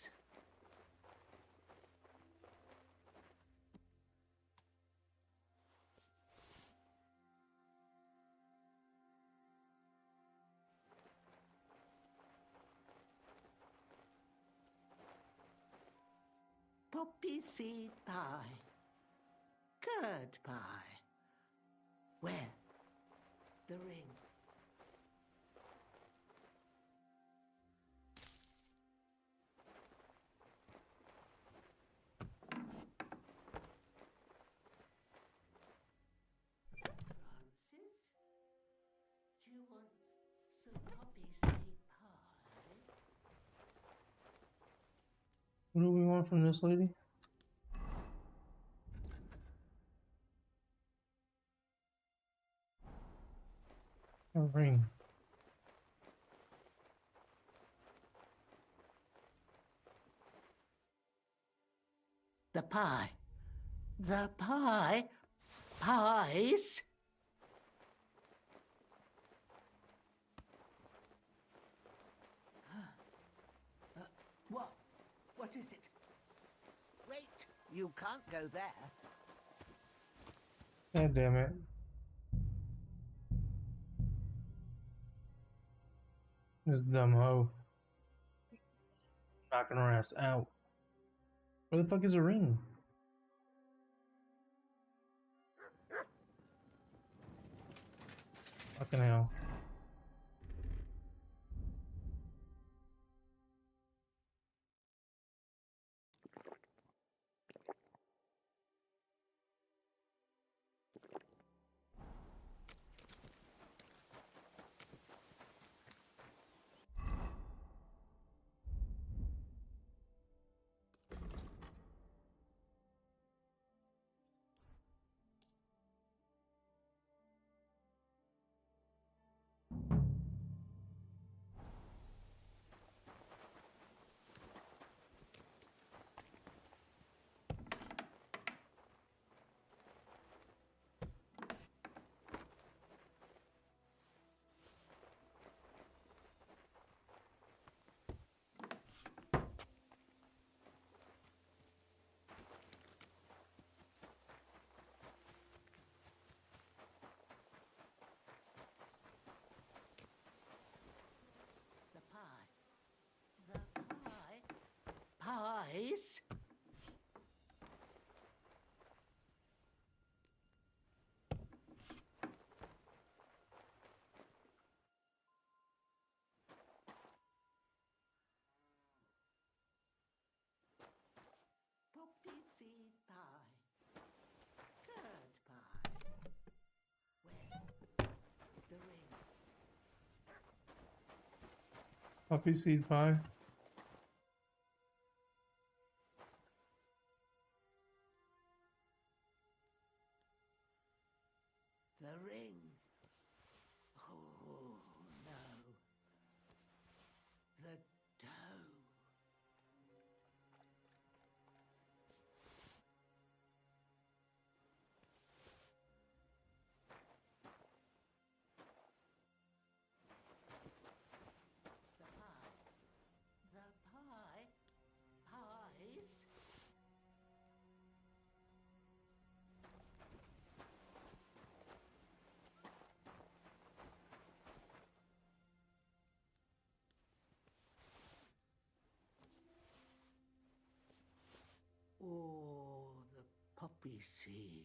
Poppy seed pie. Curd pie. Where? The ring. What do we want from this lady? A ring. The pie. The pie. Pies? What? What is it? Wait, you can't go there. God damn it. This dumb hoe. Knocking her ass out. Where the fuck is a ring? Fucking hell. Pies? Poppy seed pie. Curd pie. Where? The ring. Poppy seed pie. The ring. Oh, no. The dough. The pie. The pie. Pies. Oh, the poppy seeds.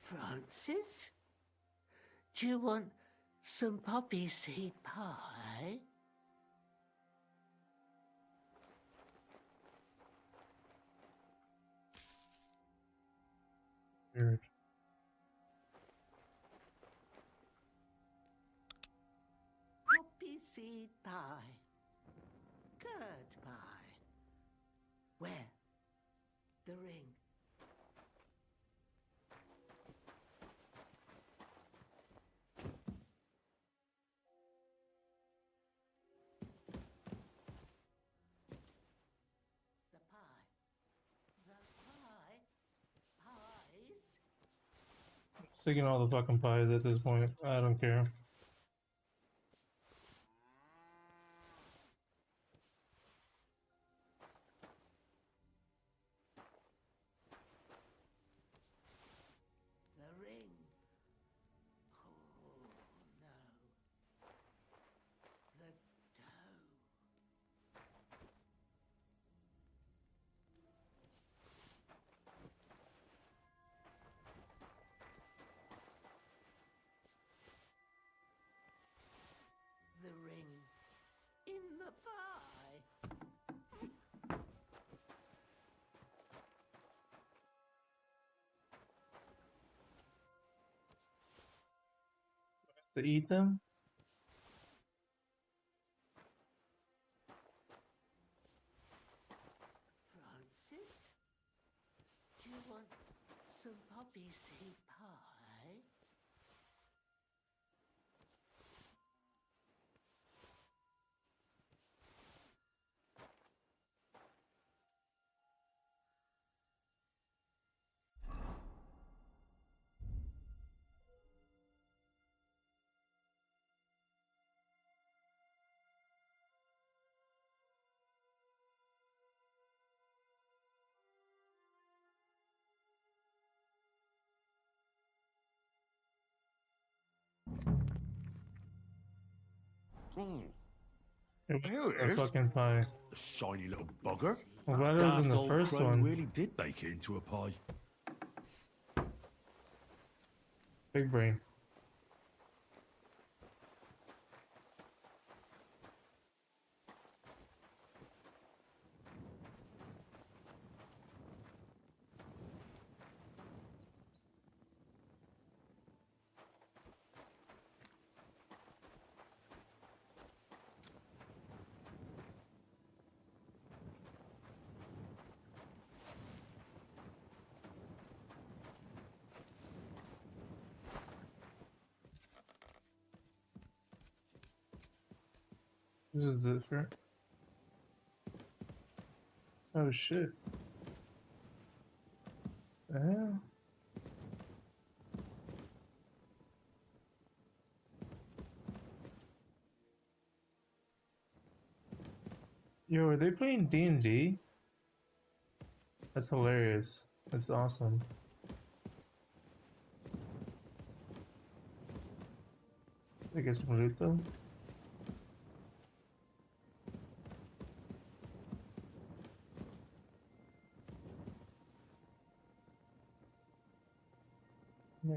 Francis? Do you want some poppy seed pie? Weird. Poppy seed pie. Curd pie. Where? The ring. The pie. The pie. Pies. Sticking all the fucking pies at this point. I don't care. The ring. Oh, no. The dough. To eat them? Francis? Do you want some poppy seed pie? It Here was it a is. fucking pie. The shiny little bugger. I'm glad it was in Daft the old first crow one. really did bake it into a pie. Big brain. This is different. Oh shit. The hell? Yo, are they playing D&D? That's hilarious. That's awesome. I guess some loot though. Yeah.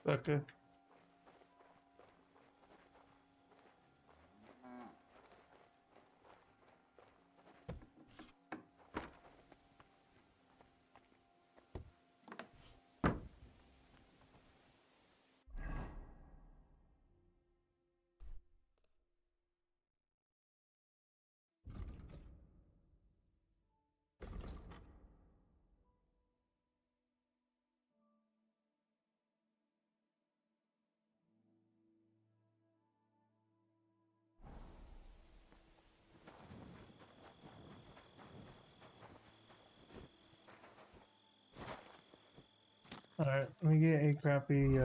Okay. Alright, let me get a crappy,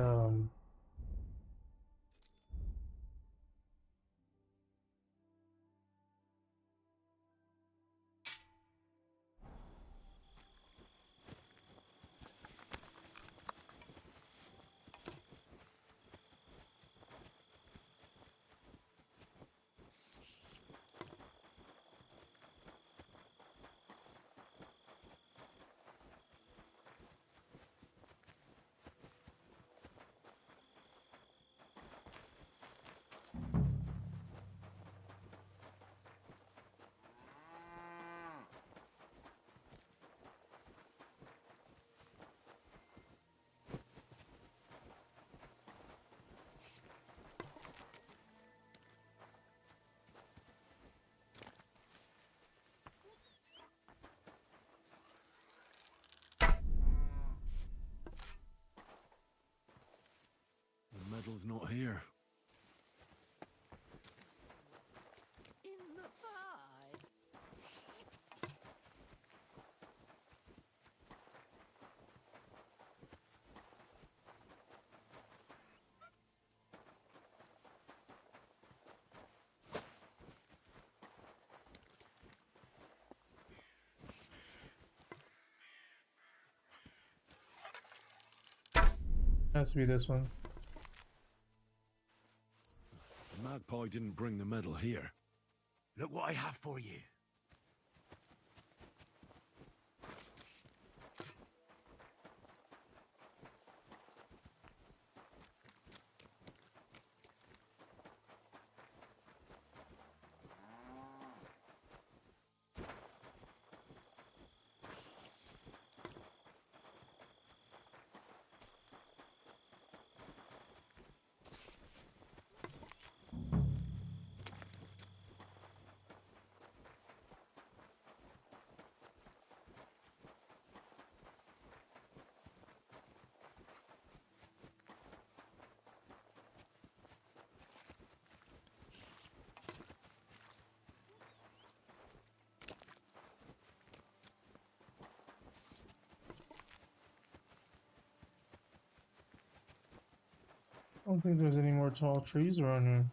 The medal's not here. In the pie. has to be this one. The magpie didn't bring the medal here. Look what I have for you. I don't think there's any more tall trees around here.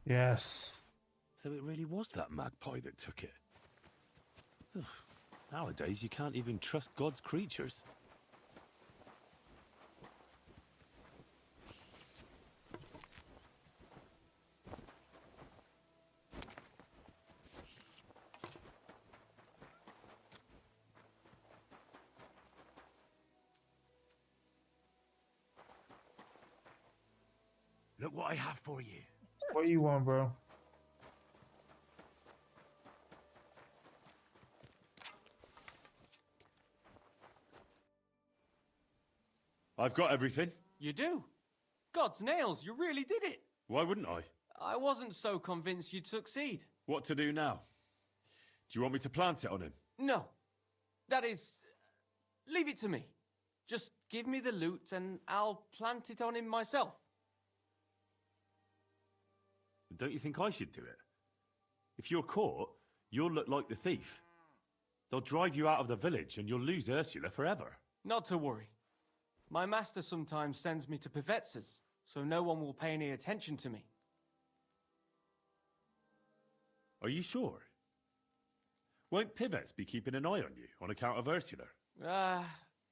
Yes. So it really was that magpie that took it. Ugh. Nowadays, you can't even trust God's creatures. Look what I have for you. What do you want, bro? I've got everything. You do? God's nails, you really did it. Why wouldn't I? I wasn't so convinced you'd succeed. What to do now? Do you want me to plant it on him? No. That is... leave it to me. Just give me the loot and I'll plant it on him myself. Don't you think I should do it? If you're caught, you'll look like the thief. They'll drive you out of the village and you'll lose Ursula forever. Not to worry. My master sometimes sends me to Pevets's, so no one will pay any attention to me. Are you sure? Won't Pivets be keeping an eye on you on account of Ursula?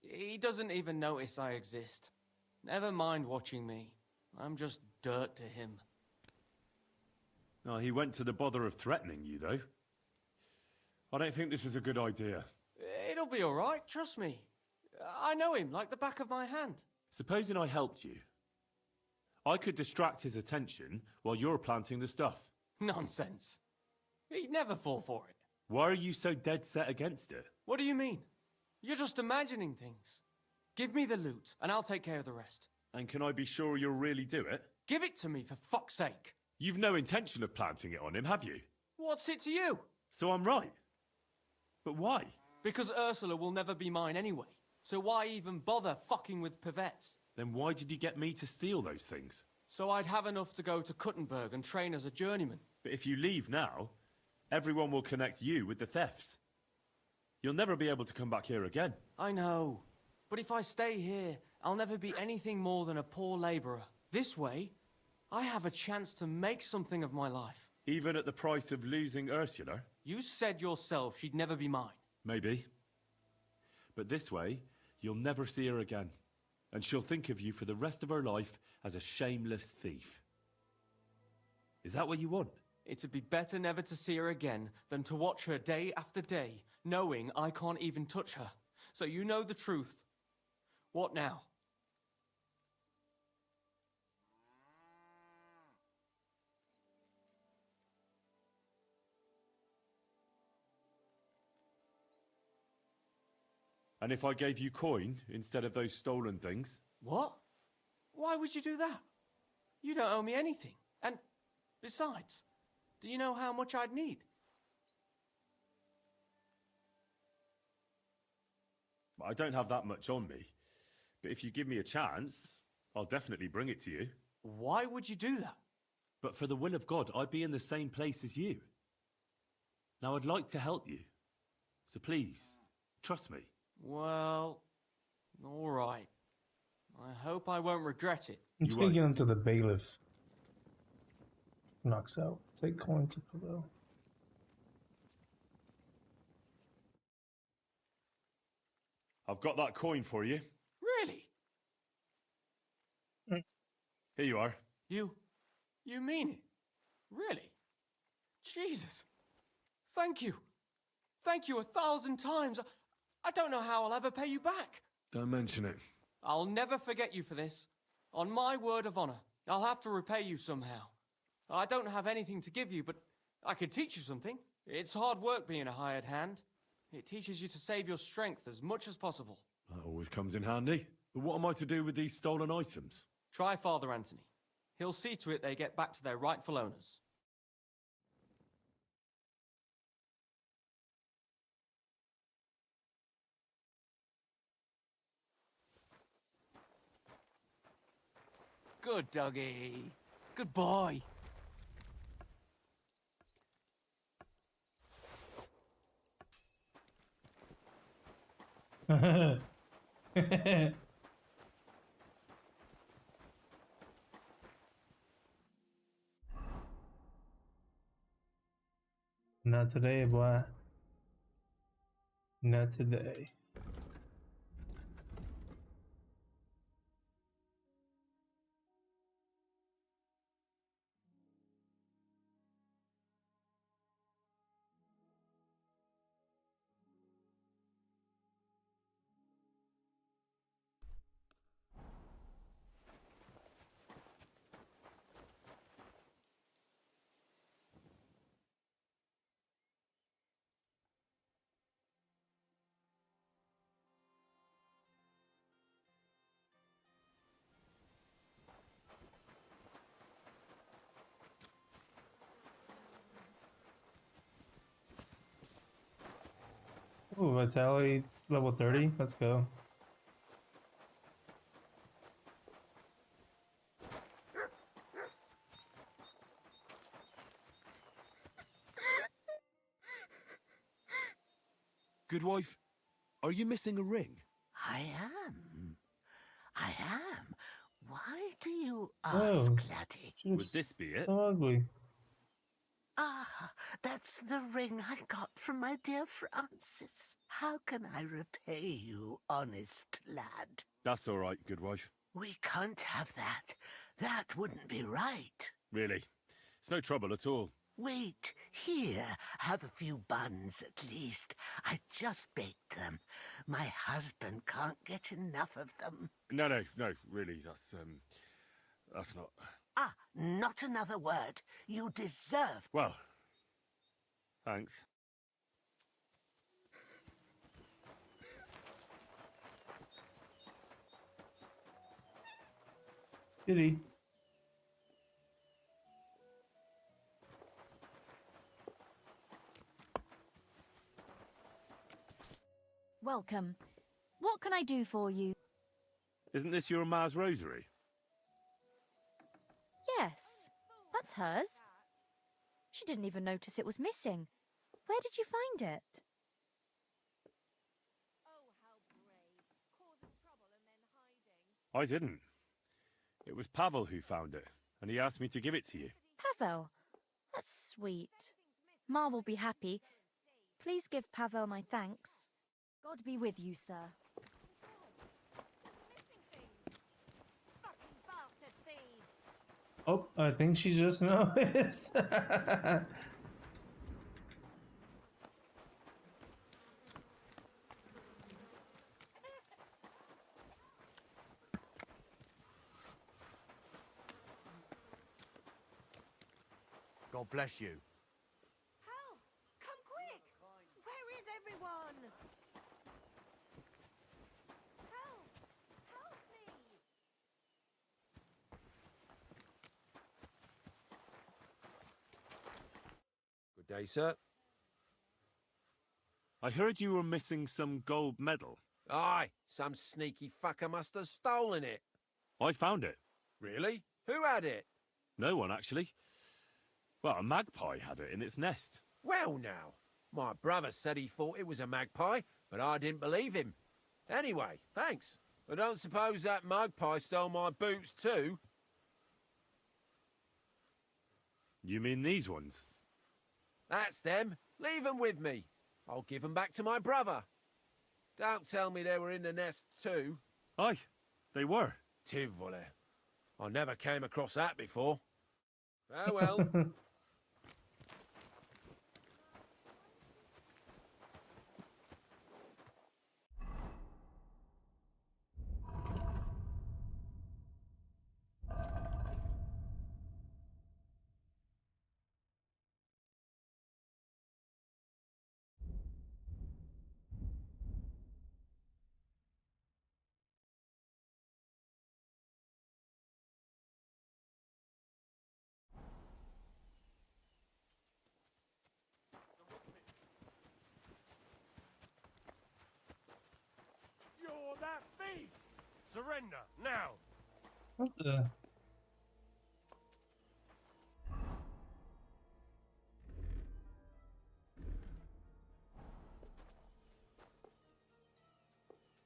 He doesn't even notice I exist. Never mind watching me. I'm just dirt to him. Oh, he went to the bother of threatening you, though. I don't think this is a good idea. It'll be alright, trust me. I know him like the back of my hand. Supposing I helped you, I could distract his attention while you're planting the stuff. Nonsense. He'd never fall for it. Why are you so dead set against it? What do you mean? You're just imagining things. Give me the loot, and I'll take care of the rest. And can I be sure you'll really do it? Give it to me, for fuck's sake. You've no intention of planting it on him, have you? What's it to you? So I'm right. But why? Because Ursula will never be mine anyway. So why even bother fucking with Pivets? Then why did you get me to steal those things? So I'd have enough to go to Kuttenberg and train as a journeyman. But if you leave now, everyone will connect you with the thefts. You'll never be able to come back here again. I know. But if I stay here, I'll never be anything more than a poor labourer. This way, I have a chance to make something of my life. Even at the price of losing Ursula? You said yourself she'd never be mine. Maybe. But this way, you'll never see her again. And she'll think of you for the rest of her life as a shameless thief. Is that what you want? It'd be better never to see her again than to watch her day after day, knowing I can't even touch her. So you know the truth. What now? And if I gave you coin instead of those stolen things? What? Why would you do that? You don't owe me anything. And besides, do you know how much I'd need? I don't have that much on me. But if you give me a chance, I'll definitely bring it to you. Why would you do that? But for the will of God, I'd be in the same place as you. Now, I'd like to help you. So please, trust me. Well, all right. I hope I won't regret it. I'm taking him to the bailiff. Knocks out. Take coin to Pavel. I've got that coin for you. Really? Here you are. You mean it? Really? Jesus. Thank you. Thank you 1,000 times. I don't know how I'll ever pay you back. Don't mention it. I'll never forget you for this. On my word of honor, I'll have to repay you somehow. I don't have anything to give you, but I could teach you something. It's hard work being a hired hand. It teaches you to save your strength as much as possible. That always comes in handy. But what am I to do with these stolen items? Try Father Anthony. He'll see to it they get back to their rightful owners. Good doggy. Good boy. Not today, boy. Not today. Ooh, Vitality level 30. Let's go. Good wife, are you missing a ring? I am. I am. Why do you ask, Oh, laddie? Would this be it? So ugly. Ah, That's the ring I got from my dear Francis. How can I repay you, honest lad? That's all right, good wife. We can't have that. That wouldn't be right. Really. It's no trouble at all. Wait, here, have a few buns at least. I just baked them. My husband can't get enough of them. No, really, that's not... Ah, not another word. You deserve... Well, thanks. Kitty. Welcome. What can I do for you? Isn't this your Ma's rosary? Yes, that's hers. She didn't even notice it was missing. Where did you find it? I didn't. It was Pavel who found it, and he asked me to give it to you. Pavel. That's sweet. Ma will be happy. Please give Pavel my thanks. God be with you, sir. Oh, I think she just noticed. God bless you. Help! Come quick! Where is everyone? Help! Help me! Good day, sir. I heard you were missing some gold medal. Aye, some sneaky fucker must have stolen it. I found it. Really? Who had it? No one, actually. Well, a magpie had it in its nest. Well, now. My brother said he thought it was a magpie, but I didn't believe him. Anyway, thanks. I don't suppose that magpie stole my boots too? You mean these ones? That's them. Leave them with me. I'll give them back to my brother. Don't tell me they were in the nest too. Aye, they were. Tivoli. I never came across that before. Farewell. You're that thief! Surrender, now! What the?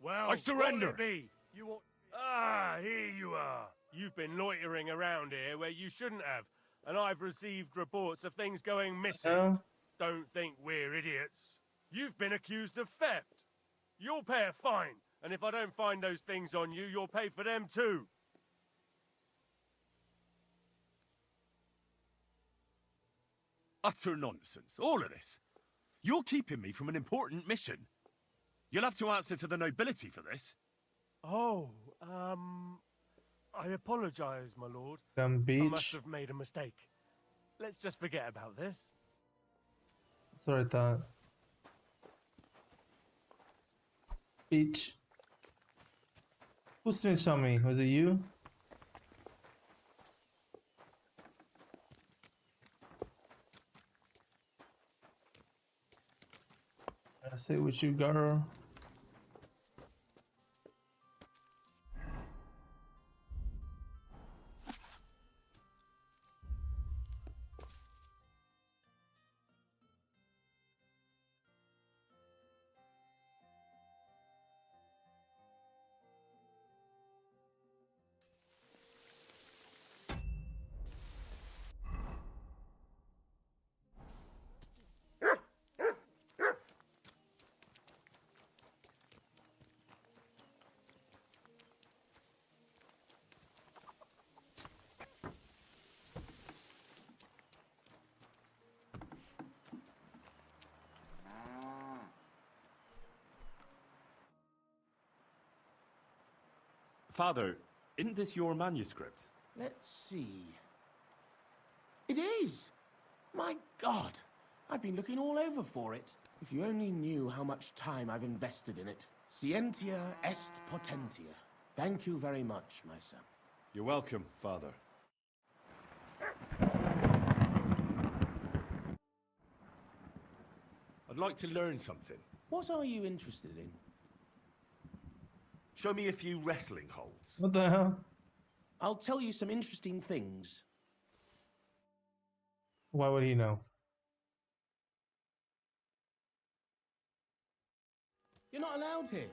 Well, I surrender. what'll it be? You ought... Ah, here you are. You've been loitering around here where you shouldn't have, and I've received reports of things going missing. Don't think we're idiots. You've been accused of theft. You'll pay a fine, and if I don't find those things on you, you'll pay for them too. Utter nonsense, all of this. You're keeping me from an important mission. You'll have to answer to the nobility for this. Oh, I apologize, my lord. Some beach. I must have made a mistake. Let's just forget about this. That's what I thought. Beach. Who snitched on me? Was it you? I stay with you, girl. Father, isn't this your manuscript? Let's see. It is! My God! I've been looking all over for it. If you only knew how much time I've invested in it. Scientia est potentia. Thank you very much, my son. You're welcome, Father. I'd like to learn something. What are you interested in? Show me a few wrestling holds. What the hell? I'll tell you some interesting things. Why would he know? You're not allowed here.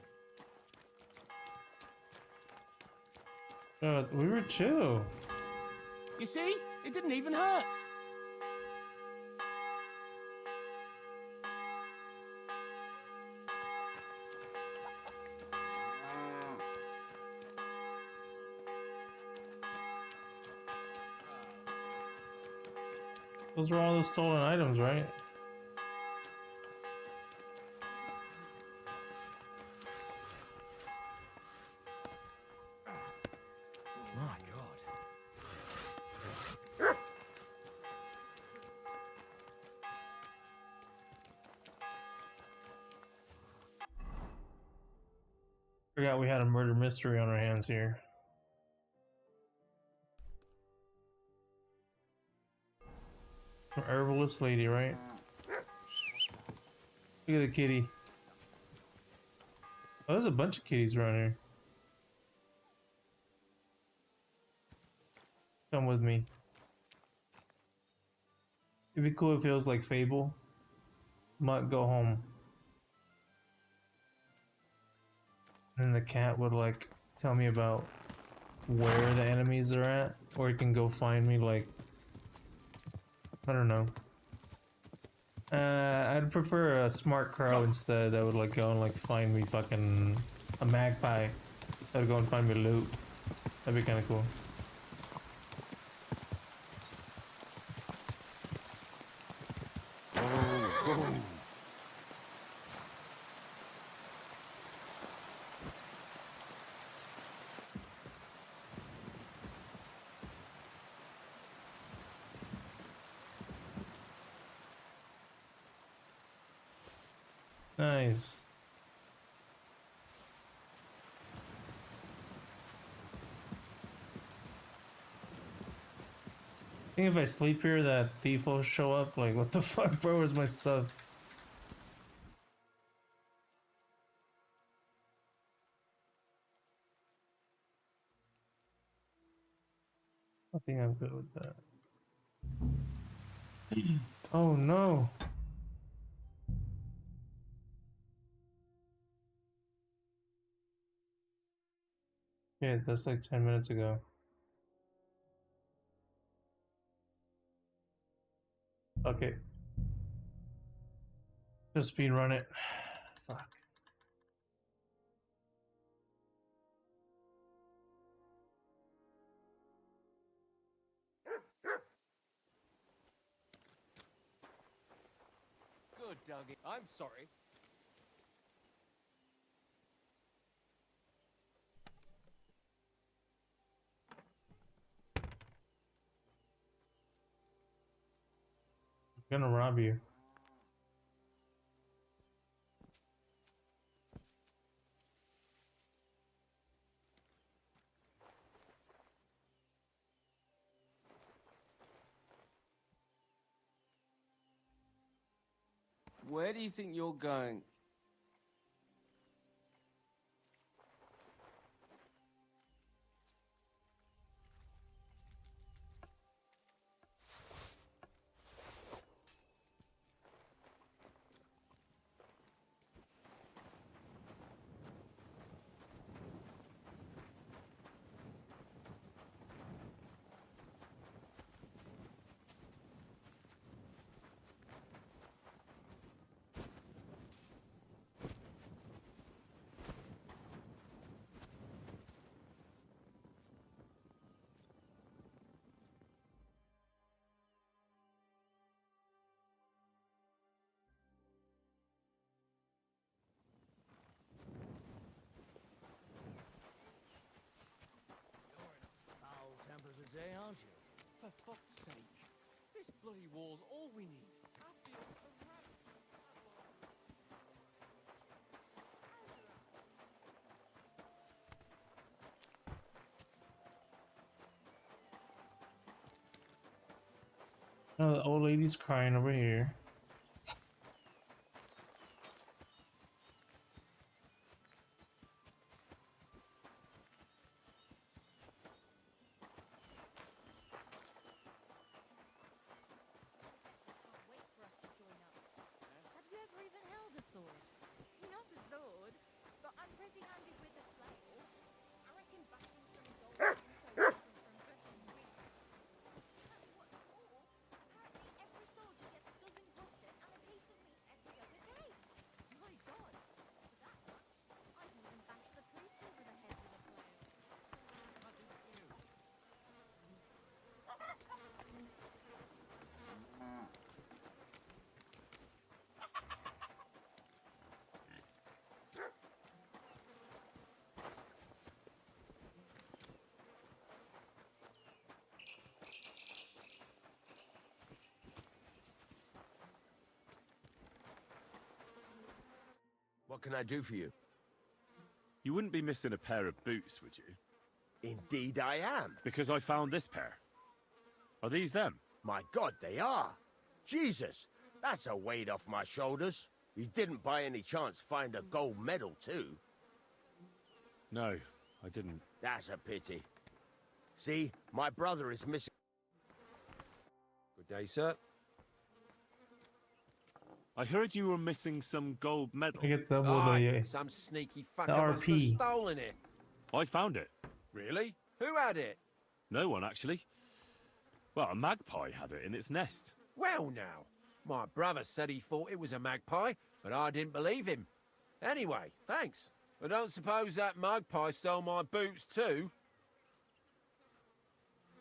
We were chill. You see? It didn't even hurt. Those were all those stolen items, right? My God. Forgot we had a murder mystery on our hands here. An herbalist lady, right? Look at the kitty. Oh, there's a bunch of kitties around here. Come with me. It'd be cool if it was like Fable. Might go home. And the cat would like tell me about where the enemies are at, or it can go find me like, I don't know. I'd prefer a smart crow instead that would like go and like find me fucking a magpie that would go and find me loot. That'd be kind of cool. Nice. I think if I sleep here, that thief will show up. Like, what the fuck, bro? Where's my stuff? I think I'm good with that. Oh no. Yeah, that's like 10 minutes ago. Okay. Just speed run it. Fuck. Good, Dougie. I'm sorry. I'm gonna rob you. Where do you think you're going? eh, aren't you? For fuck's sake. This bloody war's all we need. Oh, the old lady's crying over here. Have you ever even held a sword? Not a sword, but I'm ready-handed with a flail. I reckon bashing some gold isn't so different from brushing weeds. What's more, apparently every soldier gets a dozen groschen and a piece of meat every other day. My God! For that much, I'd even bash the priest over the head with a flail. What can I do for you? You wouldn't be missing a pair of boots, would you? Indeed I am. Because I found this pair. Are these them? My God, they are. Jesus, that's a weight off my shoulders. You didn't by any chance find a gold medal too? No, I didn't. That's a pity. See, my brother is missing... Good day, sir. I heard you were missing some gold medal. I get the Some sneaky the fucker must have RP. stolen it. I found it. Really? Who had it? No one, actually. Well, a magpie had it in its nest. Well now, my brother said he thought it was a magpie, but I didn't believe him. Anyway, thanks. I don't suppose that magpie stole my boots too?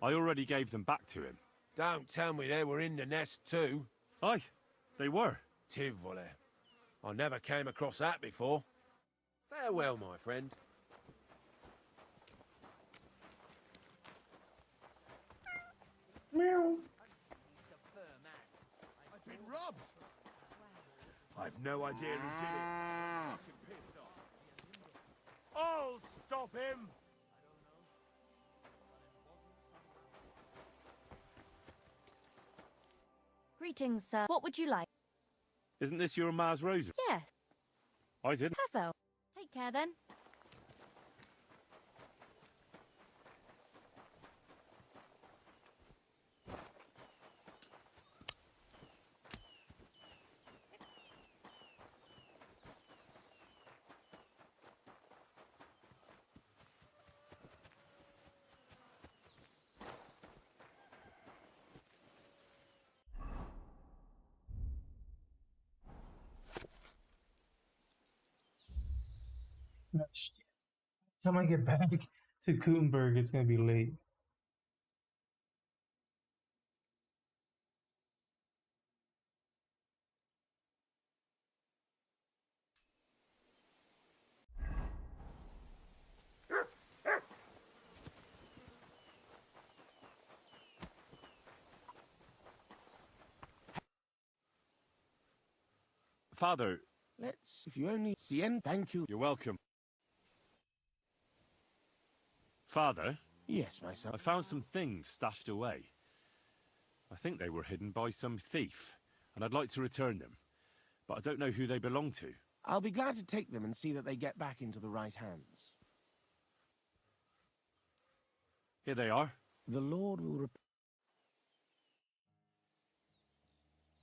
I already gave them back to him. Don't tell me they were in the nest too. Aye, they were. Tivoli. I never came across that before. Farewell, my friend. Meow. I've been robbed! I've no idea who did it. Fucking pissed off. I'll stop him! Greetings, sir. What would you like? Isn't this your Ma's rosary? Yes. I didn't. Pavel. Take care then. By the time I get back to Gutenberg, it's gonna be late. Father. Let's... If you only... Cien, thank you. You're welcome. Father? Yes, my son. I found some things stashed away. I think they were hidden by some thief, and I'd like to return them. But I don't know who they belong to. I'll be glad to take them and see that they get back into the right hands. Here they are. The Lord will...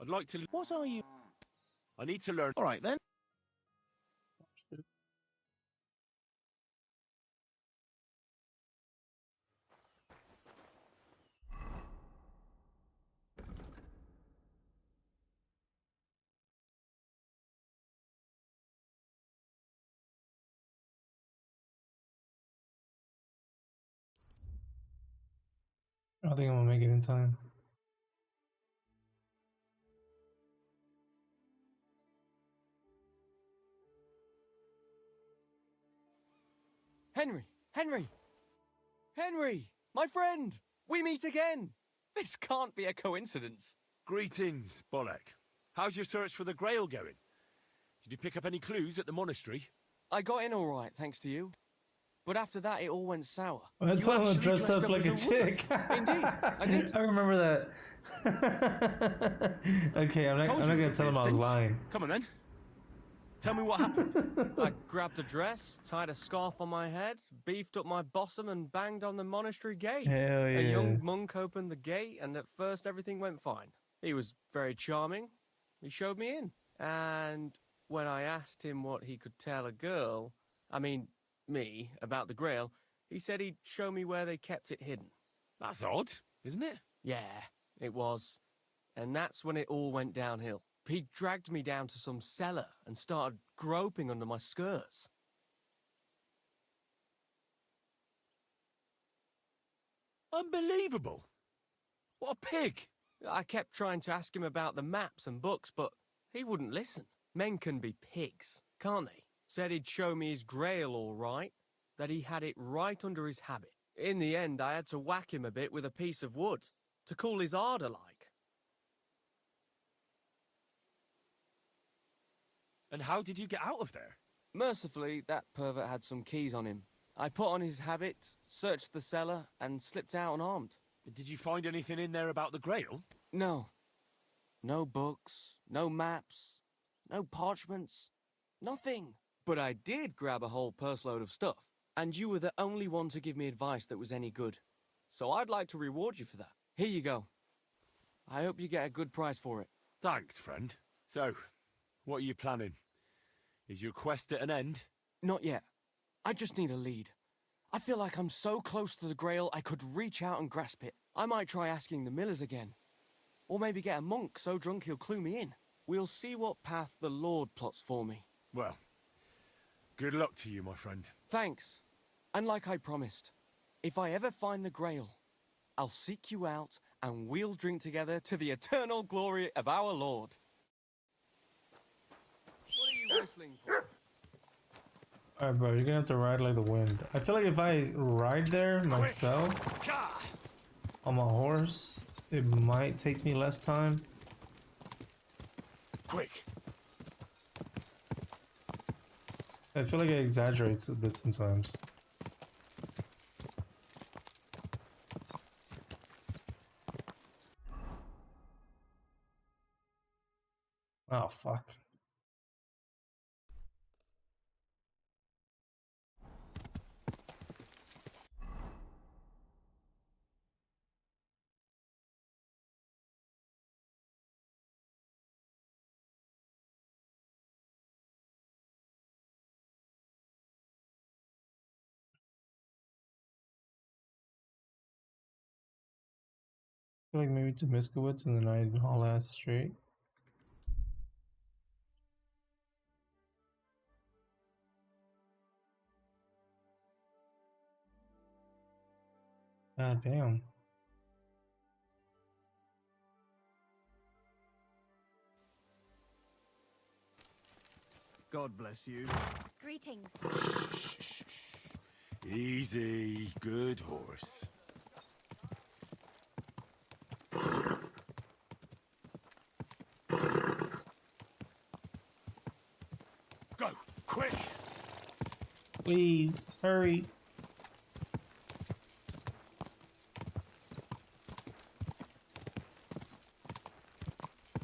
I'd like to... What are you... I need to learn... All right, then. I don't think I'm gonna make it in time. Henry! Henry! Henry! My friend! We meet again! This can't be a coincidence. Greetings, Bolek. How's your search for the Grail going? Did you pick up any clues at the monastery? I got in all right, thanks to you. But after that, it all went sour. I You told him to actually dress up like a as woman. chick. Indeed, I did. I remember that. Okay, I'm not gonna tell him I was lying. Come on then. Tell me what happened. I grabbed a dress, tied a scarf on my head, beefed up my bosom, and banged on the monastery gate. Hell yeah. A young monk opened the gate, and at first everything went fine. He was very charming. He showed me in. And when I asked him what he could tell a girl, me, about the Grail, he said he'd show me where they kept it hidden. That's odd, isn't it? Yeah, it was. And that's when it all went downhill. He dragged me down to some cellar and started groping under my skirts. Unbelievable. What a pig. I kept trying to ask him about the maps and books, but he wouldn't listen. Men can be pigs, can't they? Said he'd show me his Grail all right, that he had it right under his habit. In the end, I had to whack him a bit with a piece of wood, to cool his ardour like. And how did you get out of there? Mercifully, that pervert had some keys on him. I put on his habit, searched the cellar, and slipped out unarmed. Did you find anything in there about the Grail? No. No books, no maps, no parchments, nothing. But I did grab a whole purse load of stuff, and you were the only one to give me advice that was any good. So I'd like to reward you for that. Here you go. I hope you get a good price for it. Thanks, friend. So, what are you planning? Is your quest at an end? Not yet. I just need a lead. I feel like I'm so close to the Grail I could reach out and grasp it. I might try asking the millers again. Or maybe get a monk so drunk he'll clue me in. We'll see what path the Lord plots for me. Well, good luck to you, my friend. Thanks. And like I promised, if I ever find the Grail, I'll seek you out and we'll drink together to the eternal glory of our Lord. What are you whistling for? Alright, bro, you're gonna have to ride like the wind. I feel like if I ride there myself on my horse, it might take me less time. Quick! I feel like it exaggerates a bit sometimes. Oh, fuck. I feel like maybe to Miskowitz and then I'd haul ass straight. God damn. God bless you. Greetings. Easy, good horse. Go, quick! Please, hurry.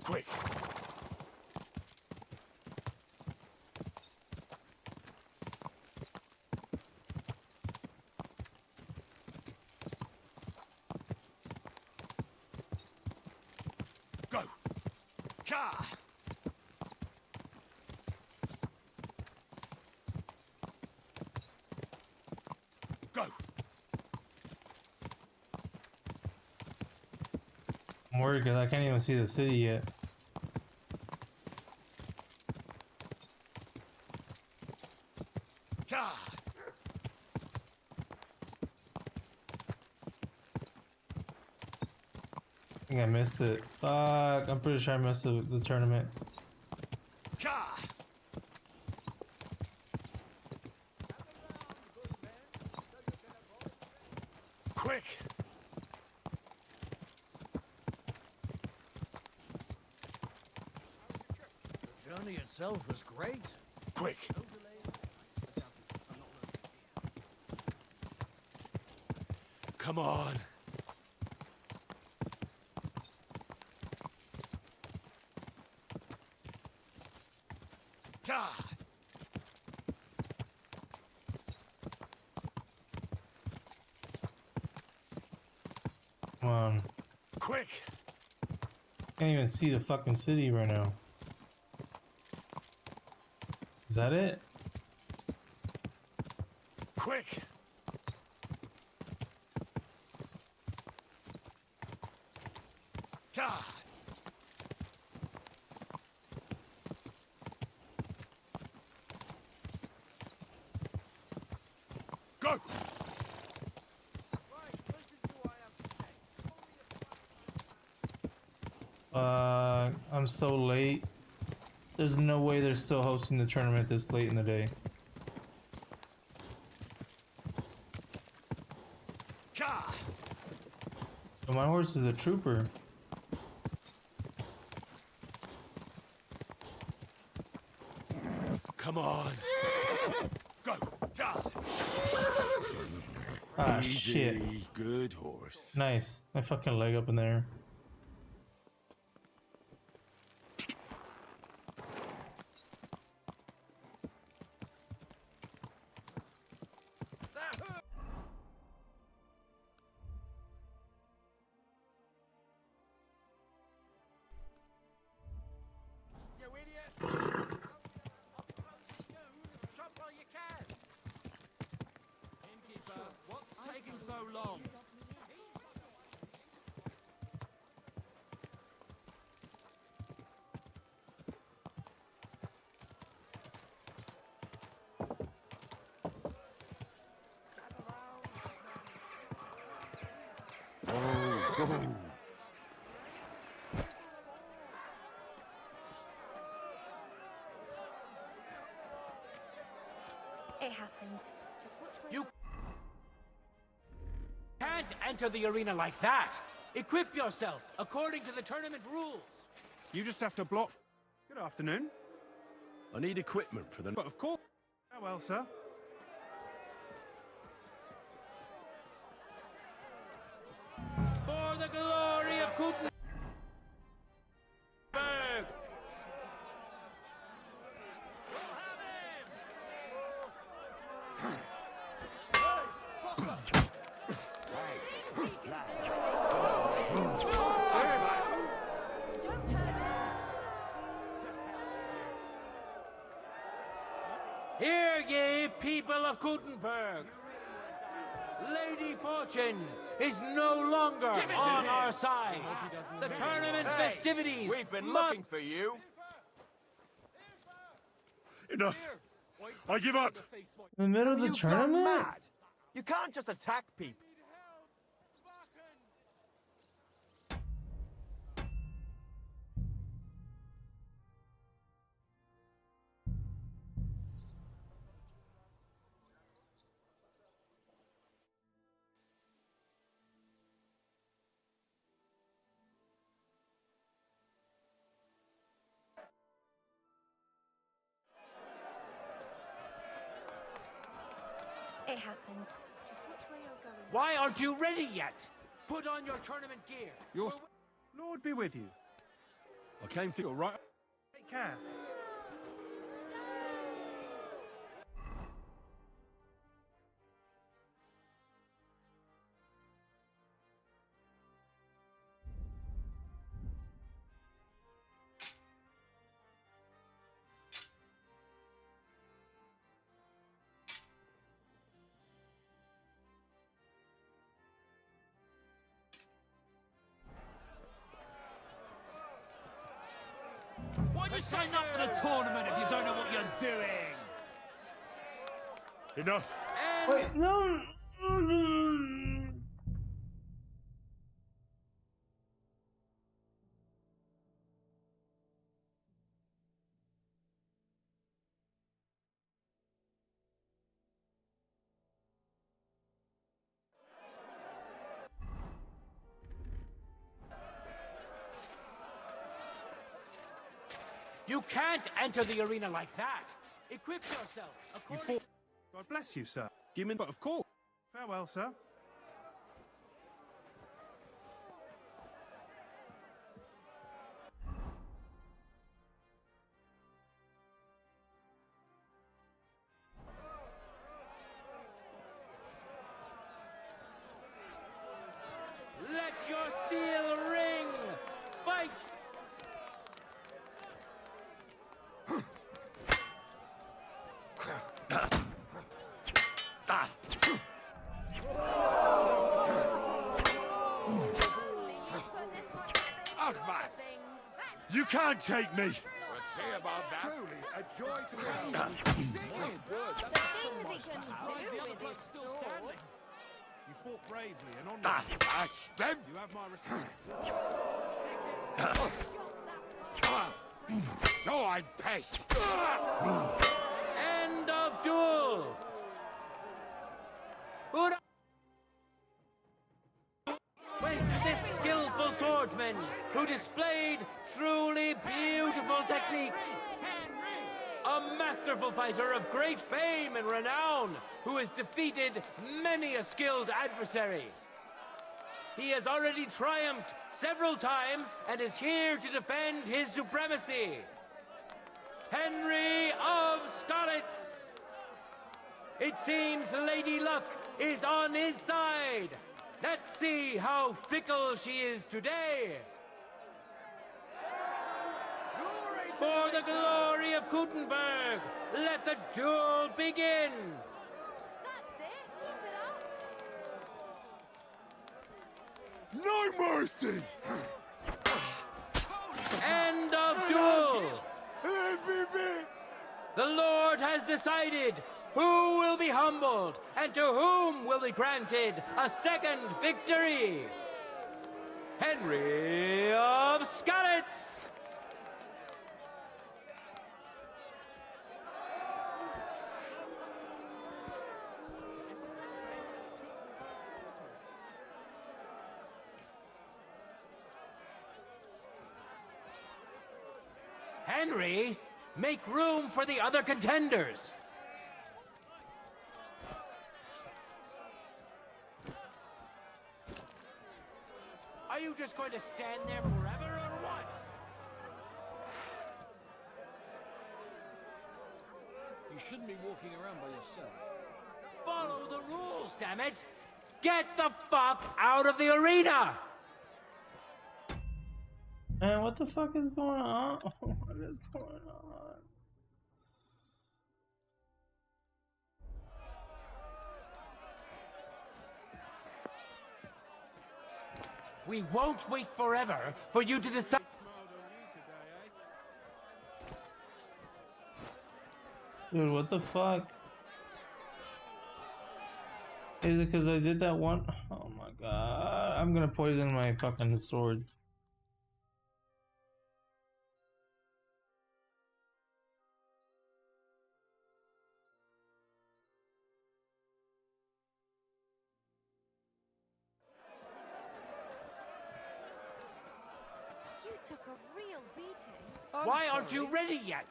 Quick! Go! Ka! Go! I'm worried because I can't even see the city yet. Ka! I think I missed it. Fuck, I'm pretty sure I missed the tournament. Ka! Quick! journey itself was great. Quick! Come on! God! Come on. Quick! Can't even see the fucking city right now. Is that it? Quick! God! Go! I'm so late. There's no way they're still hosting the tournament this late in the day. God! But my horse is a trooper. Come on! Go! God! Ah, Easy. shit. Good horse. Nice. My fucking leg up in there. What's taking so long? Oh. It happens. Just watch where You can't enter the arena like that. Equip yourself according to the tournament rules. You just have to block. Good afternoon. I need equipment for the... But of course. Oh, well, sir. For the glory of Gutenberg. Hear ye, people of Gutenberg! Lady Fortune is no longer on our side. The tournament Hey, festivities. we've been looking for you. Enough! I give up! In the middle of the You've tournament? gone mad. You can't just attack people. it happens. Just watch where you're going. Why aren't you ready yet? Put on your tournament gear. Your Lord be with you. I came to... You're right. Take care. Why'd you sign up for the tournament if you don't know what you're doing? Enough! Wait, no! You can't enter the arena like that. Equip yourself. You fought. God bless you, sir. Give me, but of course. Farewell, sir. Let your steel ring. Fight. You can't take me! Let's see about that. Truly a joy to behold. The things he can do with his sword. You fought bravely and honorably. Them. You have my respect. So I'd pace. End of duel. Went to this skillful swordsman who displayed truly beautiful technique. A masterful fighter of great fame and renown who has defeated many a skilled adversary. He has already triumphed several times and is here to defend his supremacy. Henry of Scarlets. It seems Lady Luck is on his side. Let's see how fickle she is today. For the glory of Gutenberg, let the duel begin. That's it. Keep it up. No mercy! End of duel. The Lord has decided who will be humbled and to whom will be granted a second victory. Henry of Scarlets. Henry, make room for the other contenders. Are you just going to stand there forever or what? You shouldn't be walking around by yourself. Follow the rules, damn it! Get the fuck out of the arena! Man, what the fuck is going on? What is going on? We won't wait forever for you to decide. Dude, what the fuck? Is it because I did that one? Oh my god. I'm gonna poison my fucking sword. You took a real beating. Why aren't you ready yet?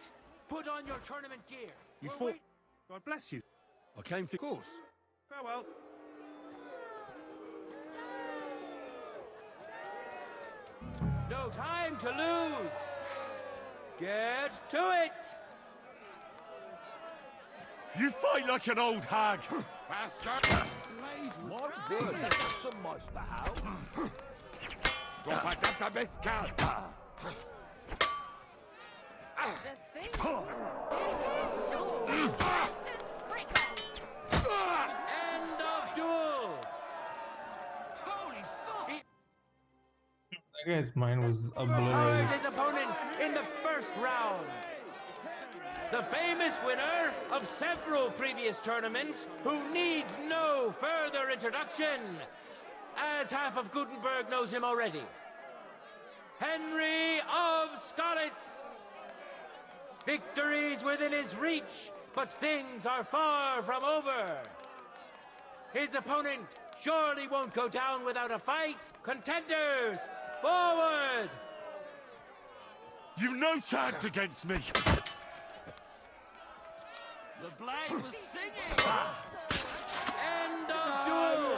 Put on your tournament gear. You fought. God bless you. I came to... course. Farewell. No time to lose. Get to it. You fight like an old hag! Bastard! My word, that's some monster house. Don't fight that to me, cat! The thing you did is sword. Just break off. End of duel. Holy fuck! That guy's mind was Hard obliterated. his opponent in the first round. The famous winner of several previous tournaments, who needs no further introduction, as half of Gutenberg knows him already. Henry of Scarlets. Victory's within his reach, but things are far from over. His opponent surely won't go down without a fight. Contenders, forward! You've no chance against me! The blade was singing! End of duel!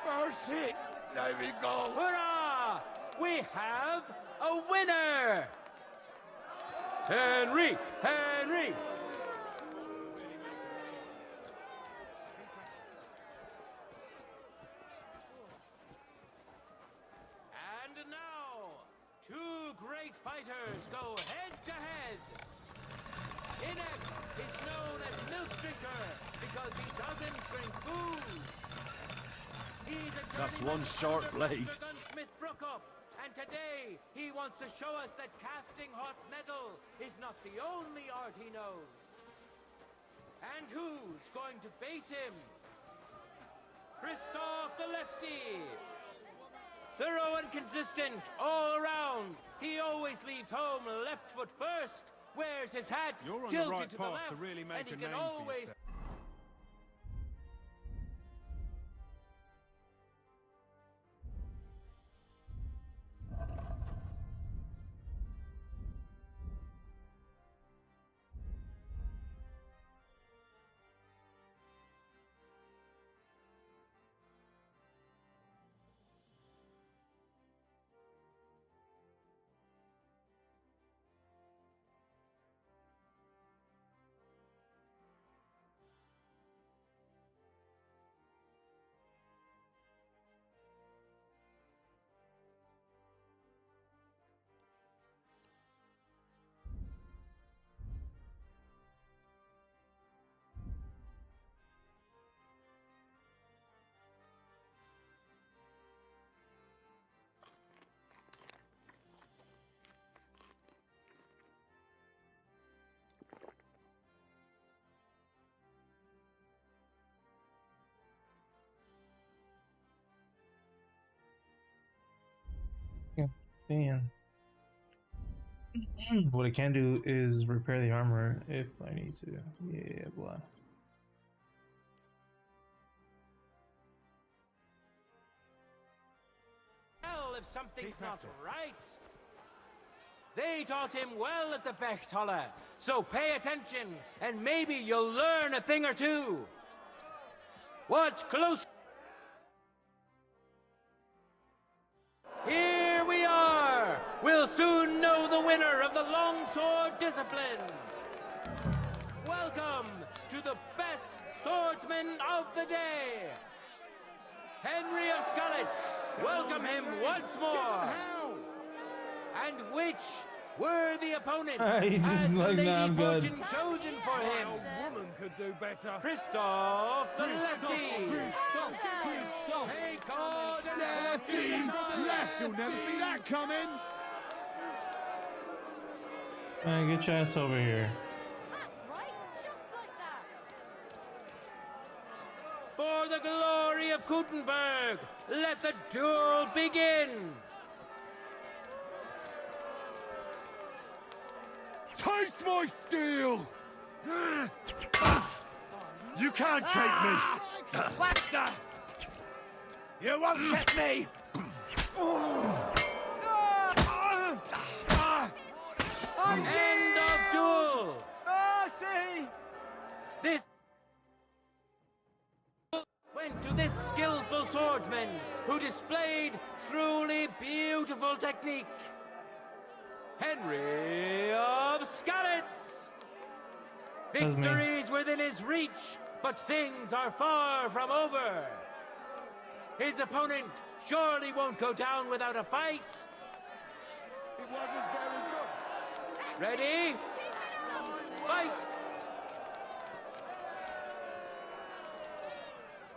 Mercy! Let me go! Hurrah! We have a winner! Henry! Henry! And now, two great fighters go head to head. Inek is known as Milk Drinker because he doesn't drink booze. He's a That's one sharp blade. gunsmith Brookup, and today he wants to show us that casting hot metal is not the only art he knows. And who's going to face him? Christoph the Lefty. Thorough and consistent all around. He always leaves home left foot first, wears his hat You're on tilted the right to path the left, to really make and he a can name for always yourself. Man. What I can do is repair the armor if I need to. Yeah, blah. tell if something's not right. They taught him well at the Bechthalle, so pay attention and maybe you'll learn a thing or two. Watch close. Here we are! We'll soon know the winner of the longsword discipline. Welcome to the best swordsman of the day, Henry of Skalitz. Welcome him once more. And which worthy opponent He just has like, the nah, Lady I'm good. Fortune chosen for him? A woman could do better. Christoph the Lefty. Stop! Take on the Lefty from the left! You'll never see that coming! Get your ass over here. That's right, just like that. For the glory of Gutenberg, let the duel begin. Taste my steel! You can't take me! Blaster! You won't get me! End of duel. See? This went to this skillful swordsman who displayed truly beautiful technique, Henry of Skalitz. That was me. Victory is within his reach, but things are far from over. His opponent surely won't go down without a fight. It wasn't very good. Ready? Fight!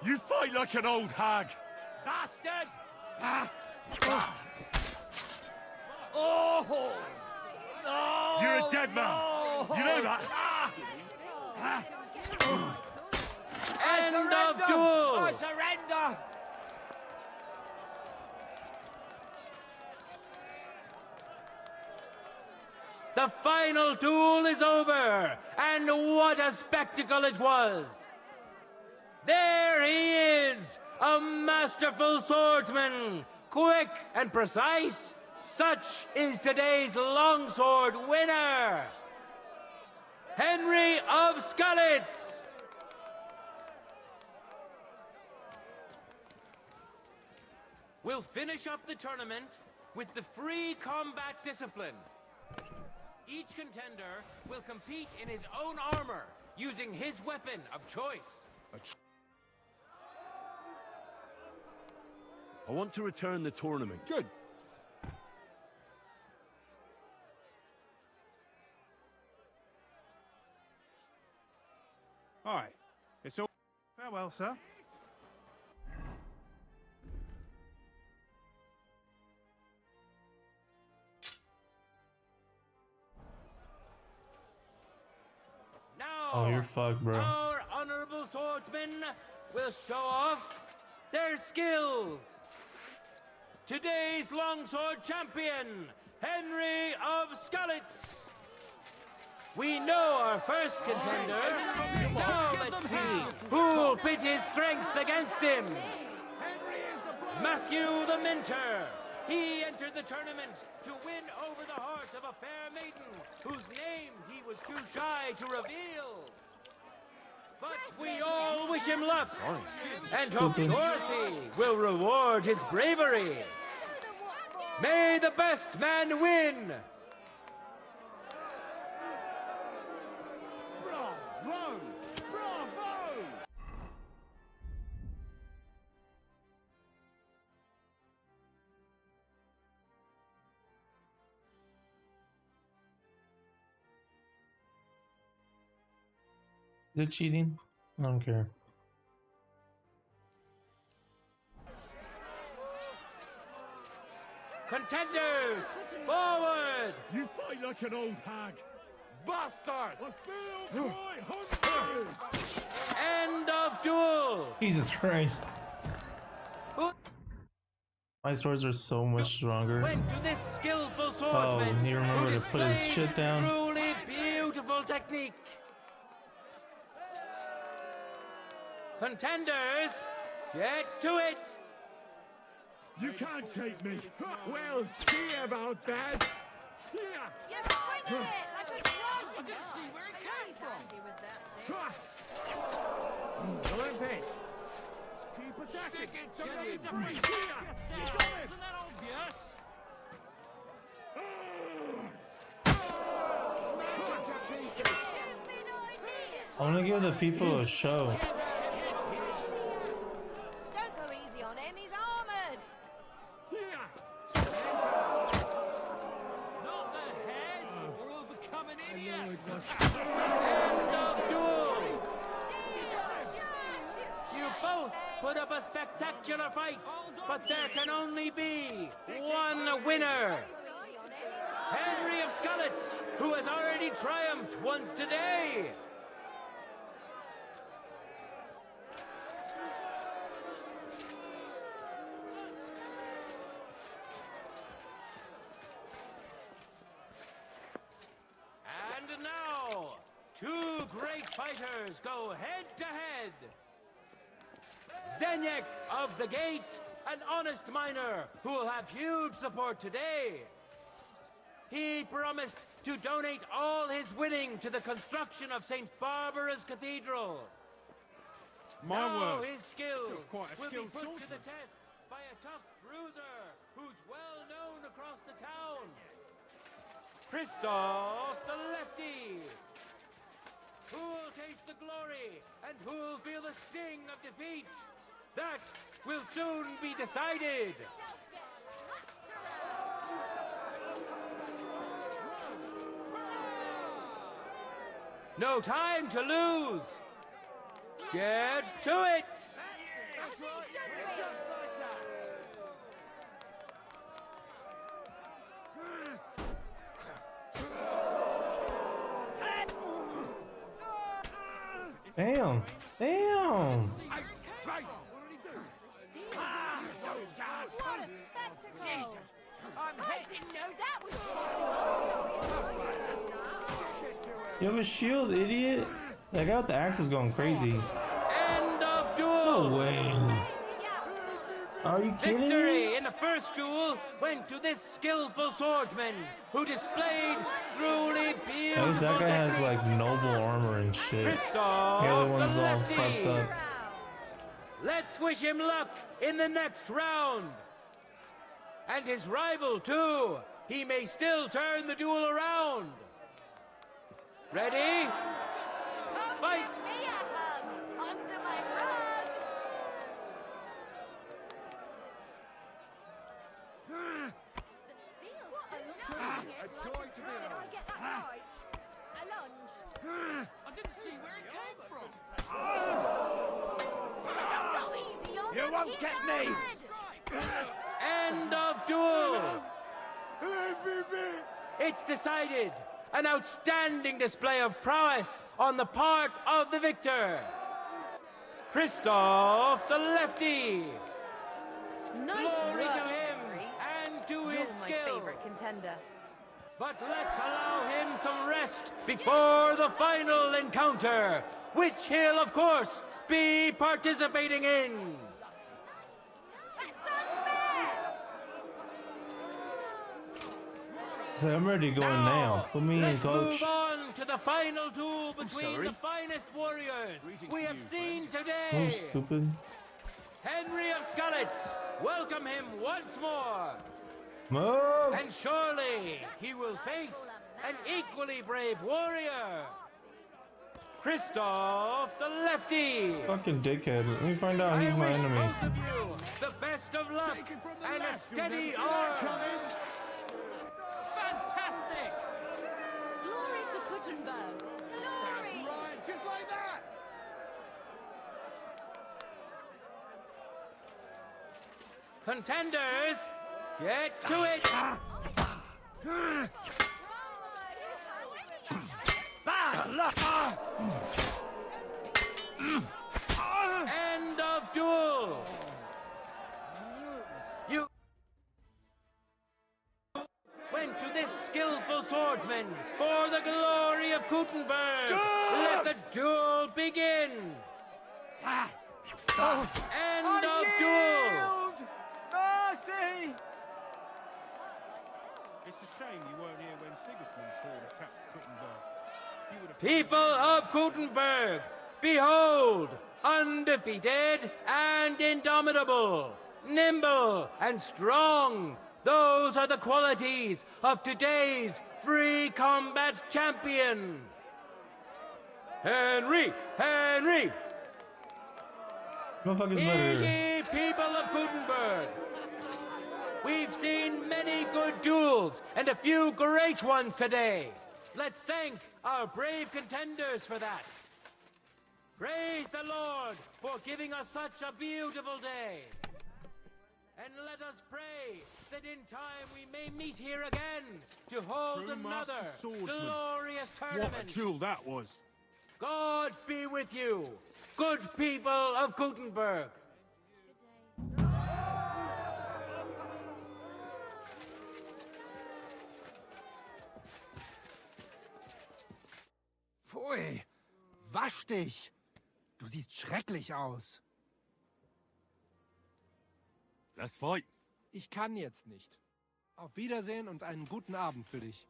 You fight like an old hag! Bastard! Oh! No! You're a dead man! No! You know that? End of surrender! duel! I surrender! The final duel is over, and what a spectacle it was! There he is, a masterful swordsman, quick and precise, Such is today's longsword winner, Henry of Skalitz. We'll finish up the tournament with the free combat discipline. Each contender will compete in his own armor, using his weapon of choice. I want to return the tournament. Good. Aye. It's all... Farewell, sir. Oh, you're fucked, bro. Our honorable swordsmen will show off their skills. Today's longsword champion, Henry of Skalitz. We know our first contender. Now let's see who'll pit his strength against him. Matthew the Minter. He entered the tournament to win over the heart of a fair maiden whose name he was too shy to reveal. But we all wish him luck and hope Dorothy will reward his bravery. May the best man win! Bravo! Bravo! Is it cheating? I don't care. Contenders, forward! You fight like an old hag. Bastard! I feel quite hungry! End of duel! Jesus Christ. My swords are so much stronger. Went to this skillful Oh, swordsman he remembered who to put his displayed shit down. Truly beautiful technique. Contenders, get to it! You can't take me. Well, see about that. You're swinging it like a drum! I didn't see where it came from! Olympic. Keep attacking! Don't let it breathe. Isn't that obvious? I want to give the people a show. Don't go easy on him, he's armoured! Not the head, or he'll become an idiot. End of duel! You both put up a spectacular fight, but there can only be one winner. Henry of Skalitz, who has already triumphed once today. And now, two great fighters go head to head. Zdeněk of the Gate, an honest miner who will have huge support today. He promised to donate all his winning to the construction of St. Barbara's Cathedral. Now word. his skills You're quite a will be skilled put to swordsman. the test by a tough bruiser who's well known across the town. Christoph the Lefty. Who'll taste the glory and who'll feel the sting of defeat? That will soon be decided. No time to lose. Get to it. Damn. Damn. I didn't know that was You have a shield, idiot. That guy with the axe is going crazy. End of duel. No way. Are you kidding Victory me? in the first duel went to this skillful swordsman who displayed truly beautiful At least that guy has technique. like noble armor and shit. The other one's all fucked up. Let's wish him luck in the next round. And his rival too. He may still turn the duel around. Ready? Fight! You won't get me! End of duel! It's decided. An outstanding display of prowess on the part of the victor. Christoph the Lefty. Nice Glory work, to him Henry. and to You're his my skill. favorite contender. But let's allow him some rest before the final encounter, which he'll, of course, be participating in. So I'm ready to go in now. Put me in, Let's coach. move on to the final duel between sorry. the finest warriors we have seen I'm today. stupid. Henry of Skalitz, welcome him once more. Move! And surely he will face an equally brave warrior. Christoph the Lefty. Fucking dickhead. Let me find out he's my enemy. Both of you the best of luck and a steady arm. Fantastic! Glory to Kuttenberg. Glory! Right, just like that! Contenders, get to it. End of duel. You went to this skillful swordsman for the glory of Kuttenberg. Let the duel begin. End of duel. Mercy! It's a shame you weren't here when Sigismund's horde attacked Kuttenberg. He would have... People of Kuttenberg, behold, undefeated and indomitable, nimble and strong. Those are the qualities of today's free combat champion. Henry! Motherfucker's Hear better. ye, people of Kuttenberg. We've seen many good duels and a few great ones today. Let's thank our brave contenders for that. Praise the Lord for giving us such a beautiful day. And let us pray that in time we may meet here again to hold True another master swordsman. glorious tournament. What a duel that was! God be with you, good people of Kuttenberg. Pfui! Wasch dich! Du siehst schrecklich aus. Let's fight. Ich kann jetzt nicht. Auf Wiedersehen und einen guten Abend für dich.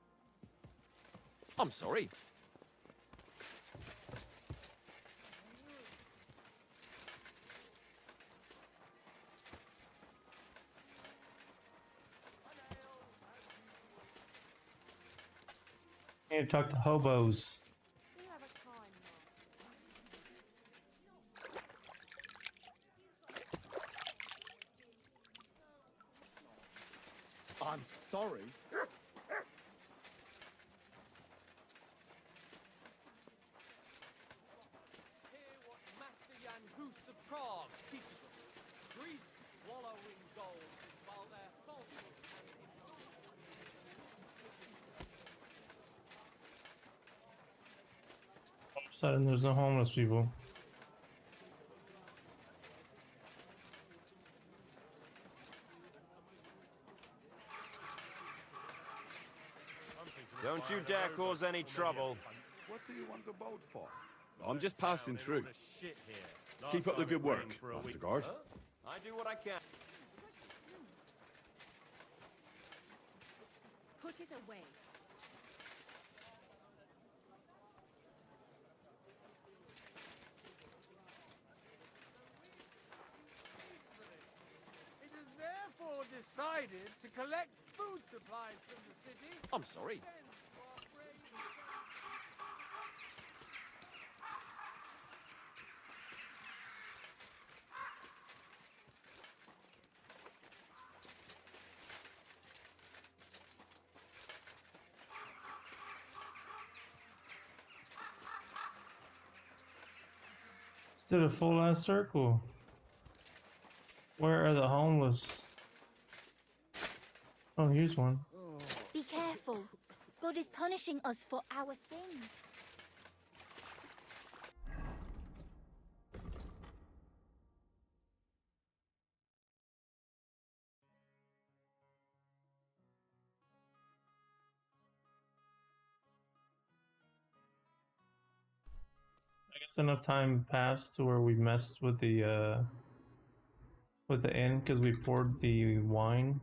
I'm sorry. I need to talk to hobos. I'm sorry. Hear what Master Jan Hus of Prague teaches us. Greece swallowing gold while their falsehood and All of a sudden, there's no homeless people. Don't you dare cause any trouble. What do you want the boat for? I'm just passing through. Keep up the good work, Master Guard. I do what I can. Put it away. It is therefore decided to collect food supplies from the city. I'm sorry. Just did a full ass circle. Where are the homeless? Oh, here's one. Be careful. God is punishing us for our sins. I guess enough time passed to where we messed with the inn because we poured the wine.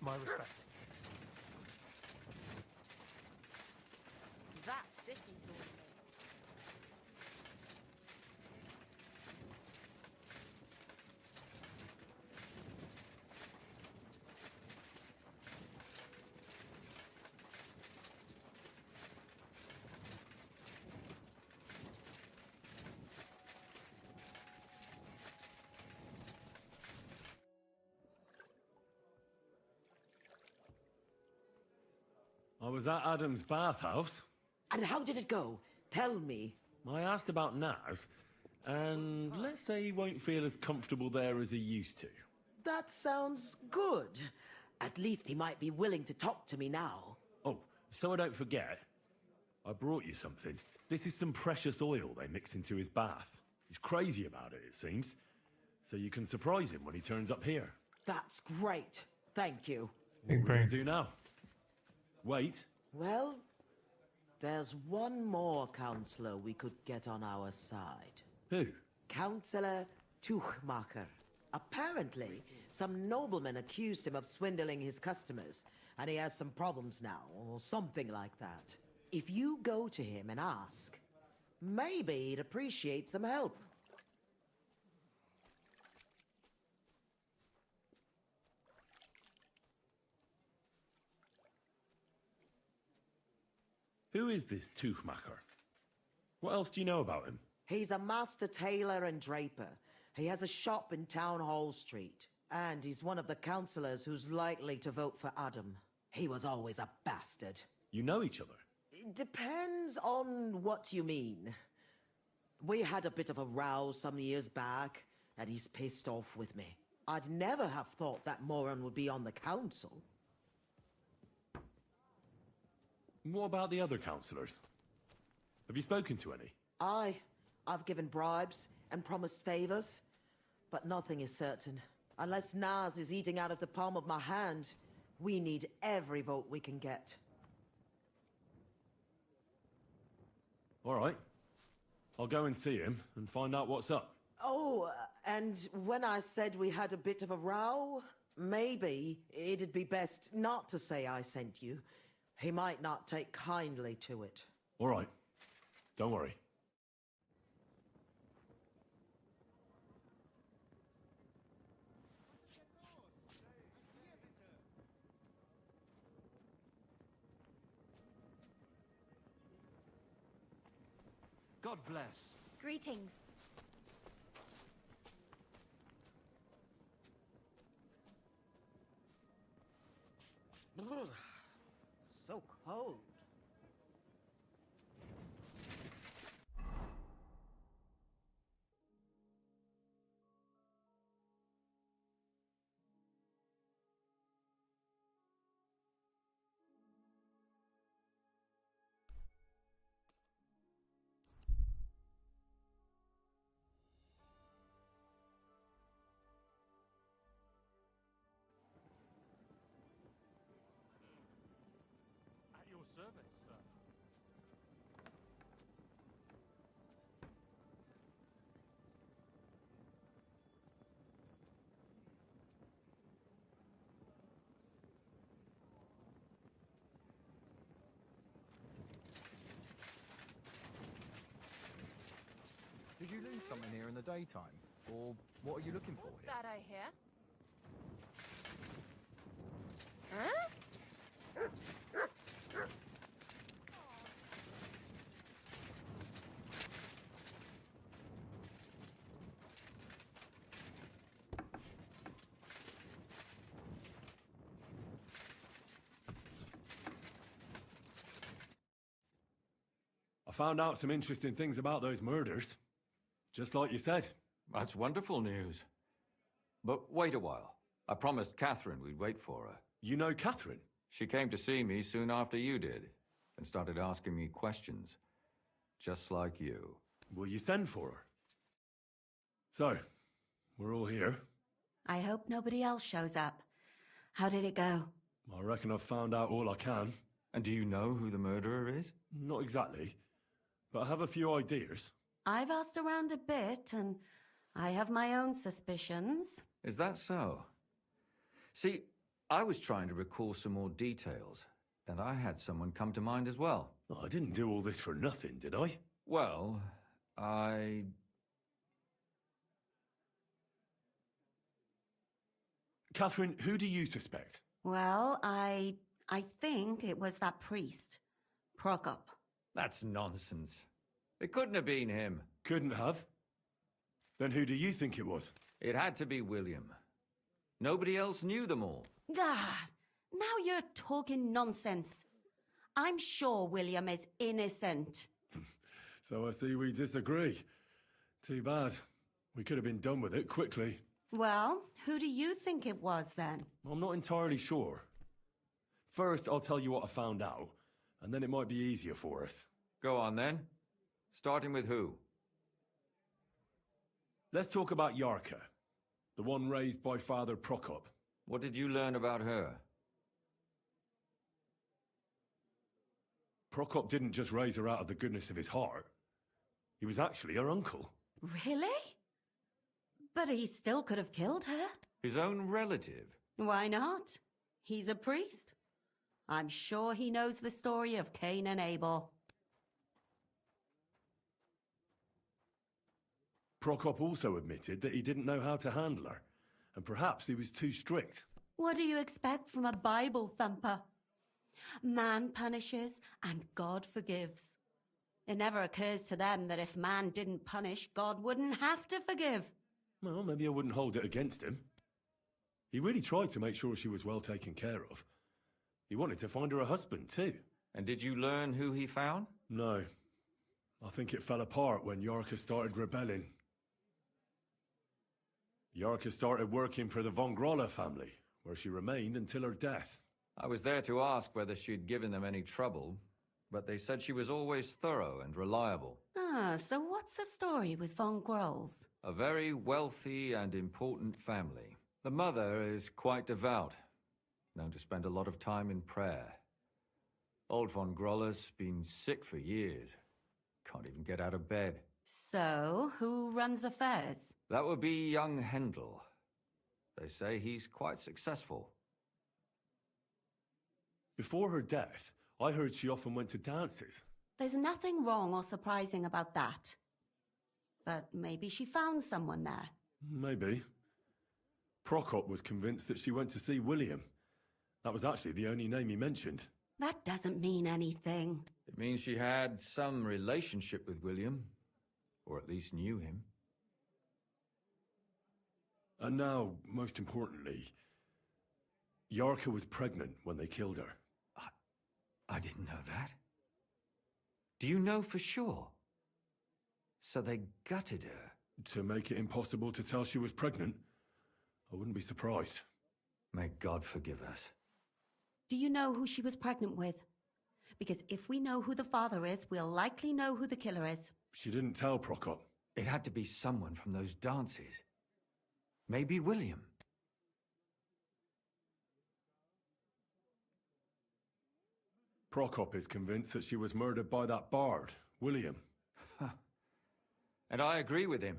My respect. That city's lonely. I was at Adam's bathhouse. And how did it go? Tell me. I asked about Naz, and let's say he won't feel as comfortable there as he used to. That sounds good. At least he might be willing to talk to me now. Oh, so I don't forget, I brought you something. This is some precious oil they mix into his bath. He's crazy about it seems. So you can surprise him when he turns up here. That's great. Thank you. What are we going to do now? Wait. Well, there's one more counselor we could get on our side. Who? Councillor Tuchmacher. Apparently, some nobleman accused him of swindling his customers, and he has some problems now, or something like that. If you go to him and ask, maybe he'd appreciate some help. Who is this Tuchmacher? What else do you know about him? He's a master tailor and draper. He has a shop in Town Hall Street. And he's one of the councillors who's likely to vote for Adam. He was always a bastard. You know each other? It depends on what you mean. We had a bit of a row some years back, and he's pissed off with me. I'd never have thought that moron would be on the council. What about the other councillors? Have you spoken to any? I've given bribes and promised favors, but nothing is certain. Unless Naz is eating out of the palm of my hand, we need every vote we can get. All right. I'll go and see him and find out what's up. Oh, and when I said we had a bit of a row, maybe it'd be best not to say I sent you. He might not take kindly to it. All right. Don't worry. God bless. Greetings. So cold. service, sir. Did you lose something here in the daytime? Or what are you looking for here? That I hear. Huh? I found out some interesting things about those murders. Just like you said. That's wonderful news. But wait a while. I promised Catherine we'd wait for her. You know Catherine? She came to see me soon after you did, and started asking me questions. Just like you. Will you send for her? So, we're all here. I hope nobody else shows up. How did it go? I reckon I've found out all I can. And do you know who the murderer is? Not exactly, but I have a few ideas. I've asked around a bit, and I have my own suspicions. Is that so? See, I was trying to recall some more details, and I had someone come to mind as well. Oh, I didn't do all this for nothing, did I? Well, Catherine, who do you suspect? Well, I think it was that priest, Prokop. That's nonsense. It couldn't have been him. Couldn't have? Then who do you think it was? It had to be William. Nobody else knew them all. God, now you're talking nonsense. I'm sure William is innocent. So I see we disagree. Too bad. We could have been done with it quickly. Well, who do you think it was then? I'm not entirely sure. First, I'll tell you what I found out, and then it might be easier for us. Go on then. Starting with who? Let's talk about Yarka, the one raised by Father Prokop. What did you learn about her? Prokop didn't just raise her out of the goodness of his heart. He was actually her uncle. Really? But he still could have killed her. His own relative? Why not? He's a priest. I'm sure he knows the story of Cain and Abel. Prokop also admitted that he didn't know how to handle her, and perhaps he was too strict. What do you expect from a Bible thumper? Man punishes and God forgives. It never occurs to them that if man didn't punish, God wouldn't have to forgive. Well, maybe I wouldn't hold it against him. He really tried to make sure she was well taken care of. He wanted to find her a husband, too. And did you learn who he found? No. I think it fell apart when Yarka started rebelling. Yarka started working for the von Groller family, where she remained until her death. I was there to ask whether she'd given them any trouble, but they said she was always thorough and reliable. Ah, so what's the story with von Grolls? A very wealthy and important family. The mother is quite devout, known to spend a lot of time in prayer. Old von Groller's been sick for years. Can't even get out of bed. So, who runs affairs? That would be young Hendel. They say he's quite successful. Before her death, I heard she often went to dances. There's nothing wrong or surprising about that. But maybe she found someone there. Maybe. Prokop was convinced that she went to see William. That was actually the only name he mentioned. That doesn't mean anything. It means she had some relationship with William, or at least knew him. And now, most importantly, Yarka was pregnant when they killed her. I didn't know that. Do you know for sure? So they gutted her? To make it impossible to tell she was pregnant? I wouldn't be surprised. May God forgive us. Do you know who she was pregnant with? Because if we know who the father is, we'll likely know who the killer is. She didn't tell Prokop. It had to be someone from those dances. Maybe William. Prokop is convinced that she was murdered by that bard, William. And I agree with him.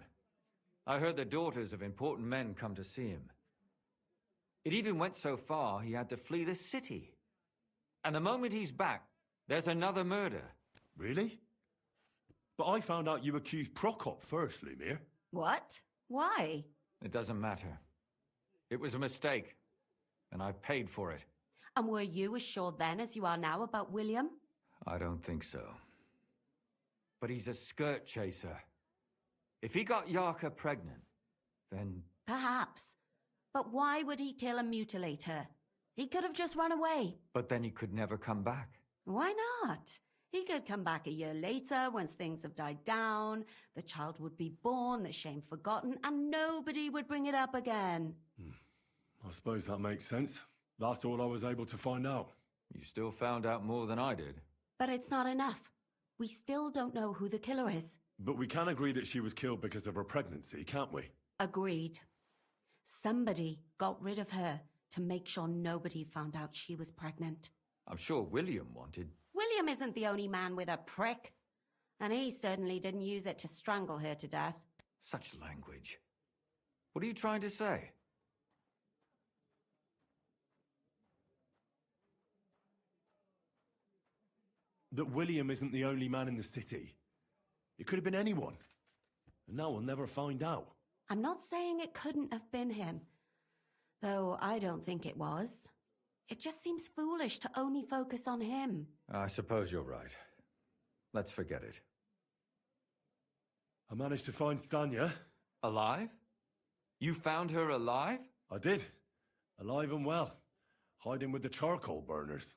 I heard the daughters of important men come to see him. It even went so far he had to flee the city. And the moment he's back, there's another murder. Really? But I found out you accused Prokop first, Lumir. What? Why? It doesn't matter. It was a mistake, and I paid for it. And were you as sure then as you are now about William? I don't think so. But he's a skirt chaser. If he got Yarka pregnant, then... Perhaps. But why would he kill and mutilate her? He could have just run away. But then he could never come back. Why not? He could come back a year later, once things have died down, the child would be born, the shame forgotten, and nobody would bring it up again. I suppose that makes sense. That's all I was able to find out. You still found out more than I did. But it's not enough. We still don't know who the killer is. But we can agree that she was killed because of her pregnancy, can't we? Agreed. Somebody got rid of her to make sure nobody found out she was pregnant. I'm sure William wanted... William isn't the only man with a prick. And he certainly didn't use it to strangle her to death. Such language. What are you trying to say? That William isn't the only man in the city. It could have been anyone. And now we'll never find out. I'm not saying it couldn't have been him. Though I don't think it was. It just seems foolish to only focus on him. I suppose you're right. Let's forget it. I managed to find Stanya. Alive? You found her alive? I did. Alive and well. Hiding with the charcoal burners.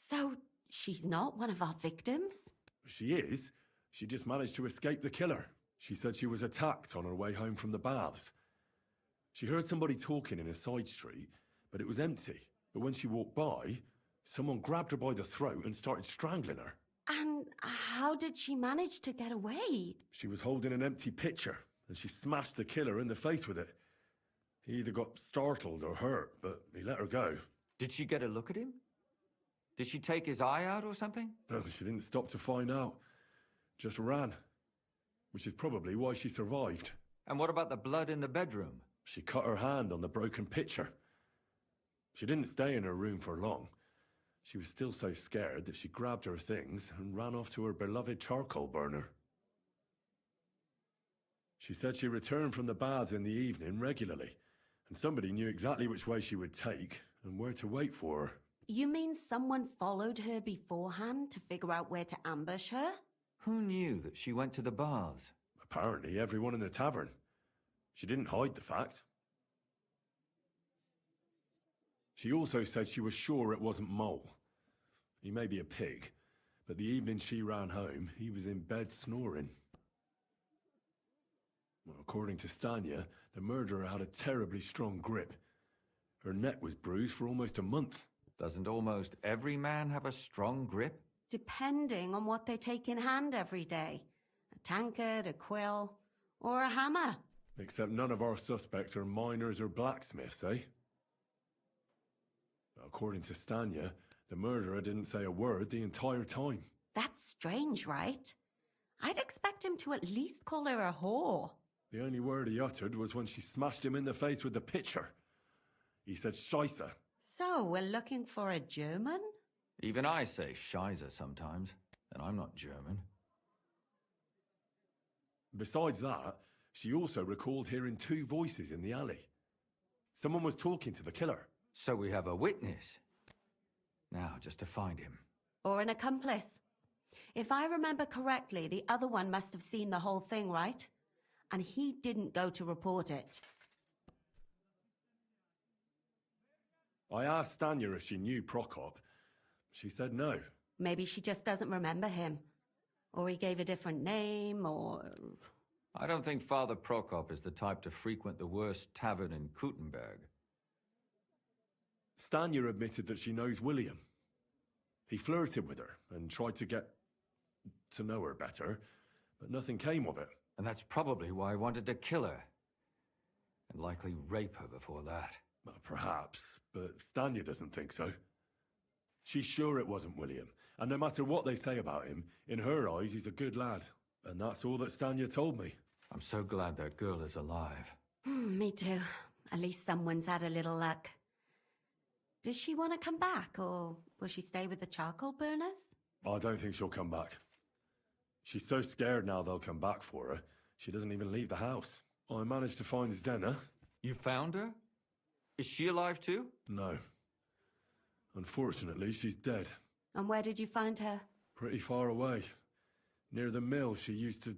So, she's not one of our victims? She is. She just managed to escape the killer. She said she was attacked on her way home from the baths. She heard somebody talking in a side street, but it was empty. But when she walked by, someone grabbed her by the throat and started strangling her. And how did she manage to get away? She was holding an empty pitcher, and she smashed the killer in the face with it. He either got startled or hurt, but he let her go. Did she get a look at him? Did she take his eye out or something? No, she didn't stop to find out. Just ran. Which is probably why she survived. And what about the blood in the bedroom? She cut her hand on the broken pitcher. She didn't stay in her room for long. She was still so scared that she grabbed her things and ran off to her beloved charcoal burner. She said she returned from the baths in the evening regularly, and somebody knew exactly which way she would take and where to wait for her. You mean someone followed her beforehand to figure out where to ambush her? Who knew that she went to the baths? Apparently everyone in the tavern. She didn't hide the fact. She also said she was sure it wasn't Mole. He may be a pig, but the evening she ran home, he was in bed snoring. Well, according to Stanya, the murderer had a terribly strong grip. Her neck was bruised for almost a month. Doesn't almost every man have a strong grip? Depending on what they take in hand every day. A tankard, a quill, or a hammer. Except none of our suspects are miners or blacksmiths, eh? According to Stanya, the murderer didn't say a word the entire time. That's strange, right? I'd expect him to at least call her a whore. The only word he uttered was when she smashed him in the face with the pitcher. He said Scheisse. So, we're looking for a German? Even I say Scheiße sometimes, and I'm not German. Besides that, she also recalled hearing two voices in the alley. Someone was talking to the killer. So we have a witness. Now, just to find him. Or an accomplice. If I remember correctly, the other one must have seen the whole thing, right? And he didn't go to report it. I asked Stanya if she knew Prokop. She said no. Maybe she just doesn't remember him. Or he gave a different name, or... I don't think Father Prokop is the type to frequent the worst tavern in Kuttenberg. Stanya admitted that she knows William. He flirted with her and tried to get to know her better, but nothing came of it. And that's probably why I wanted to kill her. And likely rape her before that. Well, perhaps, but Stanya doesn't think so. She's sure it wasn't William, and no matter what they say about him, in her eyes he's a good lad. And that's all that Stanya told me. I'm so glad that girl is alive. Me too. At least someone's had a little luck. Does she want to come back, or will she stay with the charcoal burners? I don't think she'll come back. She's so scared now they'll come back for her, she doesn't even leave the house. I managed to find Zdena. You found her? Is she alive too? No. Unfortunately, she's dead. And where did you find her? Pretty far away. Near the mill she used to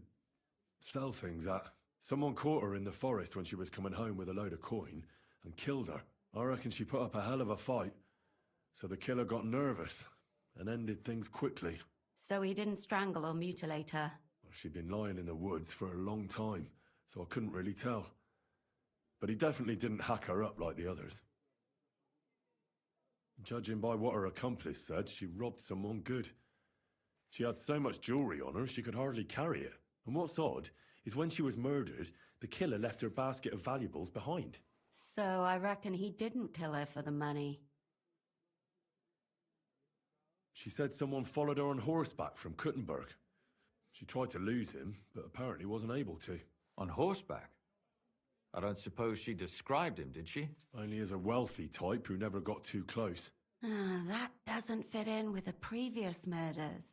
sell things at. Someone caught her in the forest when she was coming home with a load of coin and killed her. I reckon she put up a hell of a fight. So the killer got nervous and ended things quickly. So he didn't strangle or mutilate her? She'd been lying in the woods for a long time, so I couldn't really tell. But he definitely didn't hack her up like the others. Judging by what her accomplice said, she robbed someone good. She had so much jewelry on her, she could hardly carry it. And what's odd is when she was murdered, the killer left her basket of valuables behind. So I reckon he didn't kill her for the money. She said someone followed her on horseback from Kuttenberg. She tried to lose him, but apparently wasn't able to. On horseback? I don't suppose she described him, did she? Only as a wealthy type who never got too close. That doesn't fit in with the previous murders.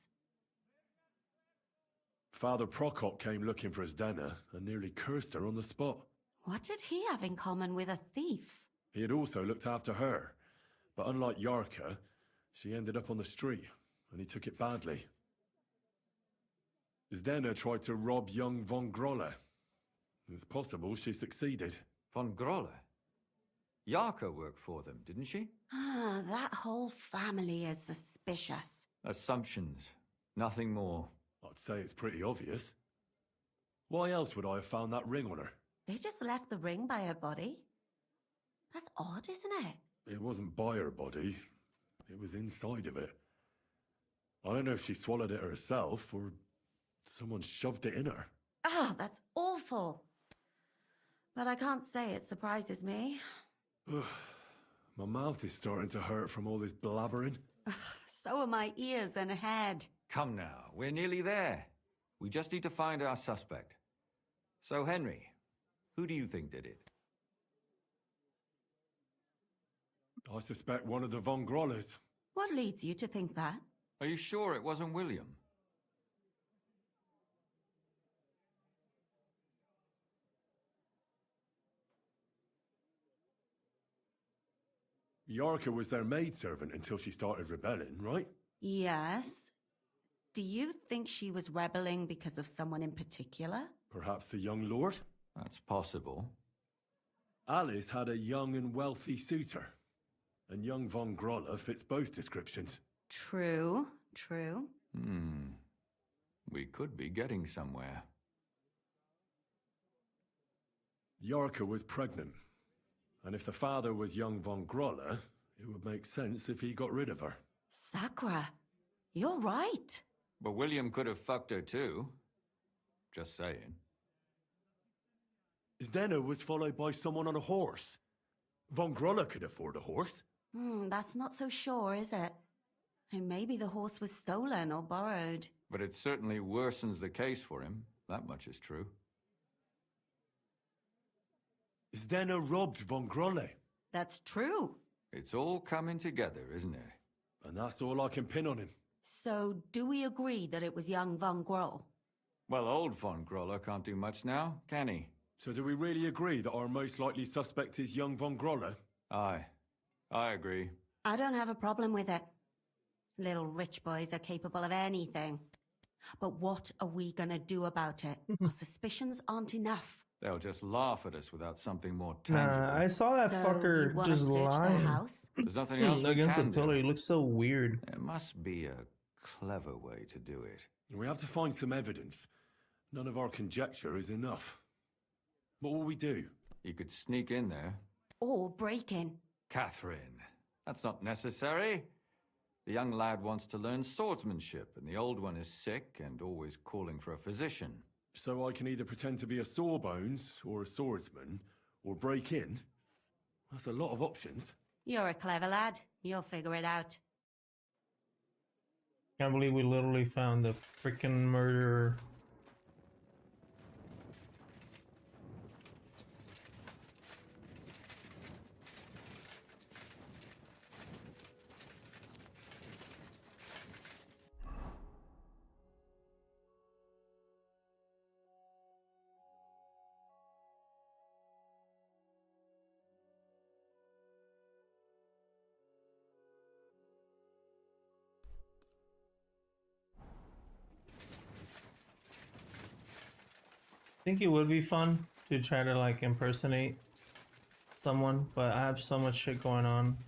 Father Prokop came looking for Zdena and nearly cursed her on the spot. What did he have in common with a thief? He had also looked after her, but unlike Yarka, she ended up on the street, and he took it badly. Zdena tried to rob young von Grolle. It's possible she succeeded. Von Grolle? Yarka worked for them, didn't she? That whole family is suspicious. Assumptions. Nothing more. I'd say it's pretty obvious. Why else would I have found that ring on her? They just left the ring by her body? That's odd, isn't it? It wasn't by her body. It was inside of it. I don't know if she swallowed it herself or someone shoved it in her. That's awful. But I can't say it surprises me. My mouth is starting to hurt from all this blabbering. So are my ears and head. Come now, we're nearly there. We just need to find our suspect. So, Henry, who do you think did it? I suspect one of the von Grolles. What leads you to think that? Are you sure it wasn't William? Yarka was their maidservant until she started rebelling, right? Yes. Do you think she was rebelling because of someone in particular? Perhaps the young lord? That's possible. Alice had a young and wealthy suitor. And young von Grolle fits both descriptions. True. We could be getting somewhere. Yarka was pregnant. And if the father was young von Grolle, it would make sense if he got rid of her. Sakura, you're right. But William could have fucked her too. Just saying. Zdena was followed by someone on a horse. Von Grolle could afford a horse. That's not so sure, is it? And maybe the horse was stolen or borrowed. But it certainly worsens the case for him. That much is true. Zdena robbed von Grolle. That's true. It's all coming together, isn't it? And that's all I can pin on him. So, do we agree that it was young von Groll? Well, old von Grolle can't do much now, can he? So do we really agree that our most likely suspect is young von Grolle? Aye. I agree. I don't have a problem with it. Little rich boys are capable of anything. But what are we gonna do about it? Our suspicions aren't enough. They'll just laugh at us without something more tangible. Nah, I saw that fucker just lying. There's nothing else we against can the pillar. do. He looks so weird. There must be a clever way to do it. We have to find some evidence. None of our conjecture is enough. What will we do? You could sneak in there. Or break in. Catherine, that's not necessary. The young lad wants to learn swordsmanship, and the old one is sick and always calling for a physician. So I can either pretend to be a sawbones, or a swordsman, or break in? That's a lot of options. You're a clever lad. You'll figure it out. Can't believe we literally found the freaking murderer. I think it would be fun to try to like impersonate someone, but I have so much shit going on.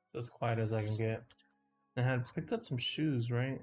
It's as quiet as I can get. I had picked up some shoes, right?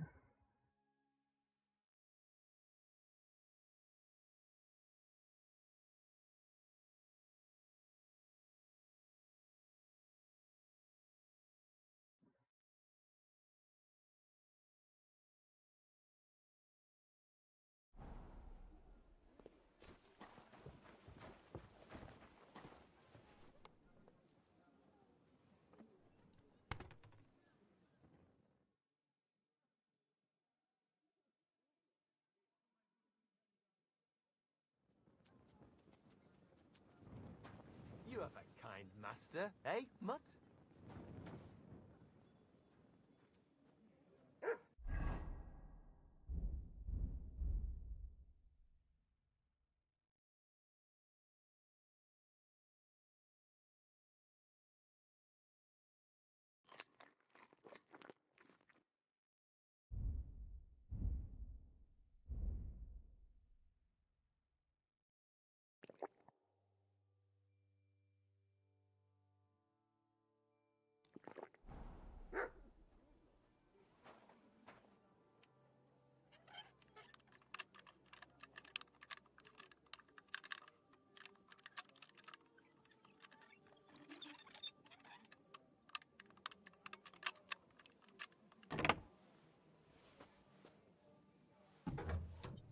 You have a kind master, eh, Mutt?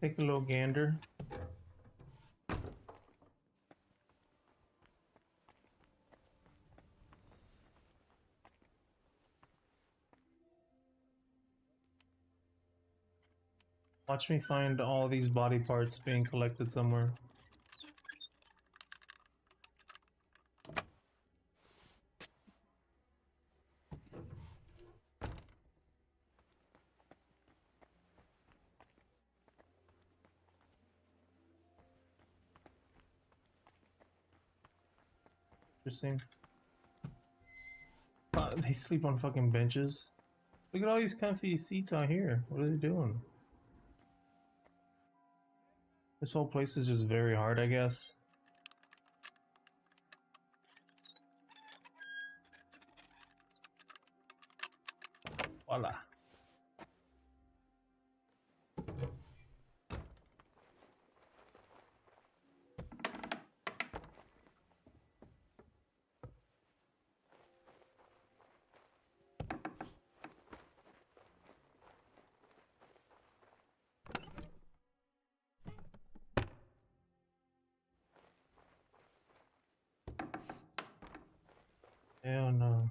Take a little gander. Watch me find all these body parts being collected somewhere. Interesting. They sleep on fucking benches. Look at all these comfy seats out here. What are they doing? This whole place is just very hard, I guess. Voila. Hell no.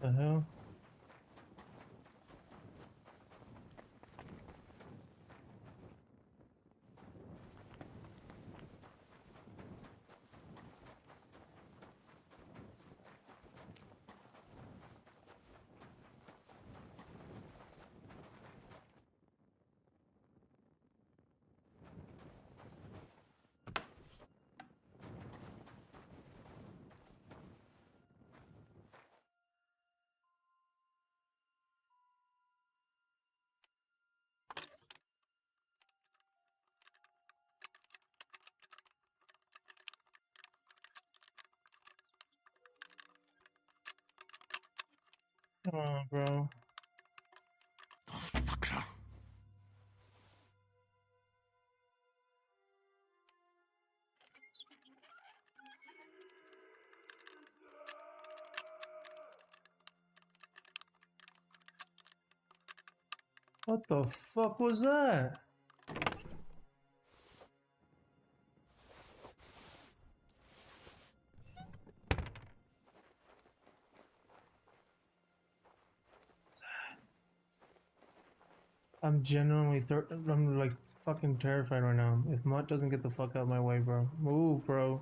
The hell? Come on, bro. What the fuck was that? I'm genuinely I'm like fucking terrified right now. If Mutt doesn't get the fuck out of my way, bro. Move, bro.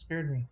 Scared me.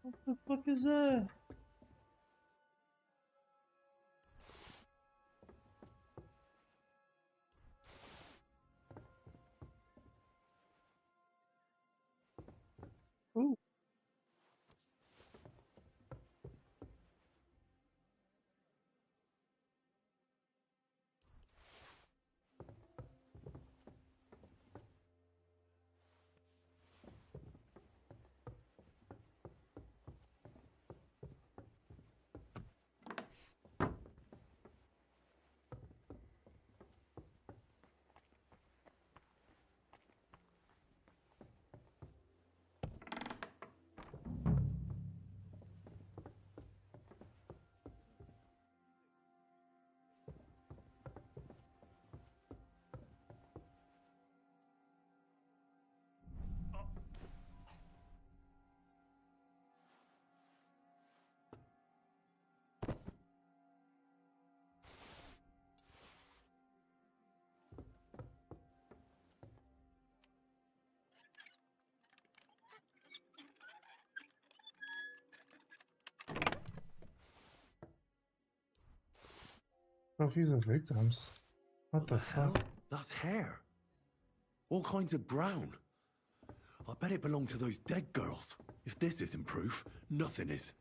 What the fuck is that? Ooh. Trophies of victims. What the fuck? That's hair. All kinds of brown. I bet it belonged to those dead girls. If this isn't proof, nothing is.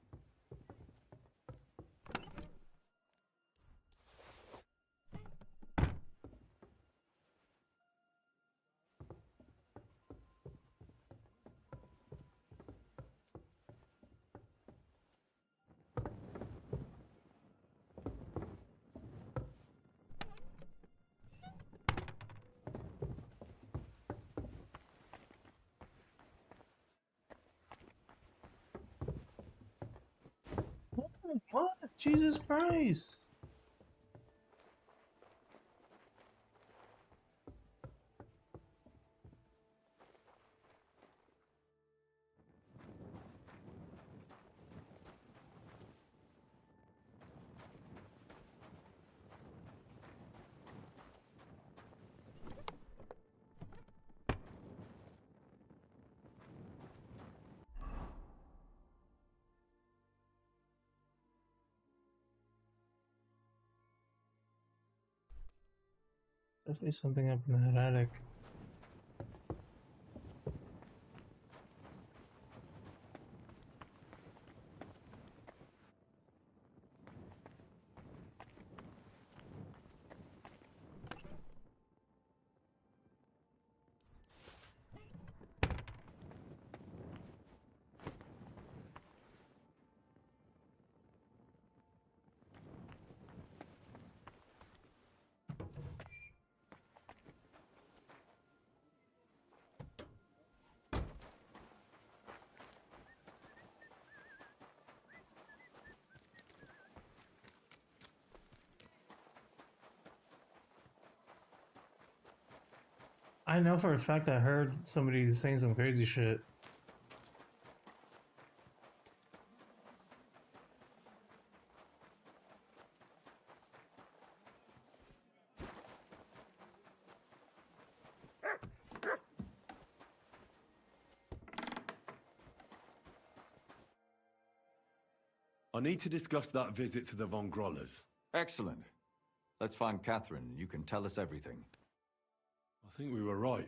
What? Jesus Christ. Definitely something up in that attic. I know for a fact I heard somebody saying some crazy shit. I need to discuss that visit to the Von Grollers. Excellent. Let's find Catherine. You can tell us everything. I think we were right.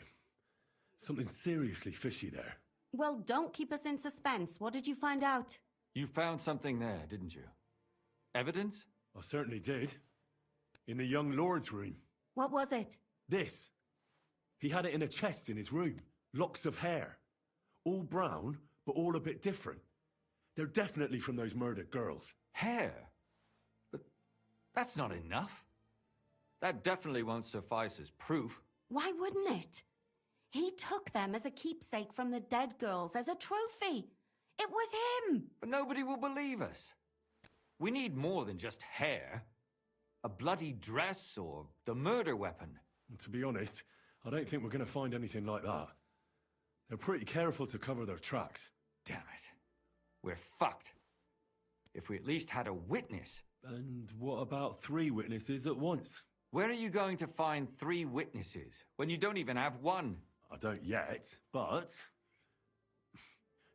Something seriously fishy there. Well, don't keep us in suspense. What did you find out? You found something there, didn't you? Evidence? I certainly did. In the young lord's room. What was it? This. He had it in a chest in his room. Locks of hair. All brown, but all a bit different. They're definitely from those murdered girls. Hair? But that's not enough. That definitely won't suffice as proof. Why wouldn't it? He took them as a keepsake from the dead girls, as a trophy. It was him! But nobody will believe us. We need more than just hair. A bloody dress or the murder weapon. To be honest, I don't think we're going to find anything like that. They're pretty careful to cover their tracks. Damn it. We're fucked. If we at least had a witness. And what about 3 witnesses at once? Where are you going to find 3 witnesses when you don't even have one? I don't yet, but...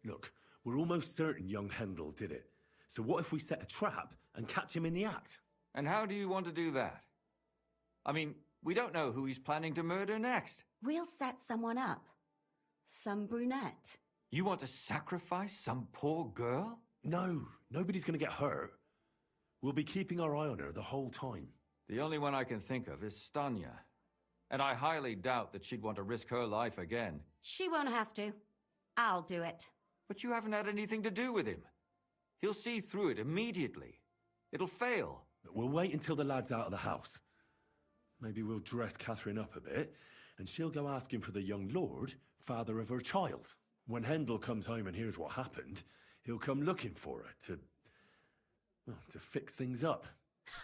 Look, we're almost certain young Hendel did it. So what if we set a trap and catch him in the act? And how do you want to do that? I mean, we don't know who he's planning to murder next. We'll set someone up. Some brunette. You want to sacrifice some poor girl? No, nobody's going to get hurt. We'll be keeping our eye on her the whole time. The only one I can think of is Stanya. And I highly doubt that she'd want to risk her life again. She won't have to. I'll do it. But you haven't had anything to do with him. He'll see through it immediately. It'll fail. We'll wait until the lad's out of the house. Maybe we'll dress Catherine up a bit, and she'll go asking for the young lord, father of her child. When Hendel comes home and hears what happened, he'll come looking for her to fix things up.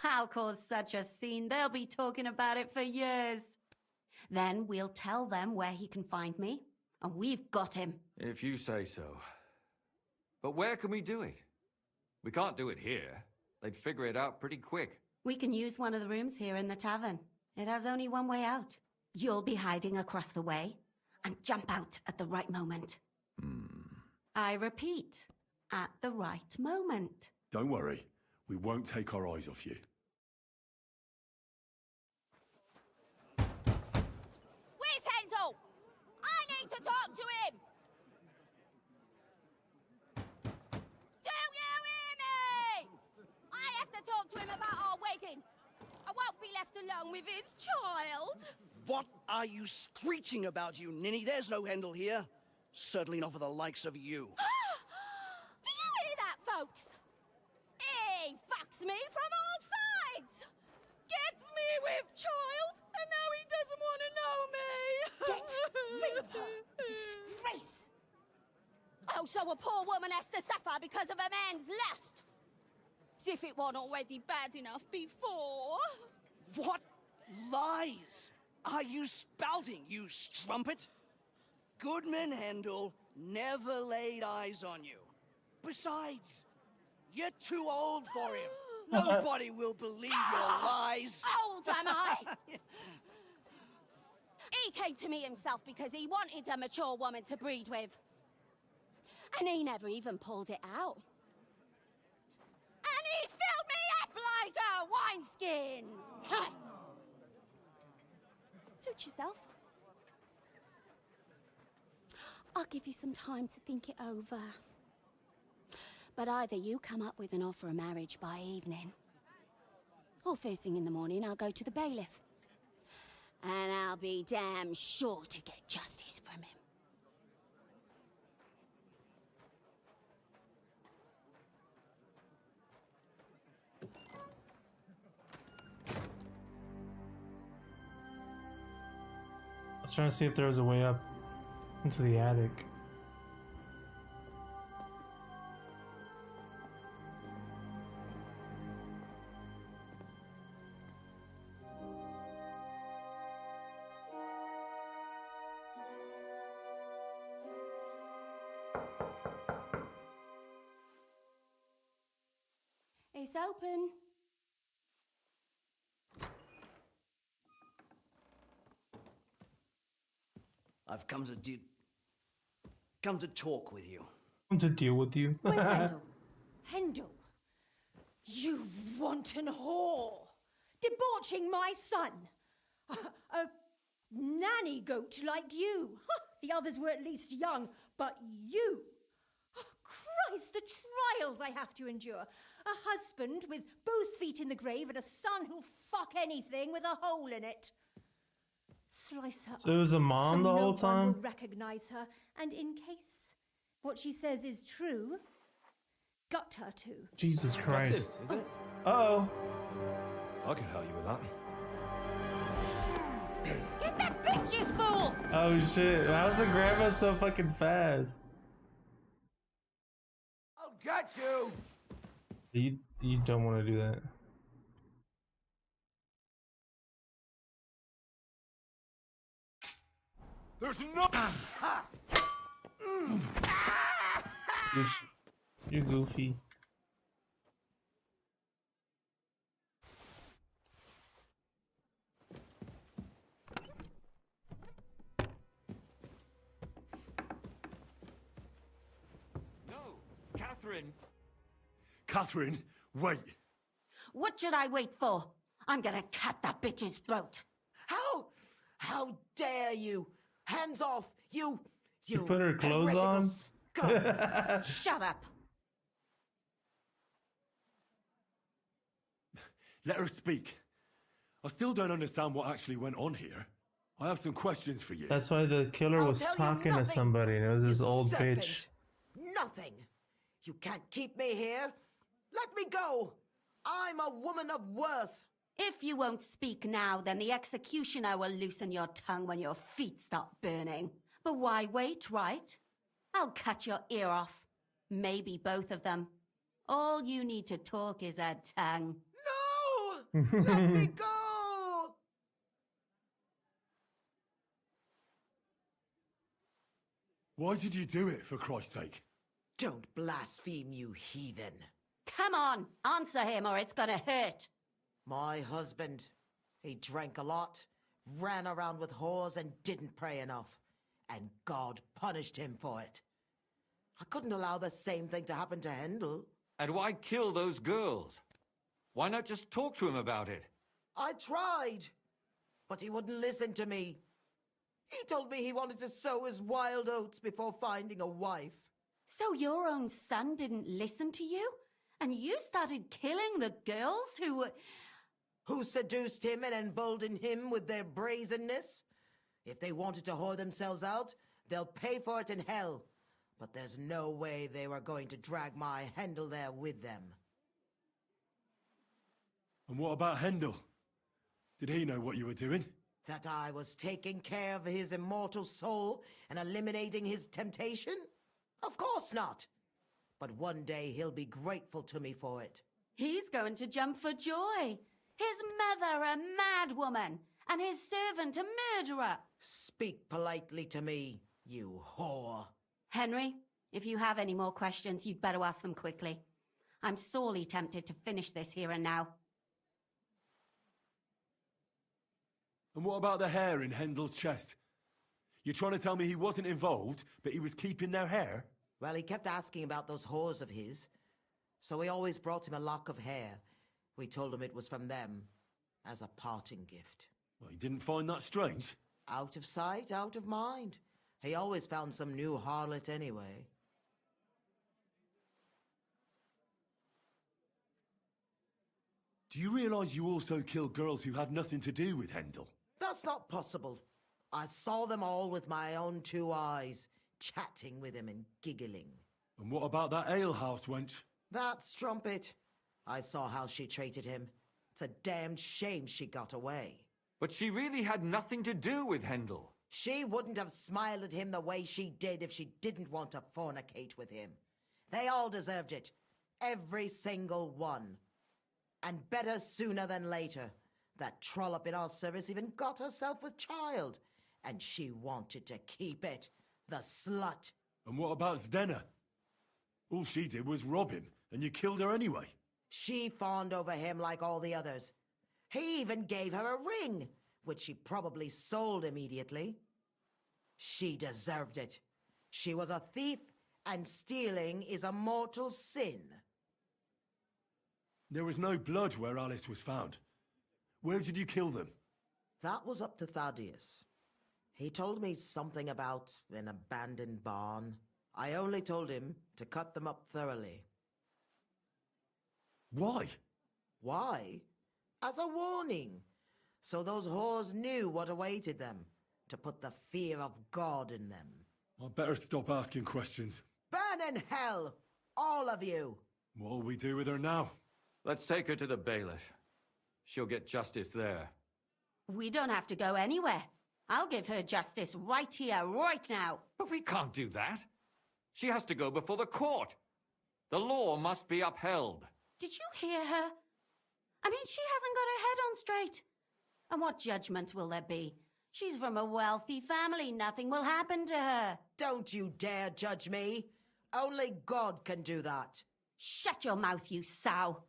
I'll cause such a scene, they'll be talking about it for years. Then we'll tell them where he can find me, and we've got him. If you say so. But where can we do it? We can't do it here. They'd figure it out pretty quick. We can use one of the rooms here in the tavern. It has only one way out. You'll be hiding across the way, and jump out at the right moment. I repeat, at the right moment. Don't worry, we won't take our eyes off you. to him about our wedding. I won't be left alone with his child. What are you screeching about, you ninny? There's no Hendel here. Certainly not for the likes of you. Do you hear that, folks? He fucks me from all sides. Gets me with child, and now he doesn't want to know me. Get rid of her. Disgrace. Oh, so a poor woman has to suffer because of a man's lust. As if it wasn't already bad enough before. What lies are you spouting, you strumpet? Goodman Hendel never laid eyes on you. Besides, you're too old for him. Nobody will believe your lies. Old am I? He came to me himself because he wanted a mature woman to breed with. And he never even pulled it out. And he filled me up like a wineskin. Suit yourself. I'll give you some time to think it over. But either you come up with an offer of marriage by evening, or first thing in the morning I'll go to the bailiff. And I'll be damn sure to get justice from him. I was trying to see if there was a way up into the attic. It's open. I've come to talk with you. To deal with you. Where's Hendel? Hendel, you wanton whore! Debauching my son! A nanny goat like you! The others were at least young, but you! Christ, the trials I have to endure! A husband with both feet in the grave and a son who'll fuck anything with a hole in it. Slice her So it was a mom the whole so no one time? will recognize her, and in case what she says is true, gut her too. Jesus Christ. That's it, is it? Uh-oh. I can help you with that. Get that bitch, you fool! Oh shit. How's the grandma so fucking fast? I'll get you! You don't want to do that. There's no. You're goofy. No, Catherine. Catherine, wait. What should I wait for? I'm gonna cut that bitch's throat. How dare you? Hands off, you put her clothes heretical on? scum. Shut up. Let her speak. I still don't understand what actually went on here. I have some questions for you. That's why the killer was tell you talking to nothing, somebody and it was this you old serpent. bitch. Nothing. You can't keep me here. Let me go. I'm a woman of worth. If you won't speak now, then the executioner will loosen your tongue when your feet stop burning. But why wait, right? I'll cut your ear off. Maybe both of them. All you need to talk is a tongue. No! Let me go! Why did you do it, for Christ's sake? Don't blaspheme, you heathen. Come on, answer him or it's gonna hurt. My husband, he drank a lot, ran around with whores and didn't pray enough. And God punished him for it. I couldn't allow the same thing to happen to Hendel. And why kill those girls? Why not just talk to him about it? I tried, but he wouldn't listen to me. He told me he wanted to sow his wild oats before finding a wife. So your own son didn't listen to you? And you started killing the girls who were... Who seduced him and emboldened him with their brazenness? If they wanted to whore themselves out, they'll pay for it in hell. But there's no way they were going to drag my Hendel there with them. And what about Hendel? Did he know what you were doing? That I was taking care of his immortal soul and eliminating his temptation? Of course not. But one day he'll be grateful to me for it. He's going to jump for joy. His mother a mad woman, and his servant a murderer. Speak politely to me, you whore. Henry, if you have any more questions, you'd better ask them quickly. I'm sorely tempted to finish this here and now. And what about the hair in Hendel's chest? You're trying to tell me he wasn't involved, but he was keeping their hair? Well, he kept asking about those whores of his. So we always brought him a lock of hair. We told him it was from them, as a parting gift. Well, he didn't find that strange? Out of sight, out of mind. He always found some new harlot anyway. Do you realize you also killed girls who had nothing to do with Hendel? That's not possible. I saw them all with my own 2 eyes, chatting with him and giggling. And what about that alehouse wench? That strumpet. I saw how she treated him. It's a damned shame she got away. But she really had nothing to do with Hendel. She wouldn't have smiled at him the way she did if she didn't want to fornicate with him. They all deserved it. Every single one. And better sooner than later. That trollop in our service even got herself with child. And she wanted to keep it. The slut. And what about Zdenna? All she did was rob him, and you killed her anyway. She fawned over him like all the others. He even gave her a ring, which she probably sold immediately. She deserved it. She was a thief, and stealing is a mortal sin. There was no blood where Alice was found. Where did you kill them? That was up to Thaddeus. He told me something about an abandoned barn. I only told him to cut them up thoroughly. Why? Why? As a warning. So those whores knew what awaited them. To put the fear of God in them. I'd better stop asking questions. Burn in hell! All of you! What'll we do with her now? Let's take her to the bailiff. She'll get justice there. We don't have to go anywhere. I'll give her justice right here, right now. But we can't do that. She has to go before the court. The law must be upheld. Did you hear her? I mean, she hasn't got her head on straight. And what judgment will there be? She's from a wealthy family. Nothing will happen to her. Don't you dare judge me. Only God can do that. Shut your mouth, you sow.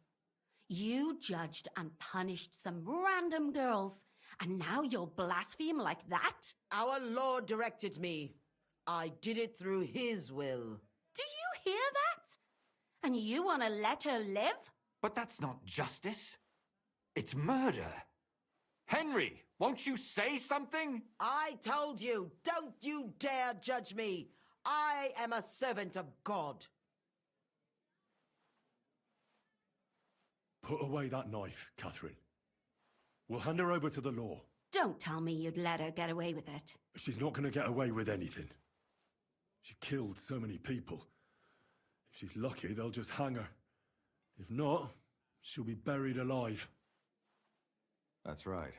You judged and punished some random girls, and now you'll blaspheme like that? Our Lord directed me. I did it through His will. Do you hear that? And you want to let her live? But that's not justice. It's murder. Henry, won't you say something? I told you, don't you dare judge me. I am a servant of God. Put away that knife, Catherine. We'll hand her over to the law. Don't tell me you'd let her get away with it. She's not going to get away with anything. She killed so many people. If she's lucky, they'll just hang her. If not, she'll be buried alive. That's right.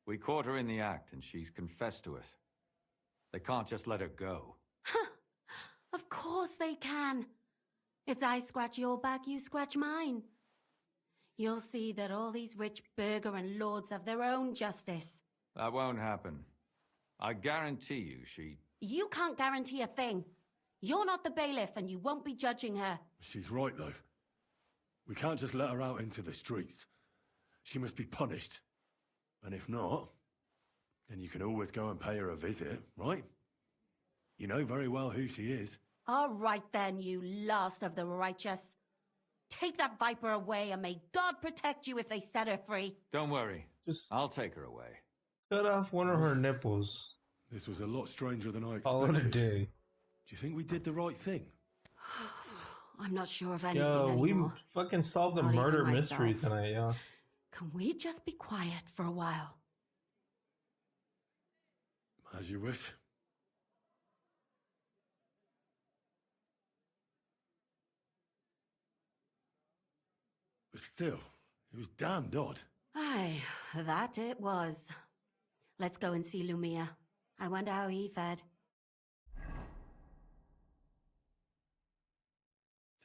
We caught her in the act, and she's confessed to us. They can't just let her go. Of course they can. It's I scratch your back, you scratch mine. You'll see that all these rich burgher and lords have their own justice. That won't happen. I guarantee you she... You can't guarantee a thing. You're not the bailiff, and you won't be judging her. She's right, though. We can't just let her out into the streets. She must be punished. And if not, then you can always go and pay her a visit, right? You know very well who she is. All right then, you last of the righteous. Take that viper away, and may God protect you if they set her free. Don't worry. Just I'll take her away. cut off one of her nipples. This was a lot stranger than I Call it a expected. day. Do you think we did the right thing? I'm not sure of anything Yo, we anymore. fucking solved the Not even murder mystery myself. tonight, yo. Can we just be quiet for a while? As you wish. But still, it was damned odd. Aye, that it was. Let's go and see Lumia. I wonder how he fared.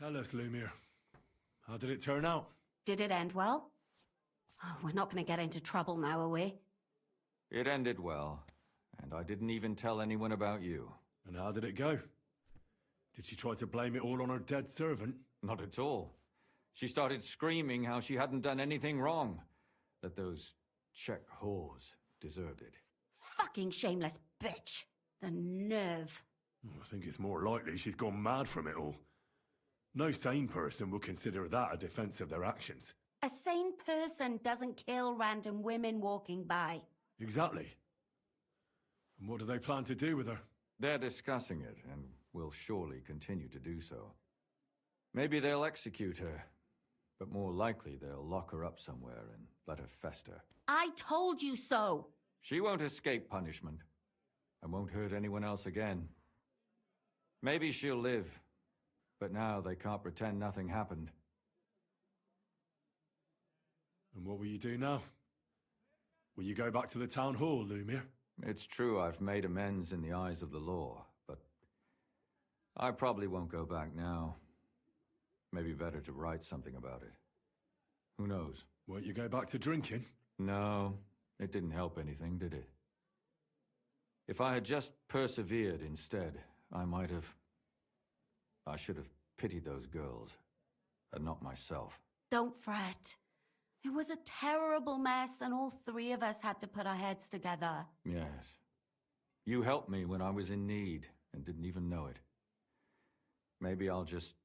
Tell us, Lumiere. How did it turn out? Did it end well? Oh, we're not going to get into trouble now, are we? It ended well, and I didn't even tell anyone about you. And how did it go? Did she try to blame it all on her dead servant? Not at all. She started screaming how she hadn't done anything wrong, that those Czech whores deserved it. Fucking shameless bitch. The nerve. I think it's more likely she's gone mad from it all. No sane person would consider that a defense of their actions. A sane person doesn't kill random women walking by. Exactly. And what do they plan to do with her? They're discussing it, and will surely continue to do so. Maybe they'll execute her, but more likely they'll lock her up somewhere and let her fester. I told you so! She won't escape punishment, and won't hurt anyone else again. Maybe she'll live, but now they can't pretend nothing happened. And what will you do now? Will you go back to the town hall, Lumiere? It's true I've made amends in the eyes of the law, but I probably won't go back now. Maybe better to write something about it. Who knows? Won't you go back to drinking? No, it didn't help anything, did it? If I had just persevered instead, I should have pitied those girls, and not myself. Don't fret. It was a terrible mess, and all three of us had to put our heads together. Yes. You helped me when I was in need, and didn't even know it. Maybe I'll just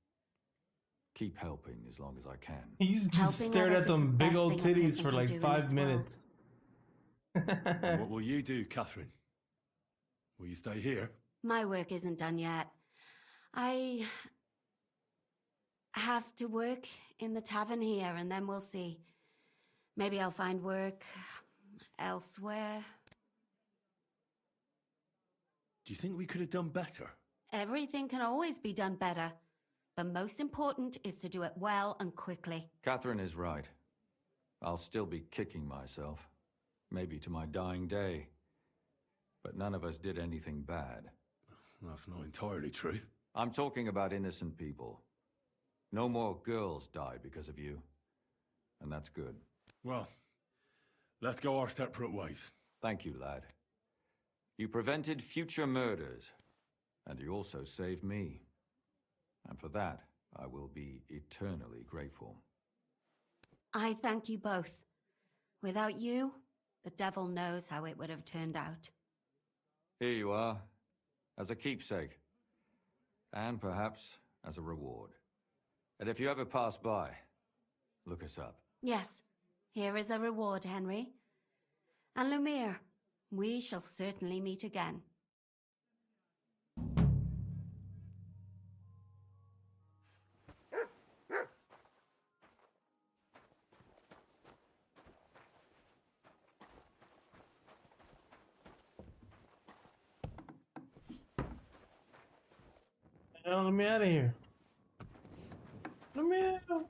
keep helping as long as I can. He's just stared at them big old titties for like 5 minutes. And what will you do, Catherine? Will you stay here? My work isn't done yet. I have to work in the tavern here, and then we'll see. Maybe I'll find work elsewhere. Do you think we could have done better? Everything can always be done better. But most important is to do it well and quickly. Catherine is right. I'll still be kicking myself. Maybe to my dying day. But none of us did anything bad. That's not entirely true. I'm talking about innocent people. No more girls died because of you. And that's good. Well, let's go our separate ways. Thank you, lad. You prevented future murders. And you also saved me. And for that, I will be eternally grateful. I thank you both. Without you, the devil knows how it would have turned out. Here you are, as a keepsake. And perhaps as a reward. And if you ever pass by, look us up. Yes, here is a reward, Henry. And Lumiere, we shall certainly meet again. Let me out of here. Let me out.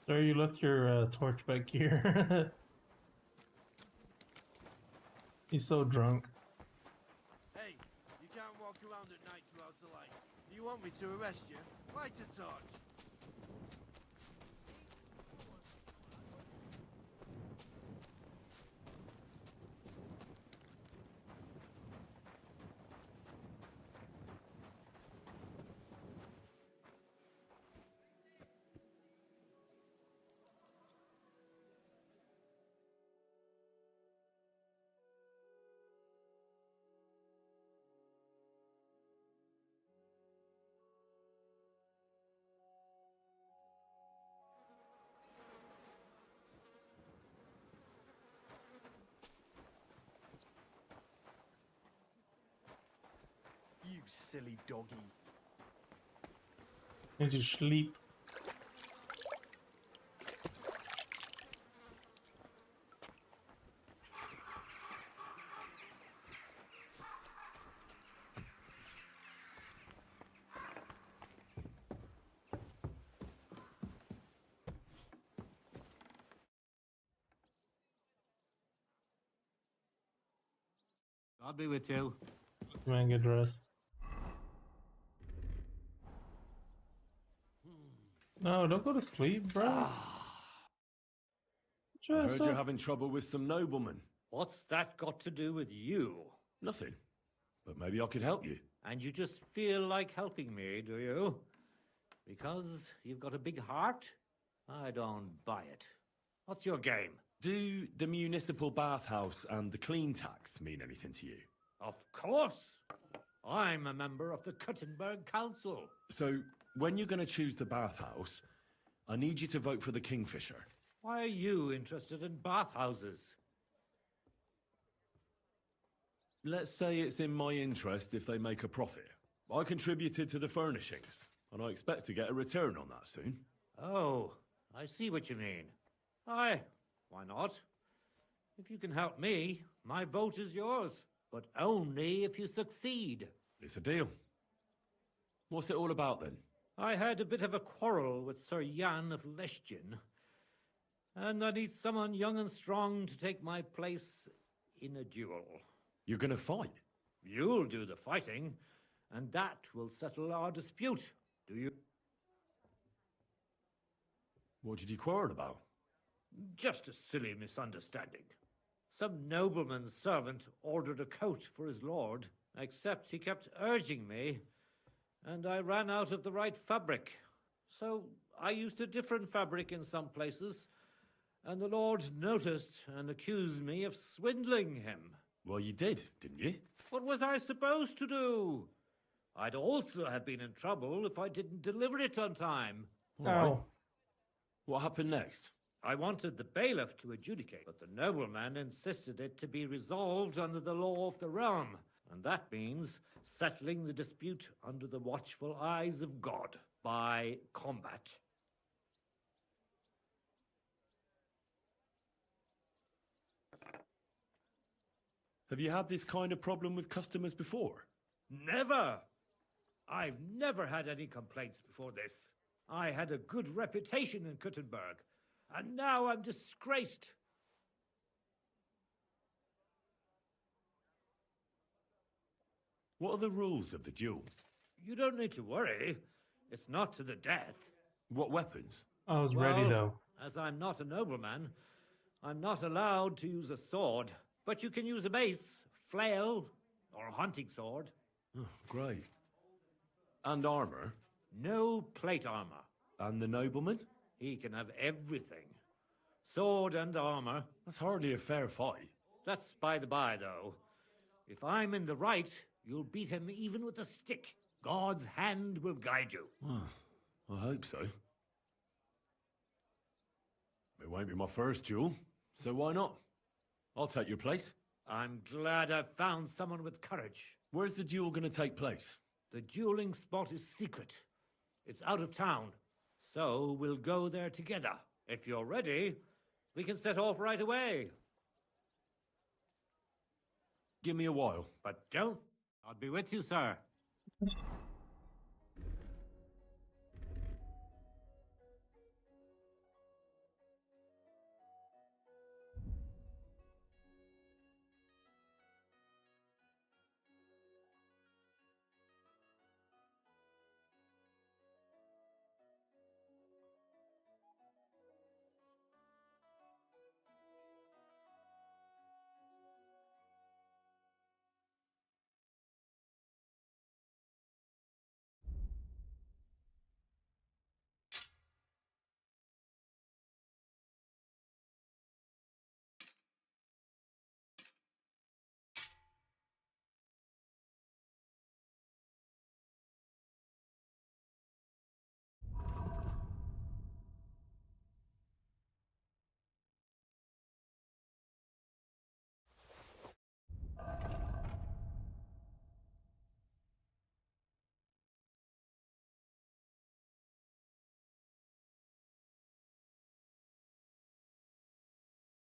Sorry, you left your torch back here. He's so drunk. Hey, you can't walk around at night without a light. Do you want me to arrest you? Light a torch. silly doggy. Need to sleep. God be with you. Man, get dressed. No, don't go to sleep, bro. I Dress heard you're up. having trouble with some noblemen. What's that got to do with you? Nothing. But maybe I could help you. And you just feel like helping me, do you? Because you've got a big heart? I don't buy it. What's your game? Do the municipal bathhouse and the clean tax mean anything to you? Of course! I'm a member of the Cuttenberg Council. So, when you're going to choose the bathhouse, I need you to vote for the Kingfisher. Why are you interested in bathhouses? Let's say it's in my interest if they make a profit. I contributed to the furnishings, and I expect to get a return on that soon. Oh, I see what you mean. Aye, why not? If you can help me, my vote is yours. But only if you succeed. It's a deal. What's it all about then? I had a bit of a quarrel with Sir Jan of Leschin, and I need someone young and strong to take my place in a duel. You're gonna fight? You'll do the fighting, and that will settle our dispute. Do you? What did you quarrel about? Just a silly misunderstanding. Some nobleman's servant ordered a coat for his lord, except he kept urging me, and I ran out of the right fabric. So I used a different fabric in some places, and the lord noticed and accused me of swindling him. Well, you did, didn't you? What was I supposed to do? I'd also have been in trouble if I didn't deliver it on time. Right. What happened next? I wanted the bailiff to adjudicate, but the nobleman insisted it to be resolved under the law of the realm, and that means settling the dispute under the watchful eyes of God by combat. Have you had this kind of problem with customers before? Never! I've never had any complaints before this. I had a good reputation in Cuttenberg, and now I'm disgraced. What are the rules of the duel? You don't need to worry. It's not to the death. What weapons? I was ready, though. As I'm not a nobleman, I'm not allowed to use a sword. But you can use a mace, flail, or a hunting sword. Oh, great. And armor? No plate armor. And the nobleman? He can have everything. Sword and armor. That's hardly a fair fight. That's by the by, though. If I'm in the right, you'll beat him even with a stick. God's hand will guide you. Well, I hope so. It won't be my first duel, so why not? I'll take your place. I'm glad I've found someone with courage. Where's the duel going to take place? The dueling spot is secret. It's out of town, so we'll go there together. If you're ready, we can set off right away. Give me a while. But don't. I'll be with you, sir.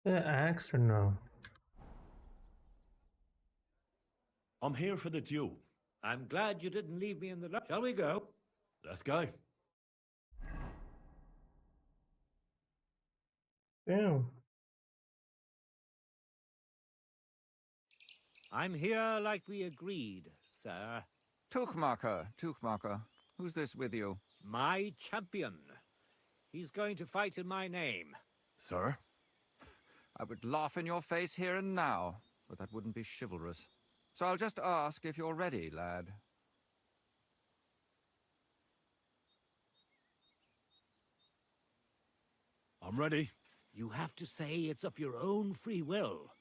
The axe or no? I'm here for the duel. I'm glad you didn't leave me in the lurch. Shall we go? Let's go. Damn. I'm here like we agreed, sir. Tuchmacher. Who's this with you? My champion. He's going to fight in my name. Sir? I would laugh in your face here and now, but that wouldn't be chivalrous. So I'll just ask if you're ready, lad. I'm ready. You have to say it's of your own free will.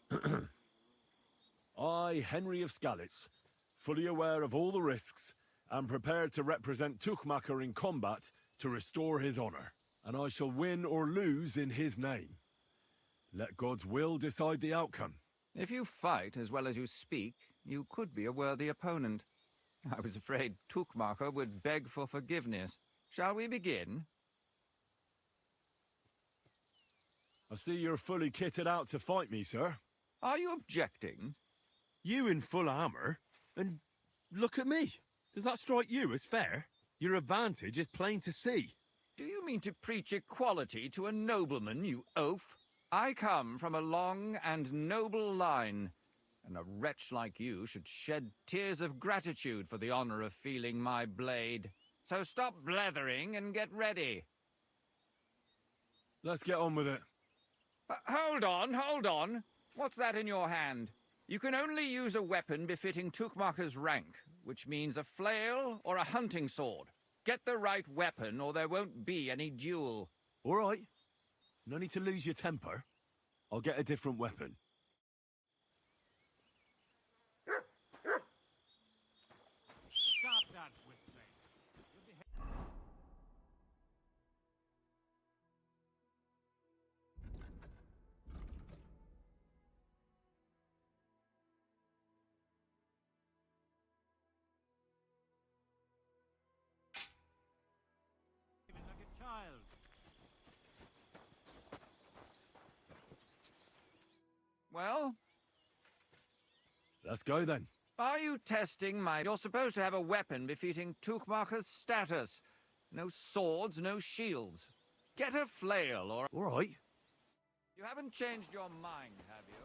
I, Henry of Skalitz, fully aware of all the risks, am prepared to represent Tuchmacher in combat to restore his honor, and I shall win or lose in his name. Let God's will decide the outcome. If you fight as well as you speak, you could be a worthy opponent. I was afraid Tuchmacher would beg for forgiveness. Shall we begin? I see you're fully kitted out to fight me, sir. Are you objecting? You in full armor? And look at me. Does that strike you as fair? Your advantage is plain to see. Do you mean to preach equality to a nobleman, you oaf? I come from a long and noble line, and a wretch like you should shed tears of gratitude for the honor of feeling my blade. So stop blethering and get ready. Let's get on with it. Hold on. What's that in your hand? You can only use a weapon befitting Tuchmacher's rank, which means a flail or a hunting sword. Get the right weapon, or there won't be any duel. All right. No need to lose your temper. I'll get a different weapon. Stop that whistling. Like a child. Well? Let's go then. Are you testing my... You're supposed to have a weapon befitting Tuchmacher's status. No swords, no shields. Get a flail or... All right. You haven't changed your mind, have you?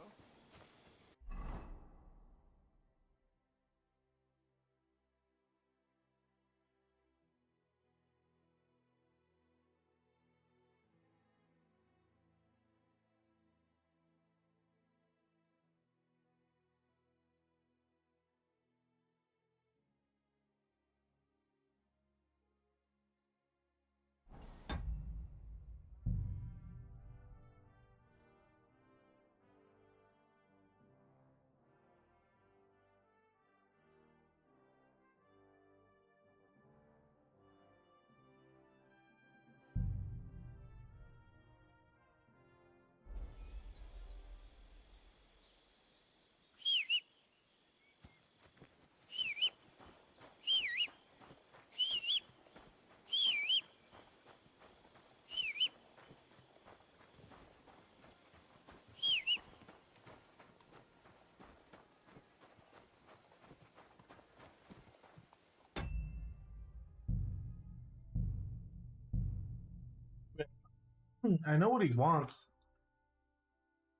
I know what he wants.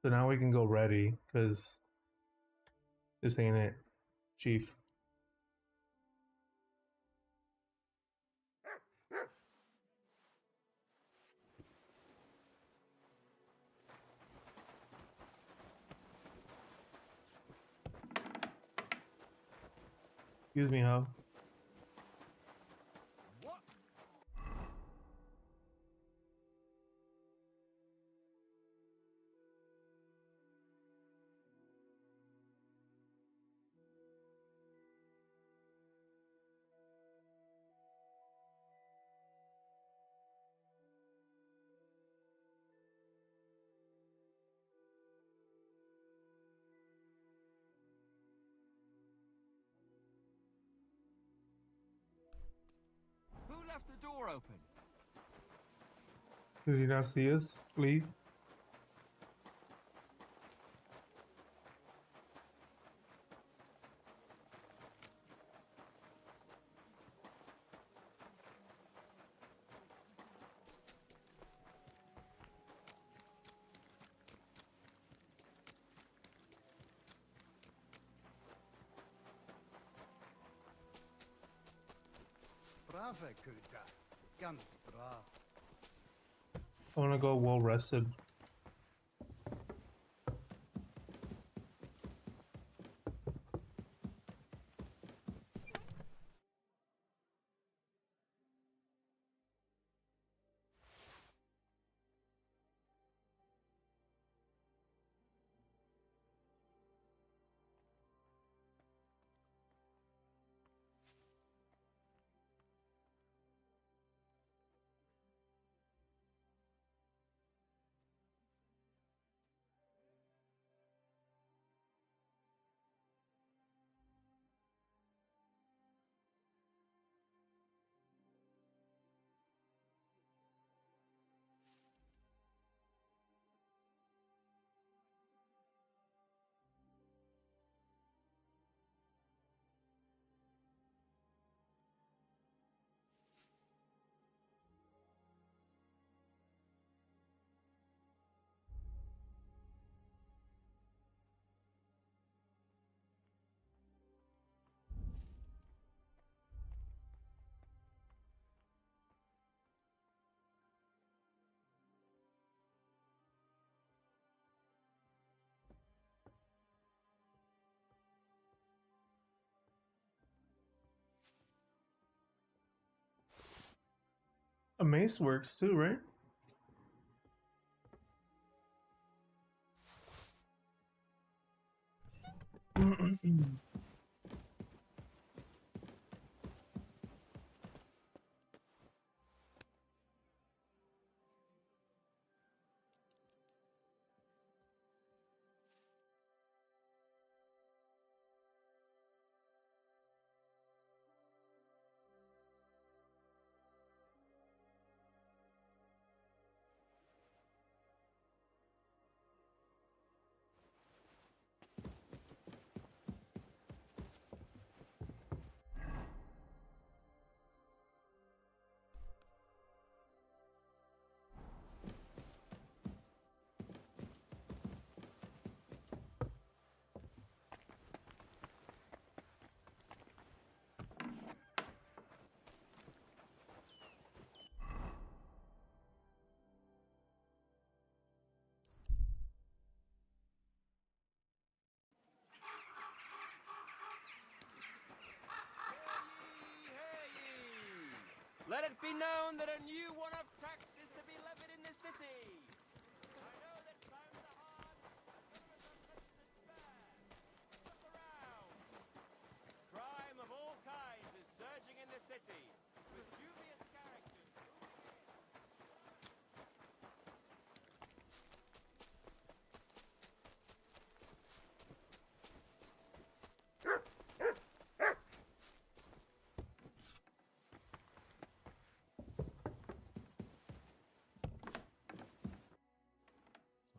So now we can go ready, because this ain't it, Chief. Excuse me, huh? Who left the door open? Did he not see us leave? Brave, Kuta. Ganz brav. I want to go well rested. A mace works too, right? Let it be known that a new one of tax is to be levied in this city. I know that times are hard, but there is a despair. Look around. Crime of all kinds is surging in the city, with dubious characters.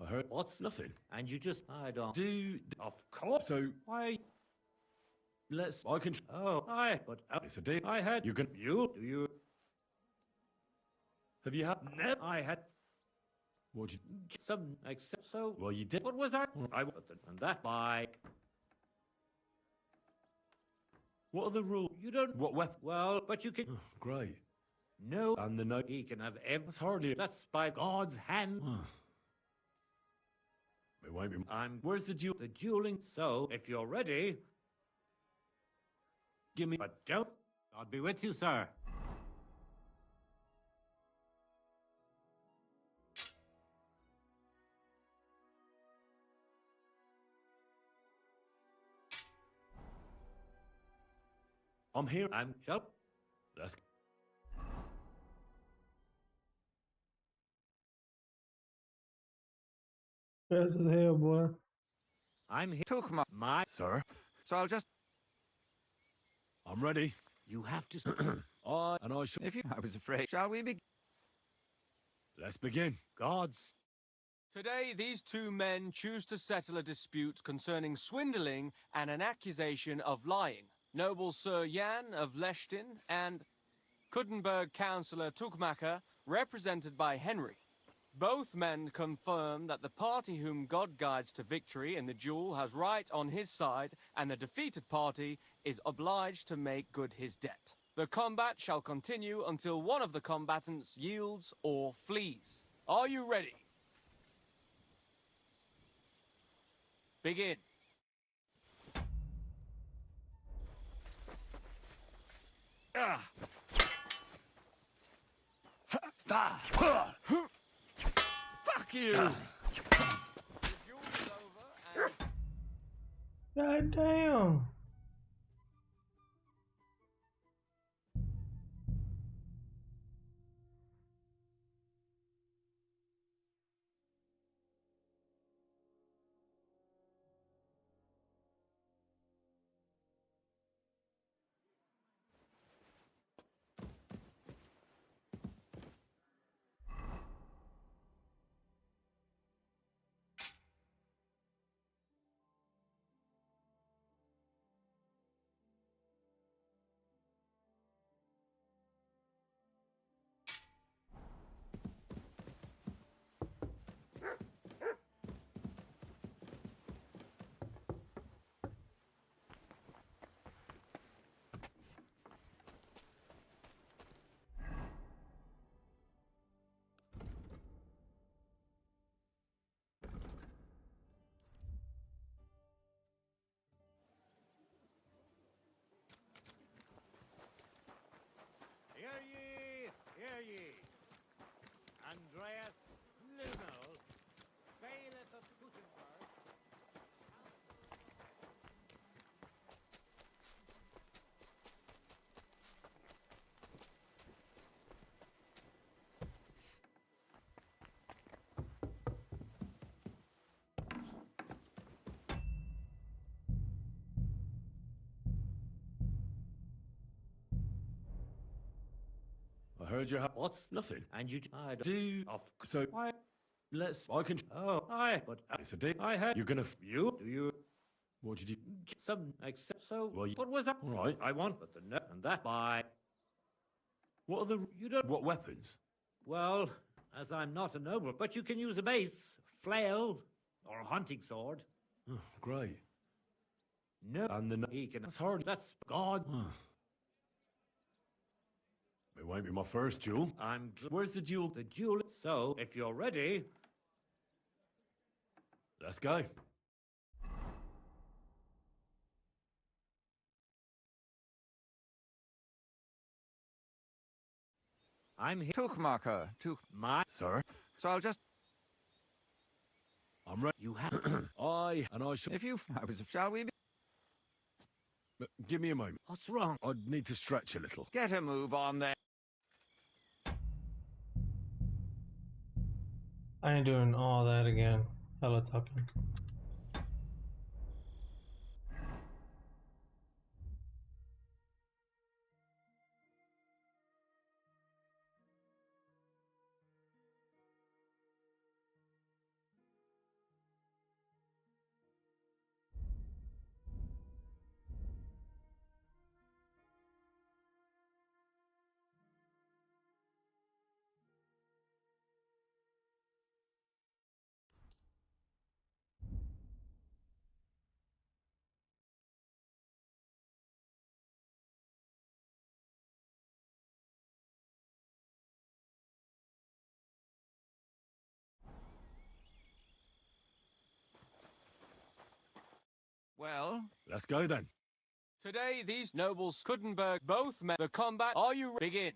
I heard What's nothing. And you just I don't Do Of course. so. Why? Let's. I can. Oh, but It's a deal. I had You can. you. Do you? Have you had? No, I had What'd you? some except so. Well, you did. What was I? And that like What are the rules? you don't. What weapon? Well, but you can. Oh, great. No, And the note. he can have every. That's hardly. That's by God's hand. It won't be. I'm. Where's the duel? The dueling. So, if you're ready, Give me. but don't. I'll be with you, sir. I'm here. I'm shut. Let's. Fast as hell, boy. I'm here. Took My. Sir, So I'll just. I'm ready. You have to. And I shall. If you. I was afraid. Shall we begin? Let's begin. God's. Today, these two men choose to settle a dispute concerning swindling and an accusation of lying. Noble Sir Jan of Lechtin and Kuddenberg Councillor Tukmacher, represented by Henry. Both men confirm that the party whom God guides to victory in the duel has right on his side, and the defeated party is obliged to make good his debt. The combat shall continue until one of the combatants yields or flees. Are you ready? Begin. Fuck you! God damn. Hear ye! Andreas Lunel, bailiff of Gutenberg. I heard you have... What's nothing? And you... I do... Of... So... Why? Let's... I can... Oh, but... It's a deal. I had... You're gonna... You? Do you... What did you... Some... Except so... Well, you... What was that? All right. I want... But the... No, and that... By... What are the... You don't... What weapons? Well, as I'm not a noble, but you can use a mace, flail, or a hunting sword. Oh, great. No... And the... He can... That's hard. That's... God... It won't be my first duel. Where's the duel? The duel... So, if you're ready... Let's go. I'm here. Tuchmacher. My... Sir? So I'll just... I'm ready. You have... I shall... If you... Shall we... Give me a moment. What's wrong? I'd need to stretch a little. Get a move on there. I ain't doing all that again. Hella talking. Well... Let's go then. Today, these nobles Kudenberg both met the combat. Are you ready? Begin.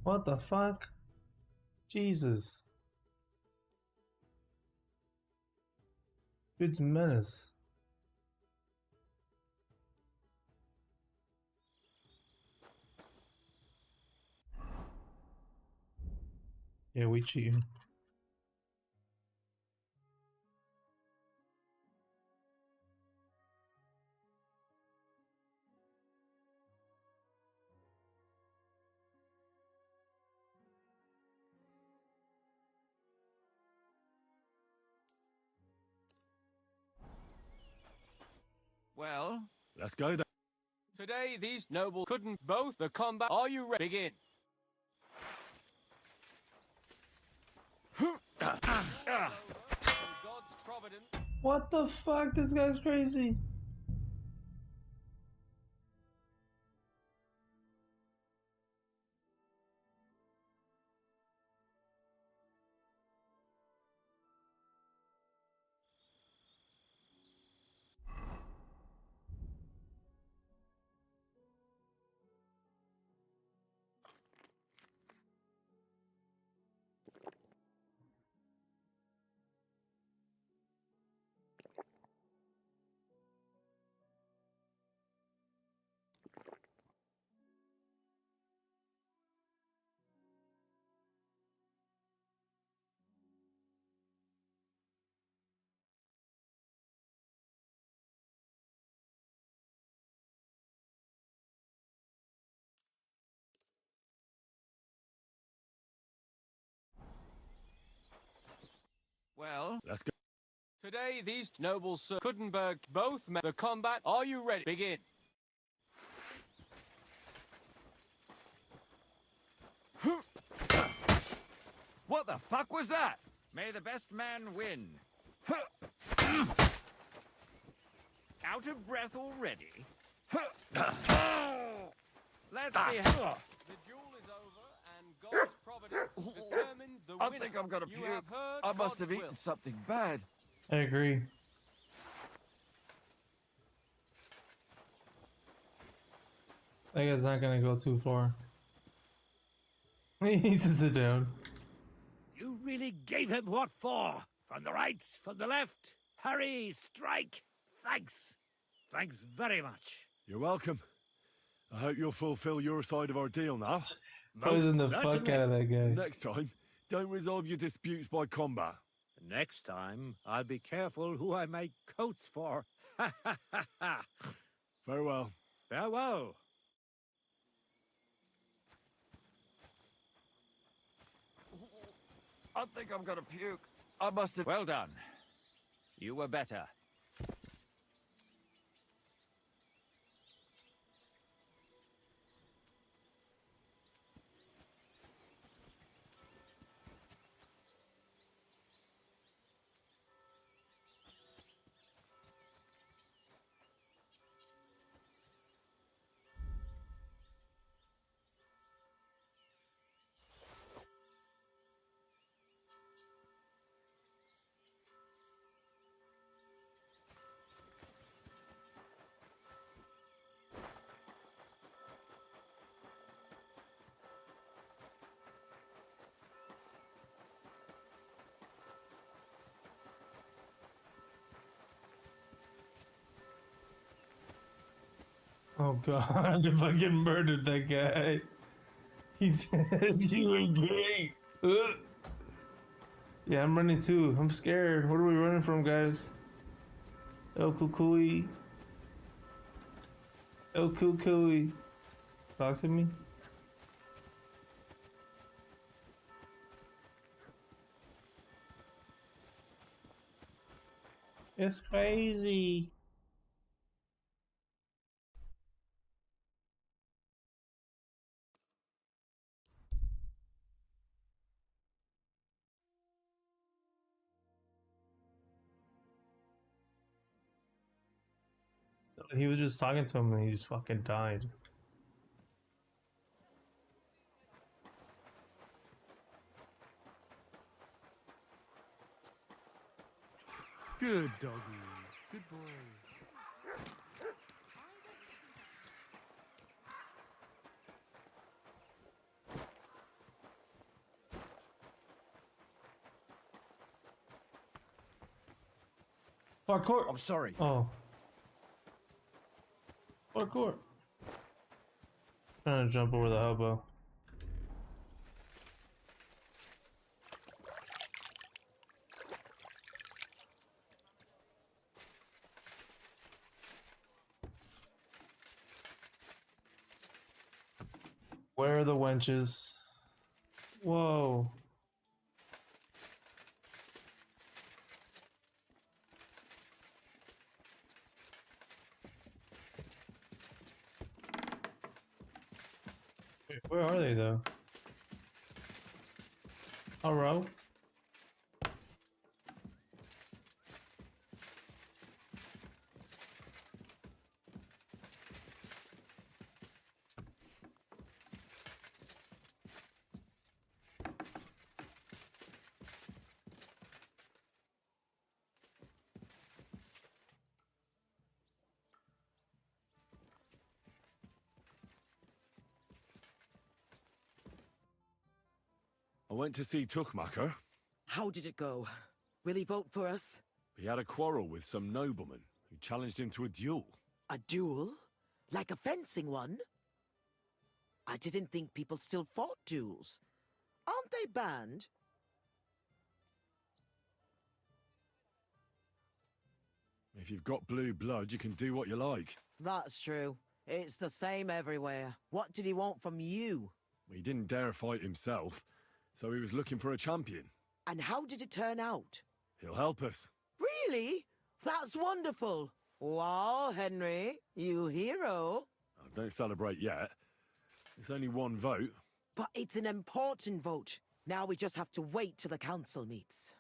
What the fuck? Jesus. Dude's menace. Yeah, we cheating. Well... Let's go then. Today, these nobles couldn't both the combat. Are you ready? Begin. What the fuck? This guy's crazy. Well, let's go. Today, these nobles, Sir Kudenberg, both met the combat. Are you ready? Begin. What the fuck was that? May the best man win. Out of breath already? Let's be... The duel is over, and God's providence determined the winner. I think I'm gonna You puke. have heard I must God's have eaten will. something bad. I agree. That guy's not gonna go too far. He needs to sit down. You really gave him what for? From the right, from the left. Parry, strike. Thanks. Thanks very much. You're welcome. I hope you'll fulfill your side of our deal now. Poison the fuck out of that guy. Next time, don't resolve your disputes by combat. Next time, I'll be careful who I make coats for. Ha ha ha ha. Farewell. Farewell. I think I'm gonna puke. I must have... Well done. You were better. Oh god, I fucking murdered that guy. He said you were great. Ugh. Yeah, I'm running too. I'm scared. What are we running from, guys? El Kukui. El Kukui. Talk to me. It's crazy. He was just talking to him and he just fucking died. Good doggy. Good boy. Parkour. I'm sorry. Oh. Parkour. Trying to jump over the hobo. Where are the wenches? Whoa. Wait, where are they though? Hello? I went to see Tuchmacher. How did it go? Will he vote for us? He had a quarrel with some nobleman who challenged him to a duel. A duel? Like a fencing one? I didn't think people still fought duels. Aren't they banned? If you've got blue blood, you can do what you like. That's true. It's the same everywhere. What did he want from you? He didn't dare fight himself, so he was looking for a champion. And how did it turn out? He'll help us. Really? That's wonderful. Wow, Henry, you hero. Don't celebrate yet. It's only one vote. But it's an important vote. Now we just have to wait till the council meets.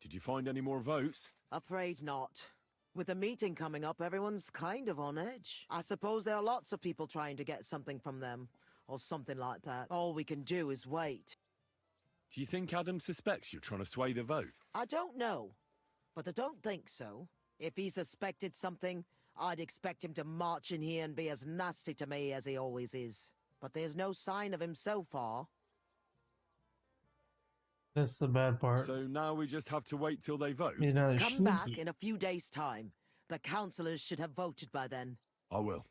Did you find any more votes? Afraid not. With the meeting coming up, everyone's kind of on edge. I suppose there are lots of people trying to get something from them, or something like that. All we can do is wait. Do you think Adam suspects you're trying to sway the vote? I don't know, but I don't think so. If he suspected something, I'd expect him to march in here and be as nasty to me as he always is. But there's no sign of him so far. That's the bad part. So now we just have to wait till they vote? Come back in a few days' time. The councillors should have voted by then. I will.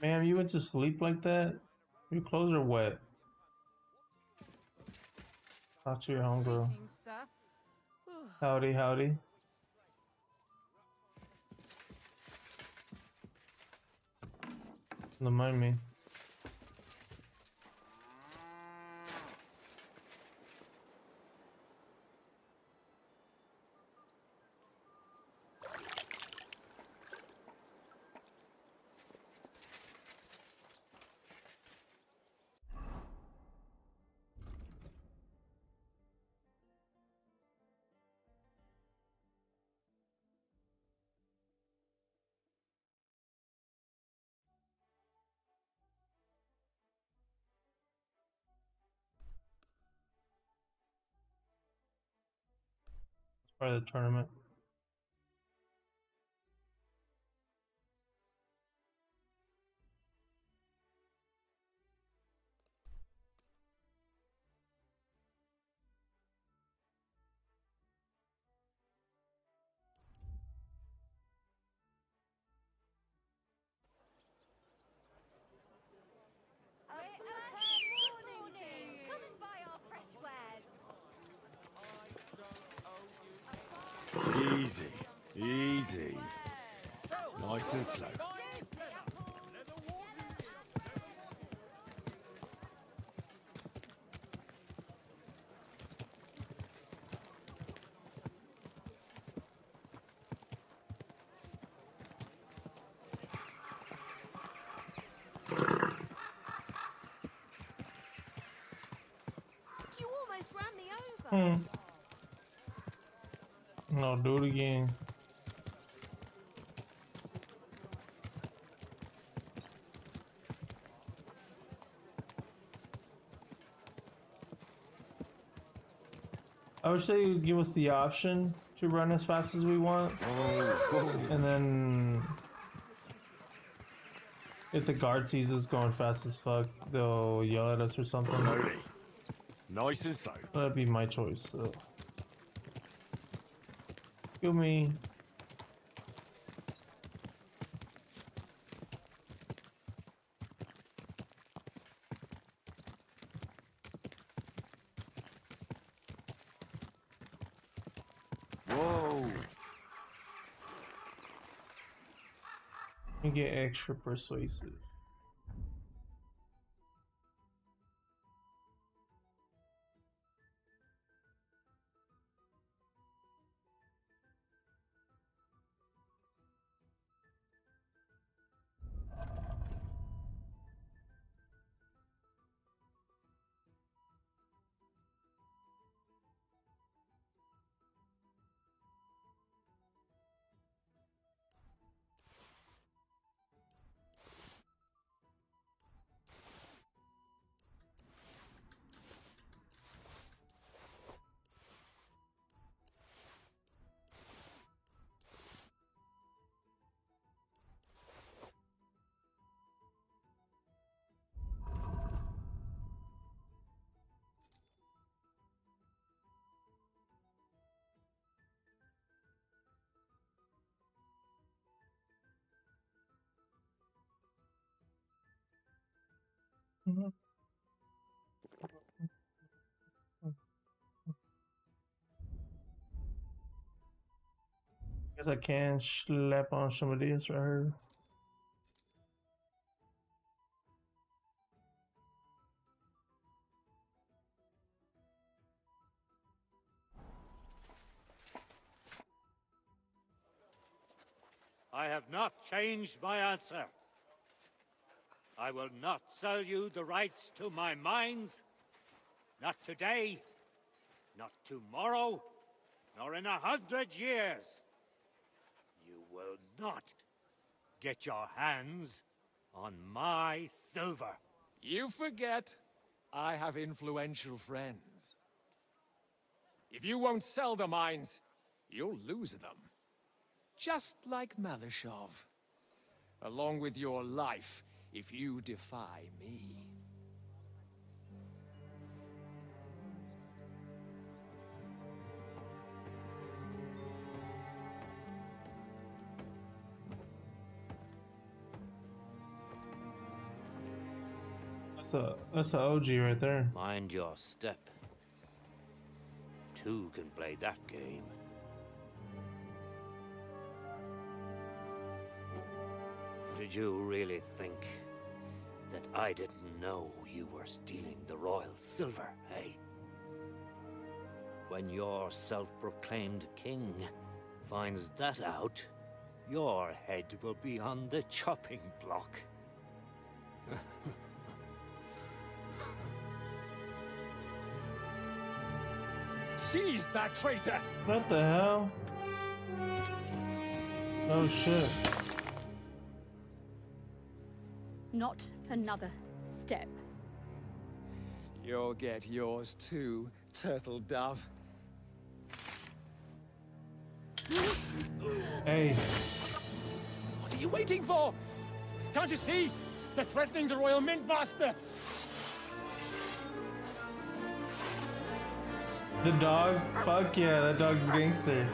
Ma'am, you went to sleep like that? Your clothes are wet. Talk to your homegirl. Howdy, howdy. Don't mind me. Part of the tournament. Come and buy our fresh wares. Easy, easy. Nice and slow. You almost ran me over. No, do it again. I wish they would give us the option to run as fast as we want. And then if the guard sees us going fast as fuck, they'll yell at us or something. Nice and slow. That'd be my choice, so. Kill me. Whoa. You get extra persuasive. Guess I can slap on some of this right here. I have not changed my answer. I will not sell you the rights to my mines. Not today, not tomorrow, nor in 100 years. You will not get your hands on my silver. You forget I have influential friends. If you won't sell the mines, you'll lose them. Just like Malishov. Along with your life, if you defy me. That's a OG right there. Mind your step. Two can play that game. Did you really think that I didn't know you were stealing the royal silver, eh? When your self-proclaimed king finds that out, your head will be on the chopping block. Seize that traitor! What the hell? Oh shit. Not another step. You'll get yours too, turtle dove. Hey. What are you waiting for? Can't you see? They're threatening the Royal Mint Master! The dog? Fuck yeah, that dog's gangster.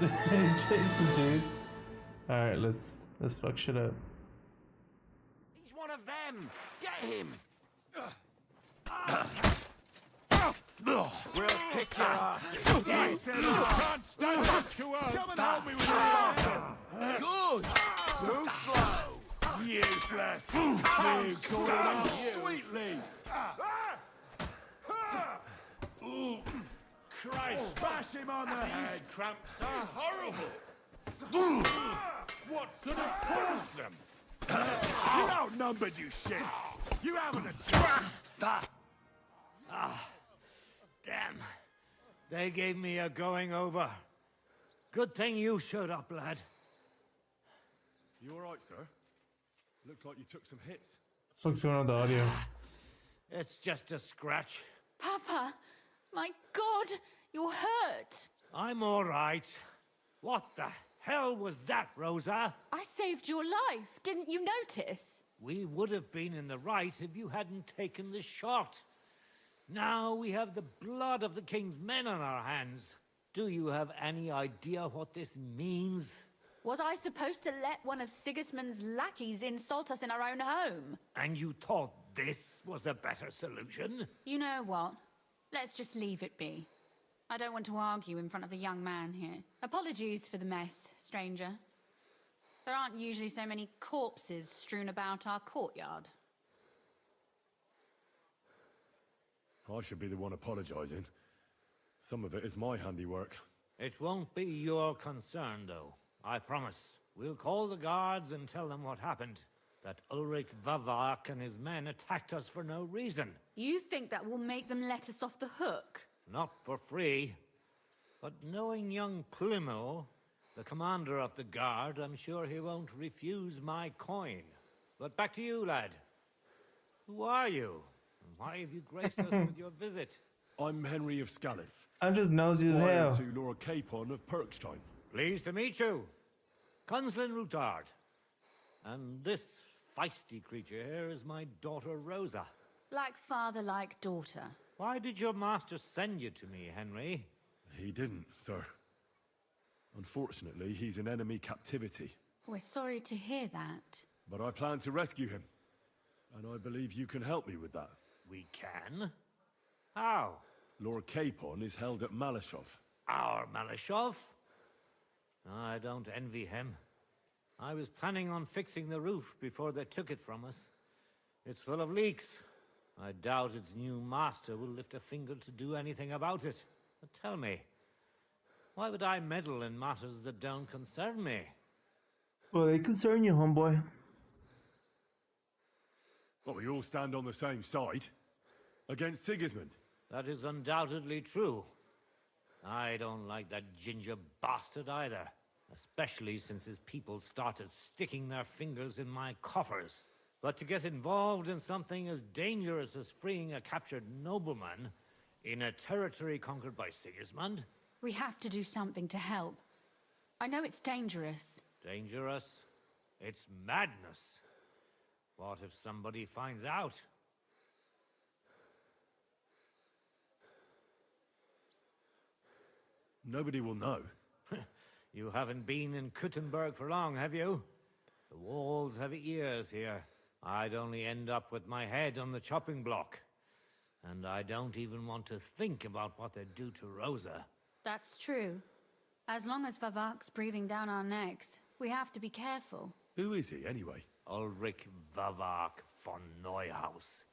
Jason, dude. Alright, let's fuck shit up. He's one of them! Get him! We'll kick your asses! He said you can't stand up to us! Come and help me with this! Good! Too slow! Useless! You call it out sweetly! Ooh. Christ, bash him on the head! These cramps are horrible! What could have caused them? You outnumbered, you shit! You haven't a chance! Damn. They gave me a going over. Good thing you showed up, lad. You alright, sir? Looks like you took some hits. What's going on with the audio? It's just a scratch. Papa, my God, you're hurt. I'm all right. What the hell was that, Rosa? I saved your life. Didn't you notice? We would have been in the right if you hadn't taken the shot. Now we have the blood of the king's men on our hands. Do you have any idea what this means? Was I supposed to let one of Sigismund's lackeys insult us in our own home? And you thought this was a better solution? You know what? Let's just leave it be. I don't want to argue in front of the young man here. Apologies for the mess, stranger. There aren't usually so many corpses strewn about our courtyard. I should be the one apologising. Some of it is my handiwork. It won't be your concern, though. I promise. We'll call the guards and tell them what happened. That Ulrich Vavak and his men attacked us for no reason. You think that will make them let us off the hook? Not for free. But knowing young Plimo, the commander of the guard, I'm sure he won't refuse my coin. But back to you, lad. Who are you? And why have you graced us with your visit? I'm Henry of Skalitz. I'm just nosy as Squire hell. to Lord Capon of Perkstein. Pleased to meet you. Conslin Routard. And this feisty creature here is my daughter Rosa. Like father, like daughter. Why did your master send you to me, Henry? He didn't, sir. Unfortunately, he's in enemy captivity. We're sorry to hear that. But I plan to rescue him. And I believe you can help me with that. We can? How? Lord Capon is held at Malashov. Our Malashov? I don't envy him. I was planning on fixing the roof before they took it from us. It's full of leaks. I doubt its new master will lift a finger to do anything about it. But tell me, why would I meddle in matters that don't concern me? Well, they concern you, homeboy. Well, we all stand on the same side. Against Sigismund. That is undoubtedly true. I don't like that ginger bastard either. Especially since his people started sticking their fingers in my coffers. But to get involved in something as dangerous as freeing a captured nobleman in a territory conquered by Sigismund? We have to do something to help. I know it's dangerous. Dangerous? It's madness. What if somebody finds out? Nobody will know. You haven't been in Kuttenberg for long, have you? The walls have ears here. I'd only end up with my head on the chopping block. And I don't even want to think about what they'd do to Rosa. That's true. As long as Vavak's breathing down our necks, we have to be careful. Who is he, anyway? Ulrich Vavak von Neuhaus.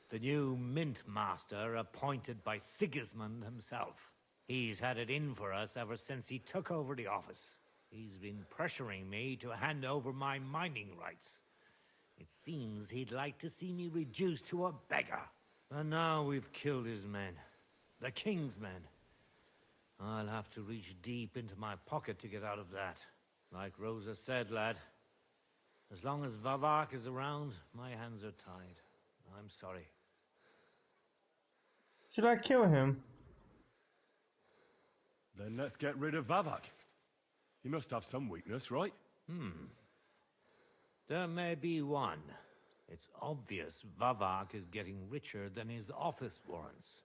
The new mint master appointed by Sigismund himself. He's had it in for us ever since he took over the office. He's been pressuring me to hand over my mining rights. It seems he'd like to see me reduced to a beggar. And now we've killed his men. The king's men. I'll have to reach deep into my pocket to get out of that. Like Rosa said, lad, as long as Vavak is around, my hands are tied. I'm sorry. Should I kill him? Then let's get rid of Vavak. He must have some weakness, right? There may be one. It's obvious Vavak is getting richer than his office warrants.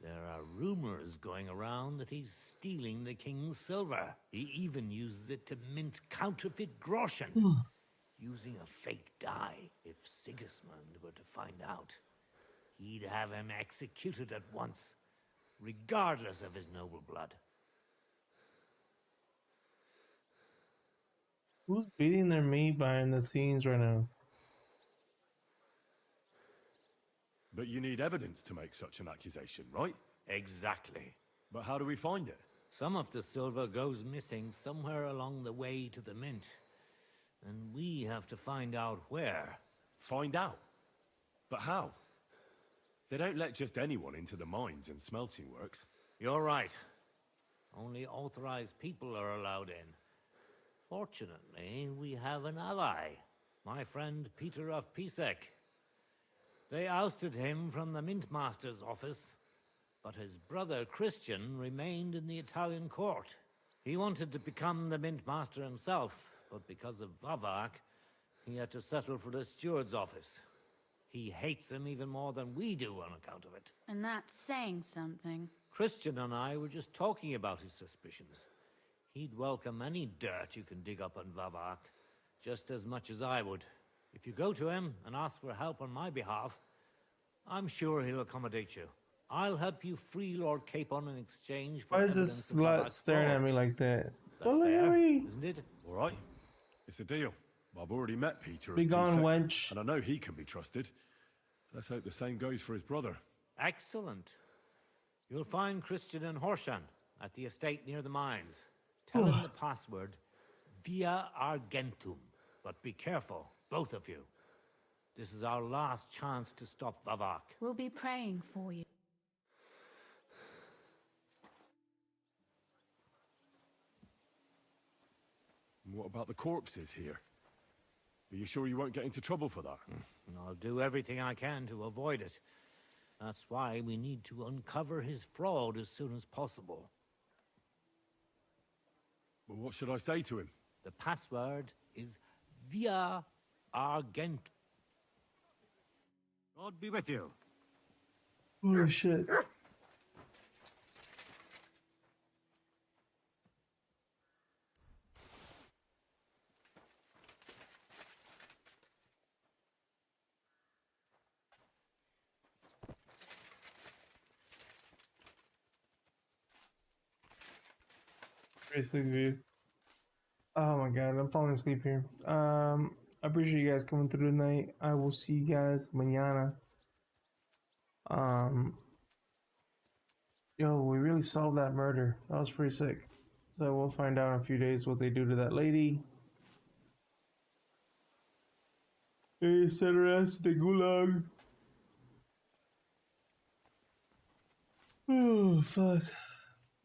There are rumors going around that he's stealing the king's silver. He even uses it to mint counterfeit groschen, using a fake dye. If Sigismund were to find out, he'd have him executed at once, regardless of his noble blood. Who's beating their meat behind the scenes right now? But you need evidence to make such an accusation, right? Exactly. But how do we find it? Some of the silver goes missing somewhere along the way to the mint. And we have to find out where. Find out? But how? They don't let just anyone into the mines and smelting works. You're right. Only authorized people are allowed in. Fortunately, we have an ally. My friend Peter of Pisek. They ousted him from the Mint Master's office, but his brother Christian remained in the Italian court. He wanted to become the Mint Master himself, but because of Vavak, he had to settle for the steward's office. He hates him even more than we do on account of it. And that's saying something. Christian and I were just talking about his suspicions. He'd welcome any dirt you can dig up on Vavak, just as much as I would. If you go to him and ask for help on my behalf, I'm sure he'll accommodate you. I'll help you free Lord Capon in exchange for Why is this slut staring at me like that? That's fair, isn't it? All right. It's a deal. I've already met Peter. Be at gone, Pisek, wench. And I know he can be trusted. Let's hope the same goes for his brother. Excellent. You'll find Christian and Horshan at the estate near the mines. Tell him the password, Via Argentum. But be careful, both of you. This is our last chance to stop Vavak. We'll be praying for you. And what about the corpses here? Are you sure you won't get into trouble for that? I'll do everything I can to avoid it. That's why we need to uncover his fraud as soon as possible. Well, what should I say to him? The password is Via Argentum. God be with you. Oh shit. Pretty sick of you. Oh my god, I'm falling asleep here. I appreciate you guys coming through tonight. I will see you guys mañana. Yo, we really solved that murder. That was pretty sick. So we'll find out in a few days what they do to that lady. They sent her ass to the gulag. Oh, fuck.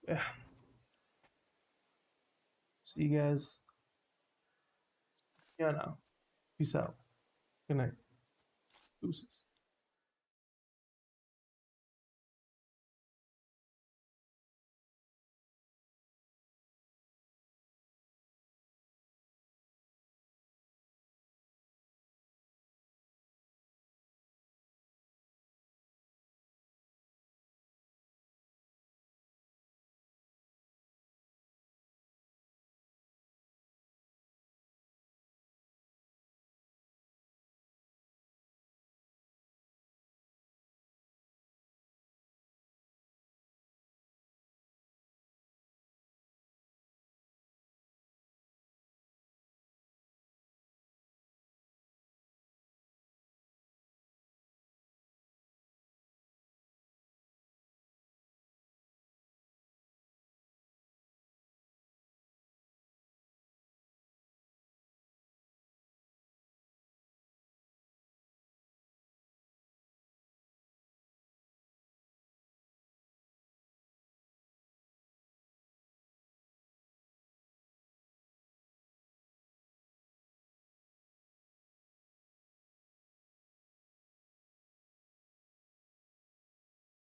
Yeah. See you guys. Yeah, now. Peace out. Good night. Deuces.